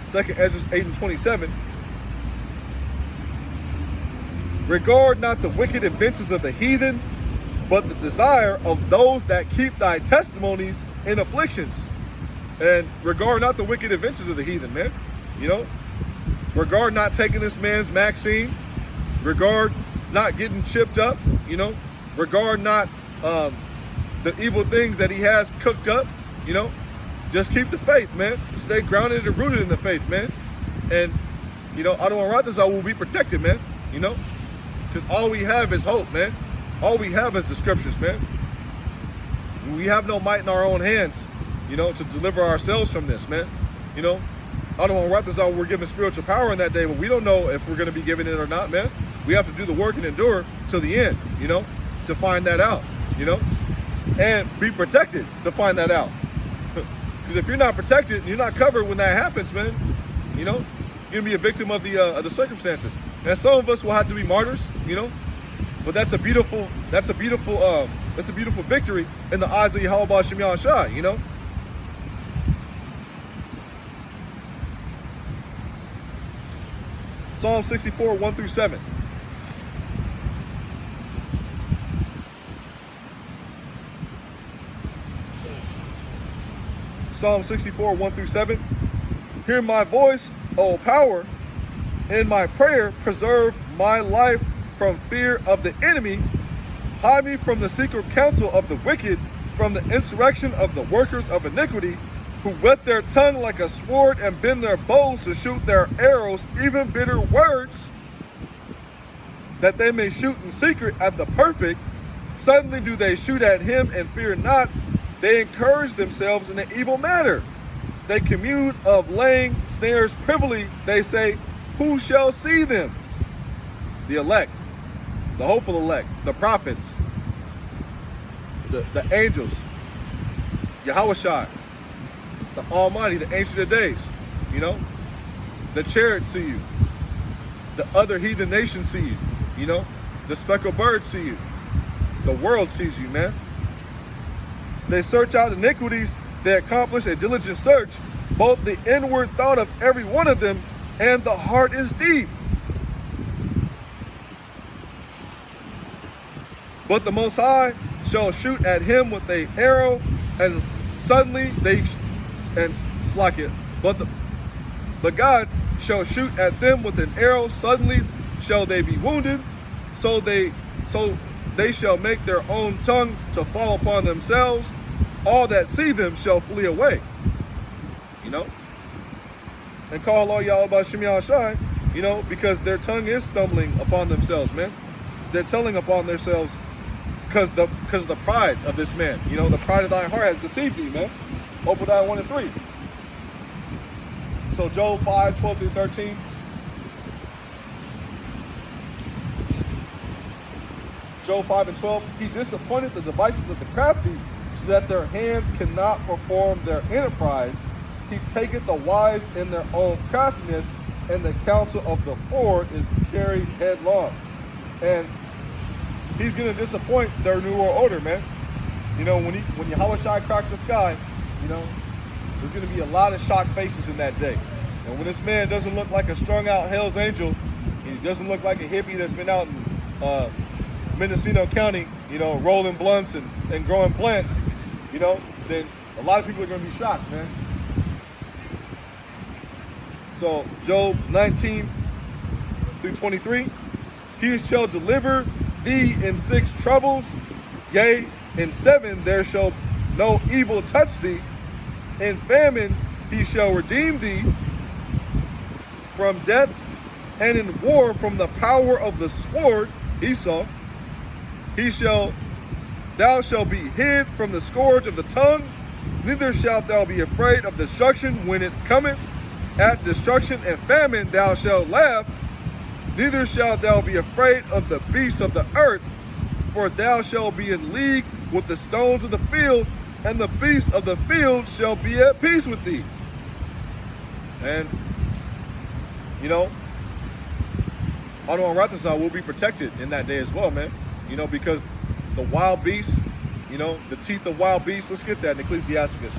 Second Esdras 8 and 27. Regard not the wicked advances of the heathen, but the desire of those that keep thy testimonies in afflictions. And regard not the wicked adventures of the heathen, man. You know, regard not taking this man's Maxine. Regard not getting chipped up. You know, regard not the evil things that he has cooked up. You know, just keep the faith, man. Stay grounded and rooted in the faith, man. And, you know, Adonai Ratazah will be protected, man. You know, because all we have is hope, man. All we have is the scriptures, man. We have no might in our own hands, you know, to deliver ourselves from this, man. You know, I don't want to wrap this out. We're given spiritual power in that day, but we don't know if we're going to be given it or not, man. We have to do the work and endure till the end, you know, to find that out, you know, and be protected to find that out. Because if you're not protected, you're not covered when that happens, man. You know, you're gonna be a victim of the circumstances. And some of us will have to be martyrs, you know. But that's a beautiful victory in the eyes of Yahweh Ba'Shem Yahushua, you know. Psalm 64, 1 through 7. Psalm 64, 1 through 7. Hear my voice, O power, in my prayer preserve my life from fear of the enemy. Hide me from the secret counsel of the wicked, from the insurrection of the workers of iniquity, who whet their tongue like a sword and bend their bows to shoot their arrows, even bitter words, that they may shoot in secret at the perfect. Suddenly do they shoot at him and fear not. They encourage themselves in an evil manner. They commune of laying snares privily. They say, who shall see them? The elect, the hopeful elect, the prophets, the angels, Yahushua, the Almighty, the Ancient of Days, you know, the chariots see you, the other heathen nations see you, you know, the speckled birds see you, the world sees you, man. They search out iniquities, they accomplish a diligent search, both the inward thought of every one of them and the heart is deep. But the Most High shall shoot at him with an arrow, and suddenly they slack it. But God shall shoot at them with an arrow, suddenly shall they be wounded, so they shall make their own tongue to fall upon themselves. All that see them shall flee away. You know? And call all y'all about Shem Yahushai, you know, because their tongue is stumbling upon themselves, man. They're telling upon themselves because the pride of this man, you know, the pride of thy heart has deceived thee, man. Obadiah 1 and 3. So Job 5, 12 through 13. Job 5 and 12. He disappointed the devices of the crafty, so that their hands cannot perform their enterprise. He taketh the wise in their own craftiness, and the counsel of the Lord is carried headlong. And he's going to disappoint their New World Order, man. You know, when Yahushua cracks the sky, you know, there's going to be a lot of shocked faces in that day. And when this man doesn't look like a strung out Hell's Angel, he doesn't look like a hippie that's been out in Mendocino County, you know, rolling blunts and growing plants, you know, then a lot of people are going to be shocked, man. So Job 19 through 23, he shall deliver thee in 6 troubles, yea, in 7 there shall no evil touch thee. In famine he shall redeem thee from death, and in war from the power of the sword. Esau, thou shalt be hid from the scourge of the tongue, neither shalt thou be afraid of destruction when it cometh. At destruction and famine thou shalt laugh, neither shalt thou be afraid of the beasts of the earth, for thou shalt be in league with the stones of the field, and the beasts of the field shall be at peace with thee. And, you know, Anu and Rathasah will be protected in that day as well, man. You know, because the wild beasts, you know, the teeth of wild beasts, let's get that in Ecclesiasticus.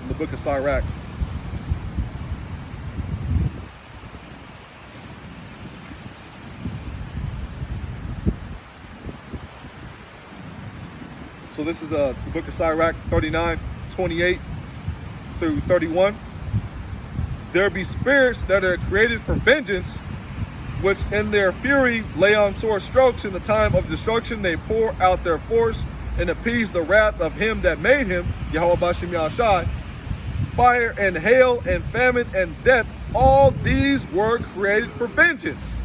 In the book of Sirach. So this is the book of Sirach 39, 28 through 31. There be spirits that are created for vengeance, which in their fury lay on sore strokes. In the time of destruction they pour out their force and appease the wrath of him that made him, Yahweh Ba'Shem Yahushai. Fire and hail and famine and death, all these were created for vengeance.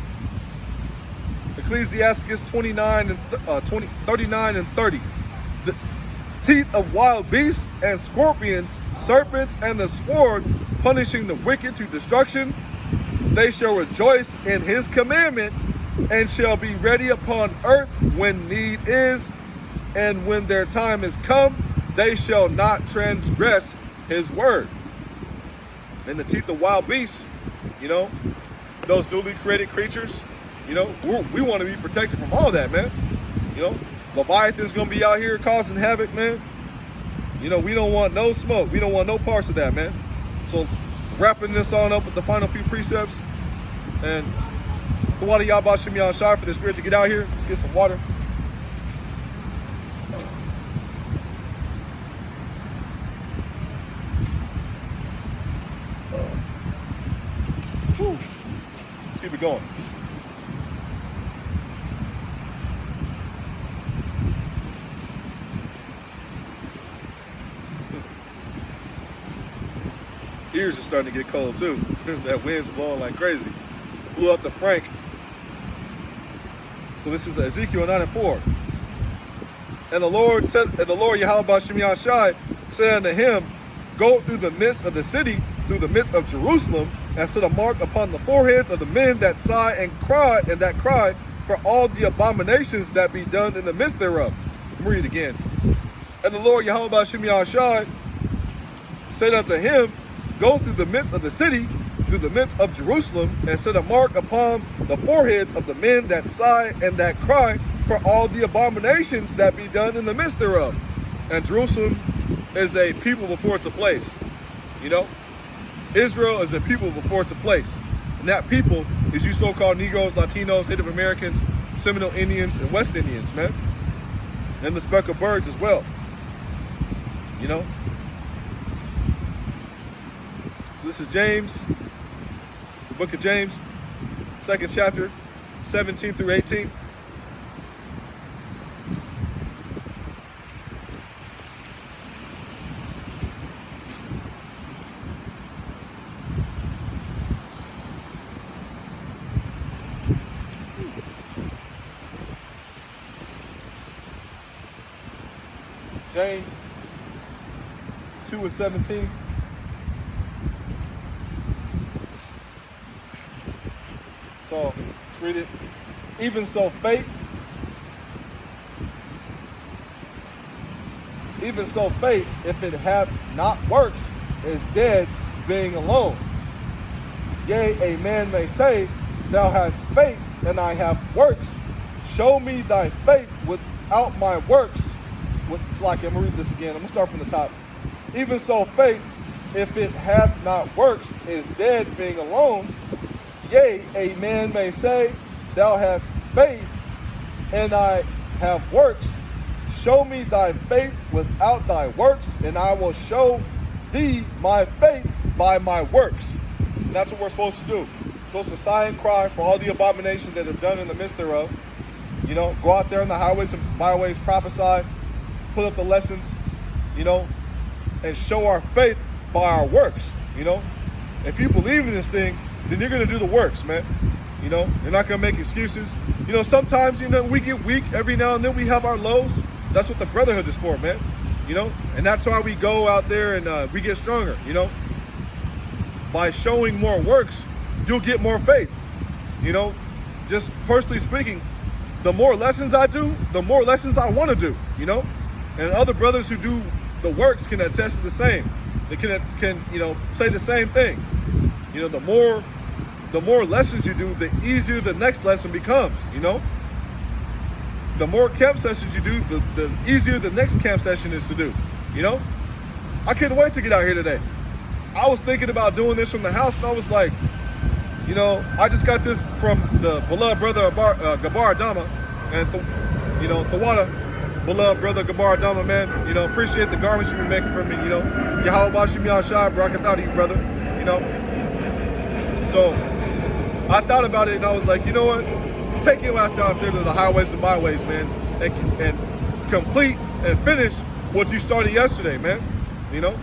Ecclesiasticus 39 and 30. The teeth of wild beasts and scorpions, serpents, and the sword, punishing the wicked to destruction. They shall rejoice in his commandment, and shall be ready upon earth when need is, and when their time is come, they shall not transgress his word. And the teeth of wild beasts, you know, those newly created creatures, you know, we want to be protected from all that, man. You know, Leviathan's gonna be out here causing havoc, man. You know, we don't want no smoke. We don't want no parts of that, man. So wrapping this on up with the final few precepts, and the water Yahweh Shem Yahshai for the spirit to get out here. Let's get some water. Whew. Let's keep it going. Ears are starting to get cold too. That wind's blowing like crazy. Blew up the Frank. So this is Ezekiel 9:4. And the Lord Yahweh Shem Yahshai said unto him, go through the midst of the city, through the midst of Jerusalem, and set a mark upon the foreheads of the men that sigh and that cry for all the abominations that be done in the midst thereof. Let me read it again. And the Lord Yahweh Shem Yahshai said unto him, go through the midst of the city, through the midst of Jerusalem, and set a mark upon the foreheads of the men that sigh and that cry for all the abominations that be done in the midst thereof. And Jerusalem is a people before it's a place. You know, Israel is a people before it's a place. And that people is you so-called Negroes, Latinos, Native Americans, Seminole Indians, and West Indians, man. And the speckled birds as well. You know? So this is James, the book of James, 2nd chapter, 17 through 18. James 2:17. So let's read it. Even so faith, if it hath not works, is dead, being alone. Yea, a man may say, thou hast faith, and I have works. Show me thy faith without my works. It's like, I'm gonna read this again. I'm gonna start from the top. Even so faith, if it hath not works, is dead, being alone. Yea, a man may say, thou hast faith, and I have works. Show me thy faith without thy works, and I will show thee my faith by my works. And that's what we're supposed to do. We're supposed to sigh and cry for all the abominations that are done in the midst thereof. You know, go out there in the highways and byways, prophesy, put up the lessons, you know, and show our faith by our works. You know, if you believe in this thing, then you're going to do the works, man. You know, you're not going to make excuses. You know, sometimes, you know, we get weak. Every now and then we have our lows. That's what the brotherhood is for, man. You know, and that's why we go out there and we get stronger, you know. By showing more works, you'll get more faith. You know, just personally speaking, the more lessons I do, the more lessons I want to do, you know. And other brothers who do the works can attest to the same. They can you know, say the same thing. You know, the more lessons you do, the easier the next lesson becomes, you know. The more camp sessions you do, the easier the next camp session is to do, you know. I couldn't wait to get out here today. I was thinking about doing this from the house, and I was like, you know, I just got this from the beloved brother Gabar Adama, and you know, Thawada, beloved brother Gabar Adama, man. You know, appreciate the garments you've been making for me, you know. Yahweh Shem Yahshai, Barakatah, brother, you know. So I thought about it, and I was like, you know what? Take your ass out there to the highways and byways, man, and complete and finish what you started yesterday, man. You know,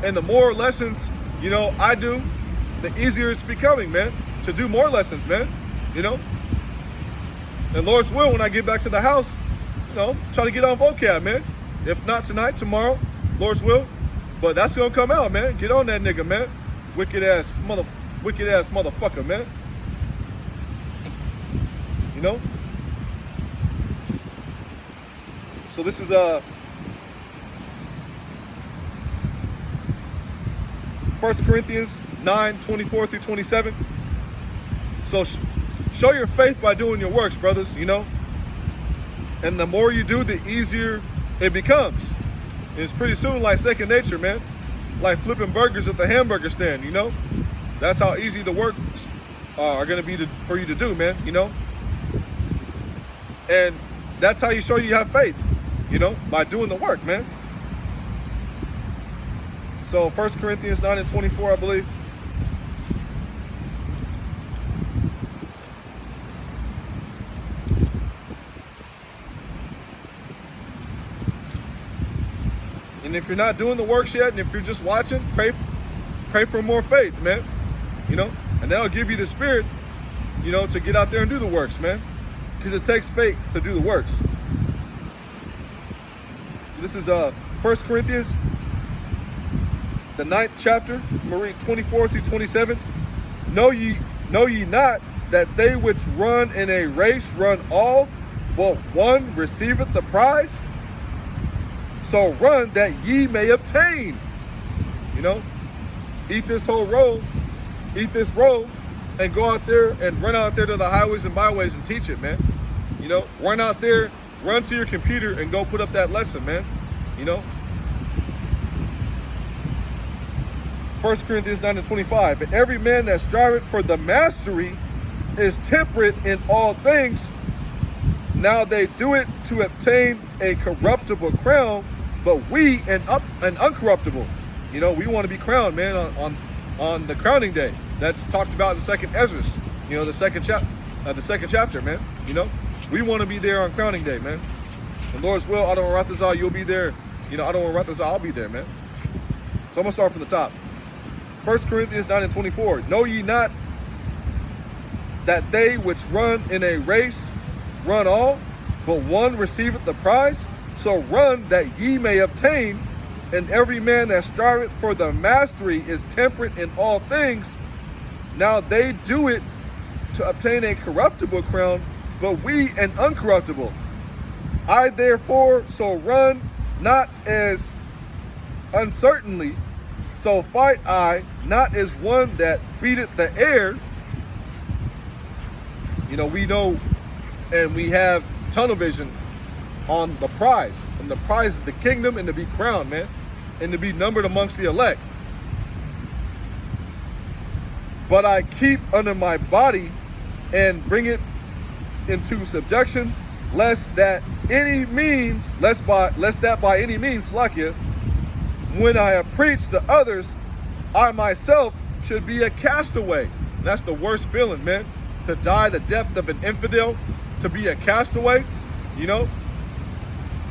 and the more lessons, you know, I do, the easier it's becoming, man, to do more lessons, man. You know, And Lord's will, when I get back to the house, try to get on vocab, man. If not tonight, tomorrow, Lord's will. But that's gonna come out, man. Get on that nigga, man. Wicked ass motherfucker, man. So this is 1 Corinthians 9:24 through 27. So show your faith by doing your works, brothers, And the more you do, the easier it becomes. And it's pretty soon like second nature, man. Like flipping burgers at the hamburger stand, That's how easy the works are going to be for you to do, man, And that's how you show you have faith, by doing the work, man. So 1 Corinthians 9:24, I believe. And if you're not doing the works yet, and if you're just watching, pray for more faith, man. And that'll give you the spirit, to get out there and do the works, man. Because it takes faith to do the works. So this is 1 Corinthians, the 9th chapter. I'm gonna read 24 through 27. Know ye not that they which run in a race run all, but one receiveth the prize? So run that ye may obtain. Eat this roll, and go out there and run out there to the highways and byways and teach it, man. Run out there, run to your computer and go put up that lesson, man. 1 Corinthians 9:25. But every man that striveth for the mastery is temperate in all things. Now they do it to obtain a corruptible crown, but we an uncorruptible. We want to be crowned, man, on the crowning day. That's talked about in 2nd Ezra, the second chapter, man. We want to be there on crowning day, man. The Lord's will, Adon Rathazal, you'll be there. Adon Rathazal, I'll be there, man. So I'm gonna start from the top. 1 Corinthians 9:24. Know ye not that they which run in a race run all, but one receiveth the prize? So run that ye may obtain. And every man that striveth for the mastery is temperate in all things. Now they do it to obtain a corruptible crown, but we an uncorruptible. I therefore so run, not as uncertainly, so fight I, not as one that beateth the air. We know and we have tunnel vision on the prize. And the prize is the kingdom, and to be crowned, man. And to be numbered amongst the elect. But I keep under my body and bring it into subjection, lest that by any means, Slakia, when I have preached to others, I myself should be a castaway. And that's the worst feeling, man. To die the death of an infidel, to be a castaway,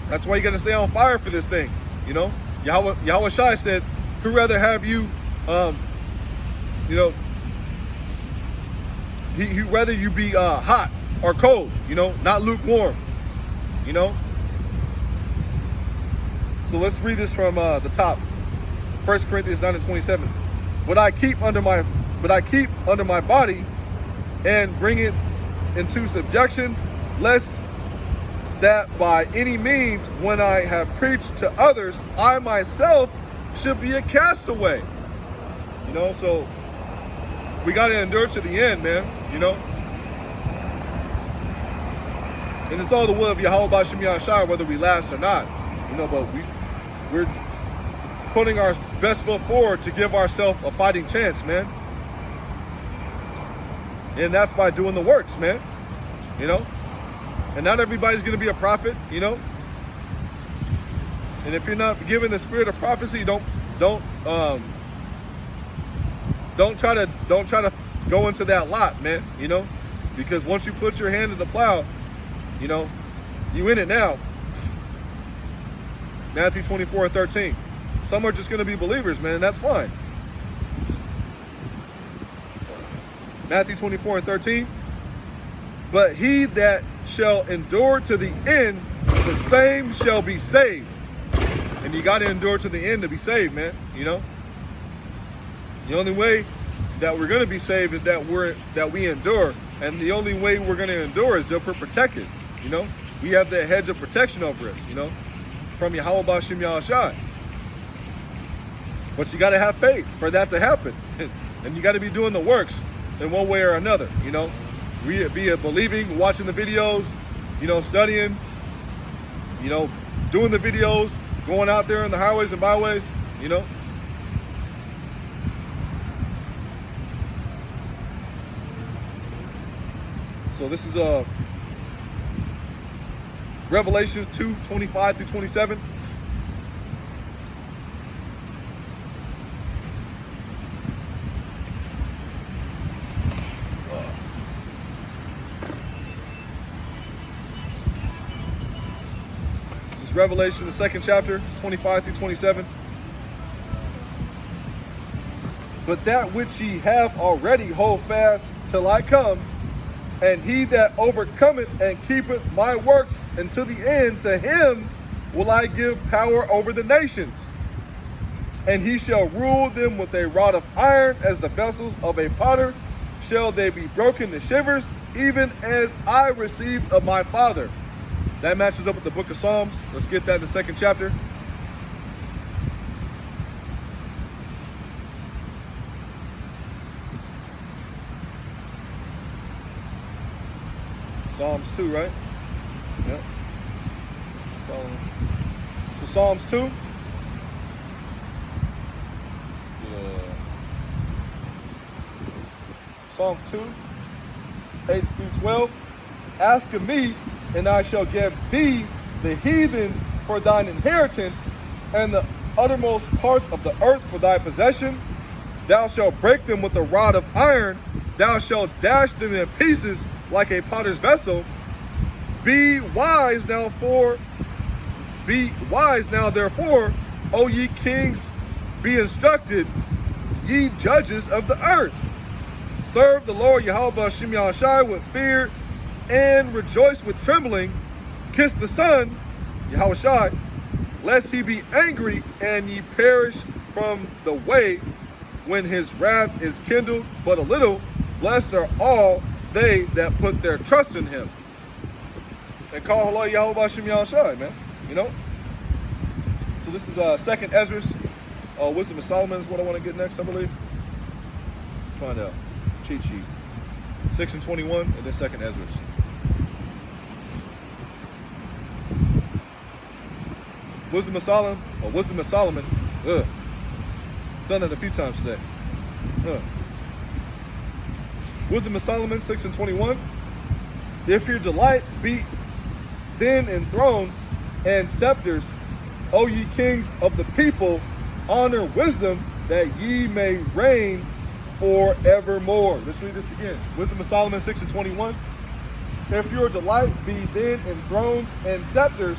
That's why you got to stay on fire for this thing, Yahweh Shai said, who'd rather have you, he'd rather you be hot or cold, not lukewarm, So let's read this from the top. 1 Corinthians 9:27. But I keep under my body and bring it into subjection, lest that by any means, when I have preached to others, I myself should be a castaway. So we got to endure to the end, man, And it's all the will of Yahweh B'Shem Yahshai, whether we last or not, but we're putting our best foot forward to give ourselves a fighting chance, man. And that's by doing the works, man, And not everybody's going to be a prophet, And if you're not given the spirit of prophecy, don't try to go into that lot, man. Because once you put your hand to the plow, you in it now. Matthew 24:13. Some are just going to be believers, man, and that's fine. Matthew 24:13. But he that shall endure to the end, the same shall be saved. And you got to endure to the end to be saved, man. You know, the only way that we're going to be saved is that we endure, and the only way we're going to endure is if we're protected. You know, we have that hedge of protection over us. You know, from Yahweh B'Shem Yahushai. But you got to have faith for that to happen, and you got to be doing the works in one way or another. You know, be it believing, watching the videos, you know, studying, you know, doing the videos, going out there in the highways and byways, you know. So this is Revelation 2:25 through 27. This is Revelation, the 2nd chapter, 25 through 27. But that which ye have already hold fast till I come. And he that overcometh and keepeth my works until the end, to him will I give power over the nations. And he shall rule them with a rod of iron, as the vessels of a potter shall they be broken to shivers, even as I received of my Father. That matches up with the book of Psalms. Let's get that in the 2nd chapter. Psalms 2, right? Yep. So Psalms 2. Psalms 2, 8 through 12. Ask of me, and I shall give thee the heathen for thine inheritance, and the uttermost parts of the earth for thy possession. Thou shalt break them with a rod of iron. Thou shalt dash them in pieces like a potter's vessel. Be wise now, therefore, O ye kings, be instructed, ye judges of the earth. Serve the Lord Yahweh B'Shem Yahushai with fear and rejoice with trembling. Kiss the Son, Yahushai, lest he be angry and ye perish from the way when his wrath is kindled but a little. Blessed are all they that put their trust in him. And call Allah Yahweh B'Shem Yahushai, man. You know? So this is 2nd Ezra. Wisdom of Solomon is what I want to get next, I believe. Find out. Cheat sheet. 6 and 21, and then 2nd Ezra. Wisdom of Solomon, or Wisdom of Solomon. Done that a few times today. Wisdom of Solomon, 6 and 21. If your delight be then in thrones and scepters, O ye kings of the people, honor wisdom, that ye may reign forevermore. Let's read this again. Wisdom of Solomon 6 and 21. If your delight be then in thrones and scepters,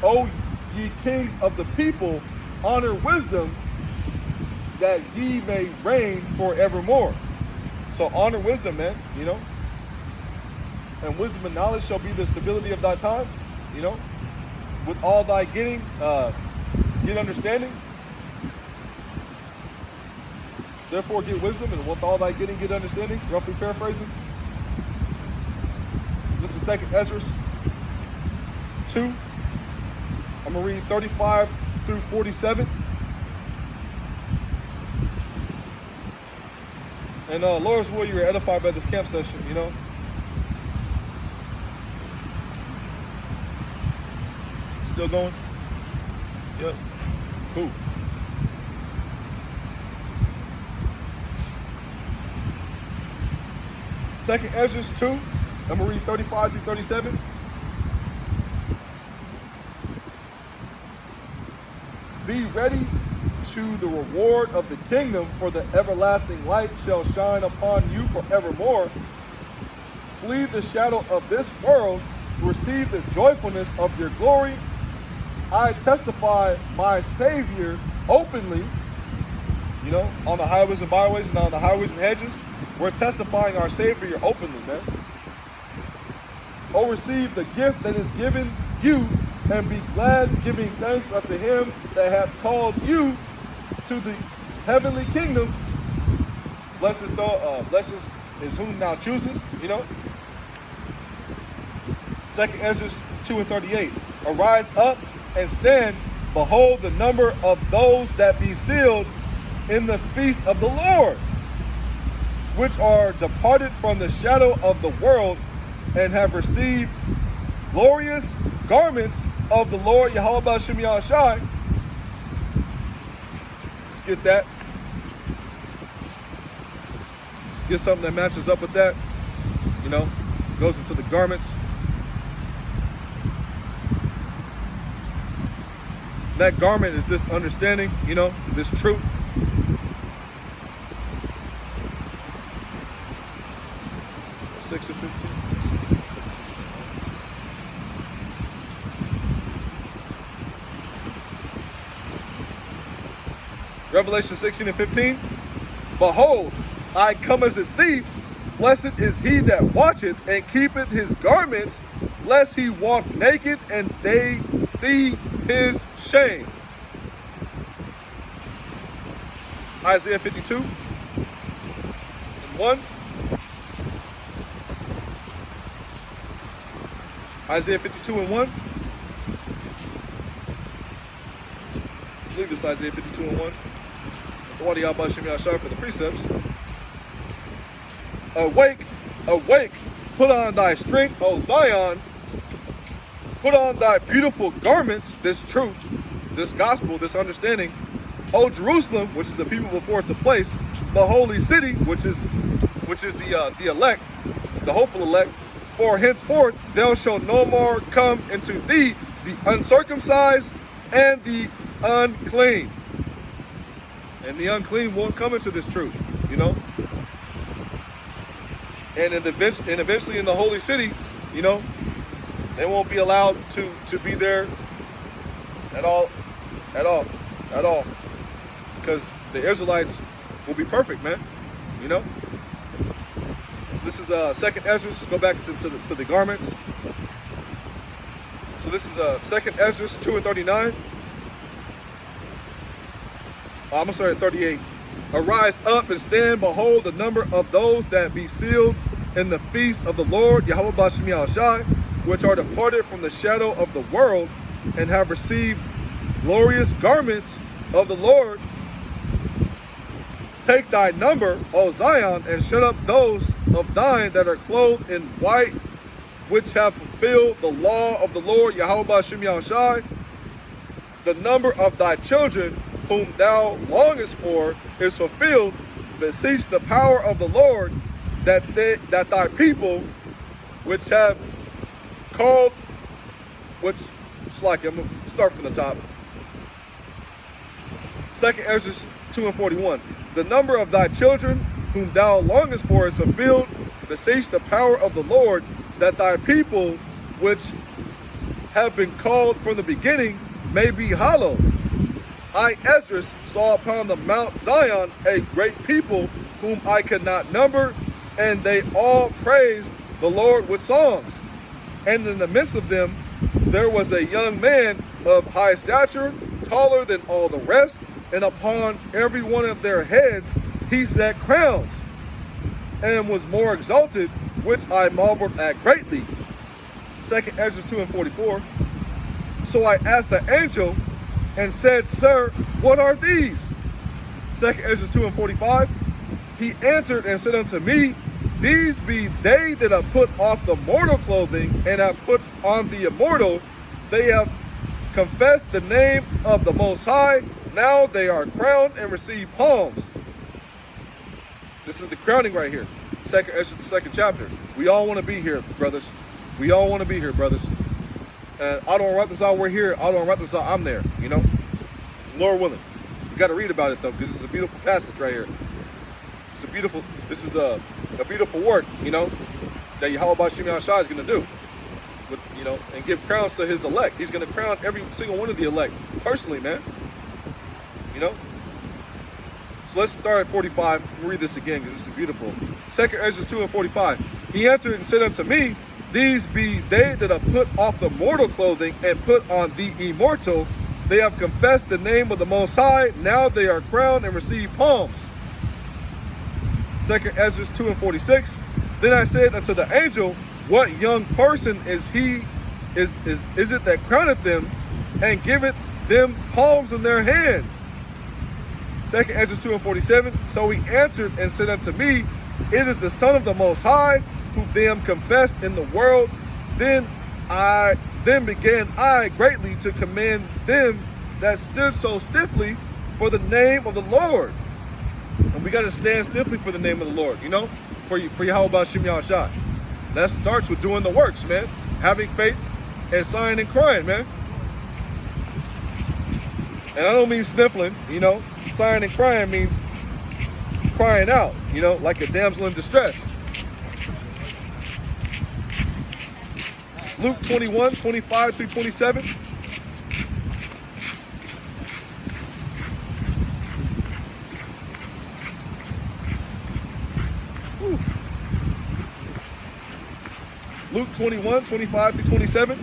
O ye kings of the people, honor wisdom, that ye may reign forevermore. So honor wisdom, man, you know. And wisdom and knowledge shall be the stability of thy times, you know. With all thy getting, get understanding. Therefore get wisdom, and with all thy getting, get understanding. Roughly paraphrasing. So this is 2nd Ezra 2. I'm going to read 35 through 47. And Lord's will, you were edified by this camp session, you know. Still going? Yep. Cool. Second Ezra 2. I'm going to read 35 through 37. Be ready to the reward of the kingdom, for the everlasting light shall shine upon you forevermore. Flee the shadow of this world, receive the joyfulness of your glory. I testify my Savior openly, you know, on the highways and byways and on the highways and hedges. We're testifying our Savior openly, man. or receive the gift that is given you, and be glad, giving thanks unto him that hath called you to the heavenly kingdom. Blessed is whom thou choosest, you know. 2nd Ezra 2:38. Arise up and stand, behold the number of those that be sealed in the feast of the Lord, which are departed from the shadow of the world, and have received glorious garments of the Lord Yahweh B'Shem Yahushai. Let's get that. Let's get something that matches up with that. You know, goes into the garments. That garment is this understanding, you know, this truth. Six and 15. Revelation 16 and 15. Behold, I come as a thief. Blessed is he that watcheth and keepeth his garments, lest he walk naked and they see his shame. Isaiah 52 and 1. Isaiah 52 and 1. I believe it's Isaiah 52 and 1. The one of Yahweh B'Shem Yahushua for the precepts. Awake, awake, put on thy strength, O Zion. Put on thy beautiful garments, this truth, this gospel, this understanding. O Jerusalem, which is a people before it's a place, the holy city, which is the elect, the hopeful elect. For henceforth there shall no more come into thee the uncircumcised and the unclean. And the unclean won't come into this truth, you know. And eventually in the holy city, you know, they won't be allowed to be there at all. Because the Israelites will be perfect, man, you know. So this is 2nd Ezra. Let's go back to the garments. So this is 2nd Ezra 2 and 39. I'm gonna start at 38. Arise up and stand, behold the number of those that be sealed in the feast of the Lord Yahweh B'Shem Yahushai, which are departed from the shadow of the world, and have received glorious garments of the Lord. Take thy number, O Zion, and shut up those of thine that are clothed in white, which have fulfilled the law of the Lord Yahweh B'Shem Yahushai. The number of thy children, whom thou longest for, is fulfilled. Beseech the power of the Lord, that thy people, which have called, which it's like, I'm gonna start from the top. 2nd Ezra 2 and 41. The number of thy children, whom thou longest for, is fulfilled. Beseech the power of the Lord, that thy people, which have been called from the beginning, may be hallowed. I, Ezra, saw upon the Mount Zion a great people, whom I could not number, and they all praised the Lord with songs. And in the midst of them there was a young man of high stature, taller than all the rest, and upon every one of their heads he set crowns, and was more exalted, which I marveled at greatly. 2nd Ezra 2 and 44. So I asked the angel and said, Sir, what are these? 2nd Ezra 2 and 45. He answered and said unto me, These be they that have put off the mortal clothing and have put on the immortal. They have confessed the name of the Most High. Now they are crowned and receive palms. This is the crowning right here. 2nd Ezra, the 2nd chapter. We all want to be here, brothers. We all want to be here, brothers. And I don't write this out, we're here. I don't write this out, I'm there, you know. Lord willing. You got to read about it though, because it's a beautiful passage right here. This is a beautiful work, you know, that Yahweh B'Shem Yahushua is going to do. With, you know, and give crowns to his elect. He's going to crown every single one of the elect personally, man. You know. So let's start at 45. We'll read this again because this is beautiful. 2nd Ezra 2 and 45. He answered and said unto me, These be they that have put off the mortal clothing and put on the immortal. They have confessed the name of the Most High. Now they are crowned and receive palms. 2nd Ezra 2:46. Then I said unto the angel, what young person is he? Is it that crowneth them and giveth them palms in their hands? 2nd Ezra 2:47. So he answered and said unto me, it is the Son of the Most High, who them confessed in the world. Then began I greatly to command them that stood so stiffly for the name of the Lord. And we got to stand stiffly for the name of the Lord, you know, for Yahweh Shem Yahshua. That starts with doing the works, man. Having faith and sighing and crying, man. And I don't mean sniffling, you know. Sighing and crying means crying out, you know, like a damsel in distress. Luke 21:25-27. Whew. Luke 21:25-27.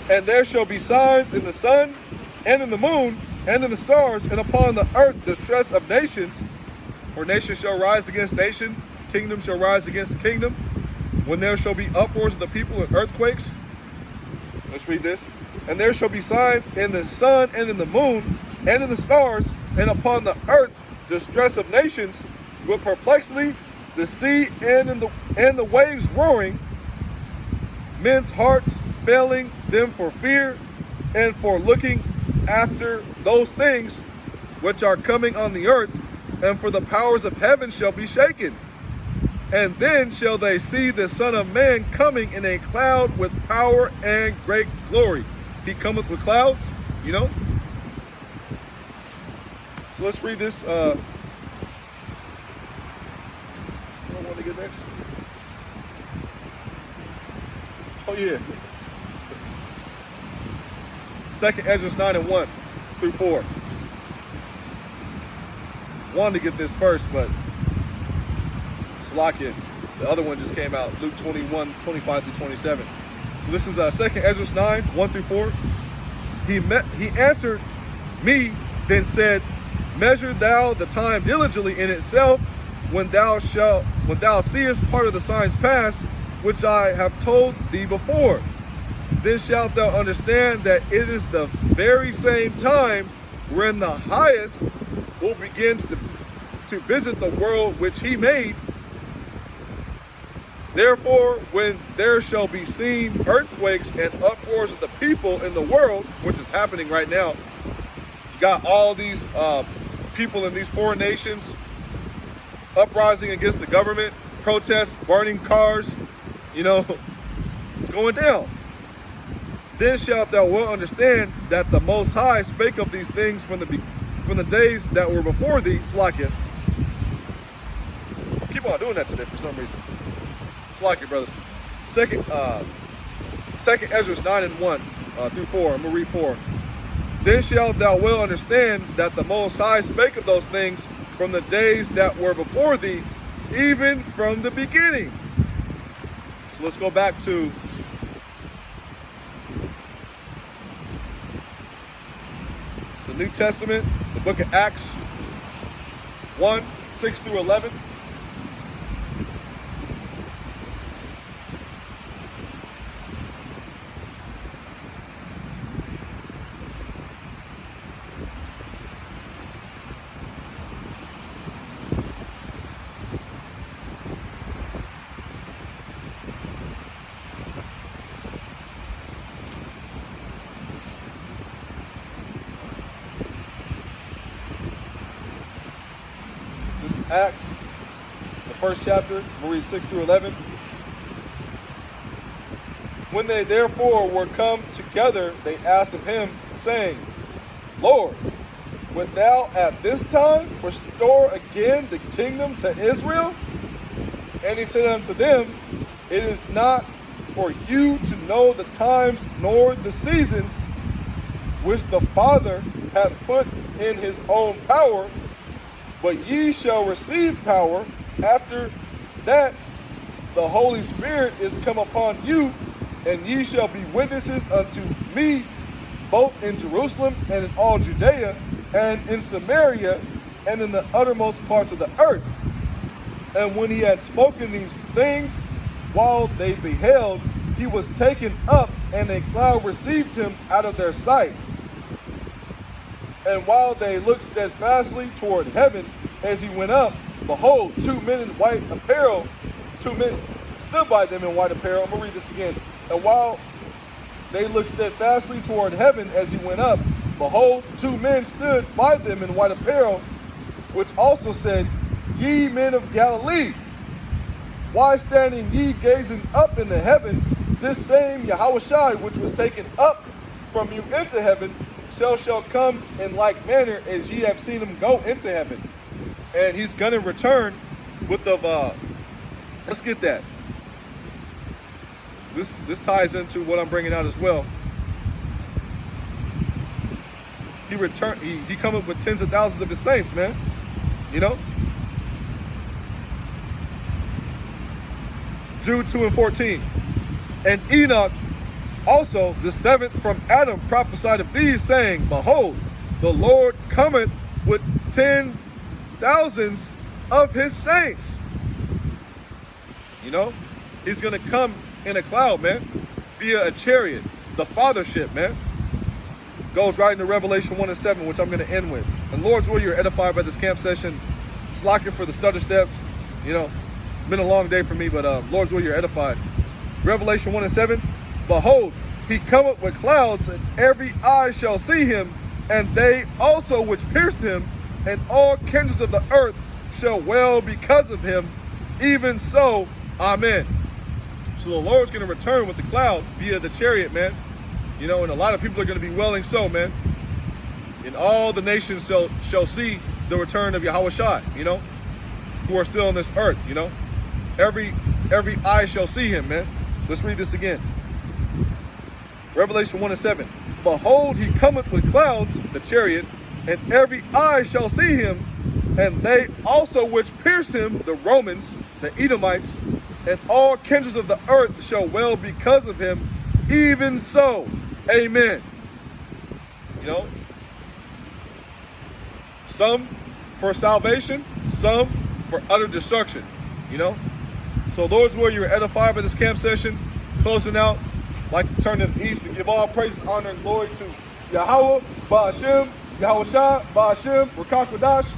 And there shall be signs in the sun, and in the moon, and in the stars, and upon the earth distress of nations. For nation shall rise against nation, kingdom shall rise against kingdom. When there shall be uproars of the people and earthquakes. Let's read this. And there shall be signs in the sun, and in the moon, and in the stars, and upon the earth distress of nations, with perplexity, the sea and the waves roaring, men's hearts failing them for fear and for looking after those things which are coming on the earth, and for the powers of heaven shall be shaken. And then shall they see the Son of Man coming in a cloud with power and great glory. He cometh with clouds, you know. So let's read this. I want to get next. Oh yeah. 2nd Ezra 9:1-4. Wanted to get this first, but Salakia, the other one just came out, Luke 21:25-27. So this is 2nd Ezra 9:1-4. He answered me, then said, measure thou the time diligently in itself, when thou seest part of the signs pass, which I have told thee before. Then shalt thou understand that it is the very same time when the highest will begin to visit the world which he made. Therefore, when there shall be seen earthquakes and uproars of the people in the world, which is happening right now, you got all these people in these foreign nations uprising against the government, protests, burning cars, you know, it's going down. Then shalt thou well understand that the Most High spake of these things from the days that were before thee. Slakia. Keep on doing that today for some reason. Slakia, brothers. Second Ezra 9:1-4. I'm gonna read 4. Then shalt thou well understand that the Most High spake of those things from the days that were before thee, even from the beginning. So let's go back to the New Testament, the book of Acts 1:6-11. Acts, the first chapter, we'll read 6-11. When they therefore were come together, they asked of him, saying, Lord, wilt thou at this time restore again the kingdom to Israel? And he said unto them, it is not for you to know the times nor the seasons which the Father hath put in his own power, but ye shall receive power After that, the Holy Spirit is come upon you, and ye shall be witnesses unto me, both in Jerusalem and in all Judea, and in Samaria, and in the uttermost parts of the earth. And when he had spoken these things, while they beheld, he was taken up, and a cloud received him out of their sight. And while they looked steadfastly toward heaven as he went up, behold, two men in white apparel, two men stood by them in white apparel. I'm going to read this again. And while they looked steadfastly toward heaven as he went up, behold, two men stood by them in white apparel, which also said, Ye men of Galilee, why standing ye gazing up into heaven? This same Yahushua, which was taken up from you into heaven, shall come in like manner as ye have seen him go into heaven. And he's going to return with the, let's get that. This ties into what I'm bringing out as well. He returned, he coming with tens of thousands of his saints, man. You know? Jude 2:14. And Enoch also, the seventh from Adam, prophesied of these, saying, Behold, the Lord cometh with 10,000s of his saints. You know, he's going to come in a cloud, man, via a chariot, the fathership, man. Goes right into Revelation 1:7, which I'm going to end with. And Lord's will, you're edified by this camp session. Slacking for the stutter steps. You know, been a long day for me, but Lord's will, you're edified. Revelation 1:7. Behold, he cometh with clouds, and every eye shall see him, and they also which pierced him, and all kindreds of the earth shall wail because of him. Even so, amen. So the Lord's going to return with the cloud via the chariot, man. You know, and a lot of people are going to be wailing so, man. And all the nations shall see the return of Yahushua, you know, who are still on this earth, you know. Every eye shall see him, man. Let's read this again. Revelation 1:7. Behold, he cometh with clouds, the chariot, and every eye shall see him, and they also which pierced him, the Romans, the Edomites, and all kindreds of the earth shall wail because of him. Even so, amen. You know, some for salvation, some for utter destruction, you know. So Lord's will, you're edified by this camp session. Closing out, I'd like to turn to the east and give all praises, honor, and glory to Yahweh, Ba'ashem, Yahushua, Ba'ashem, Rakakwadash.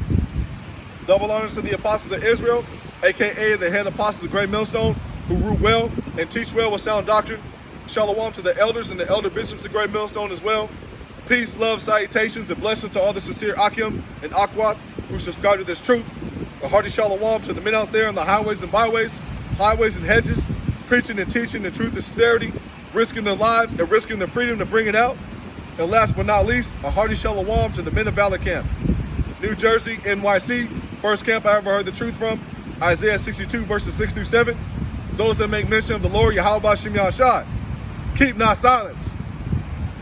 Double honors to the apostles of Israel, aka the head apostles of Great Millstone, who rule well and teach well with sound doctrine. Shalom to the elders and the elder bishops of Great Millstone as well. Peace, love, salutations, and blessings to all the sincere Akim and Akwat who subscribe to this truth. A hearty shalom to the men out there on the highways and byways, highways and hedges, preaching and teaching the truth and sincerity, risking their lives and risking their freedom to bring it out. And last but not least, a hearty shalom to the men of Valor Camp. New Jersey, NYC, first camp I ever heard the truth from, Isaiah 62 verses 6 through 7. Those that make mention of the Lord, Yahweh Ba'ashem Yahushua, keep not silence.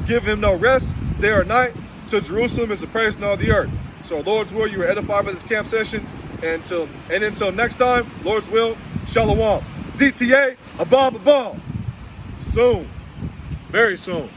Give him no rest, day or night, till Jerusalem is the praise in all the earth. So Lord's will, you are edified by this camp session. And until next time, Lord's will, shalom. DTA, above. Soon. Very soon.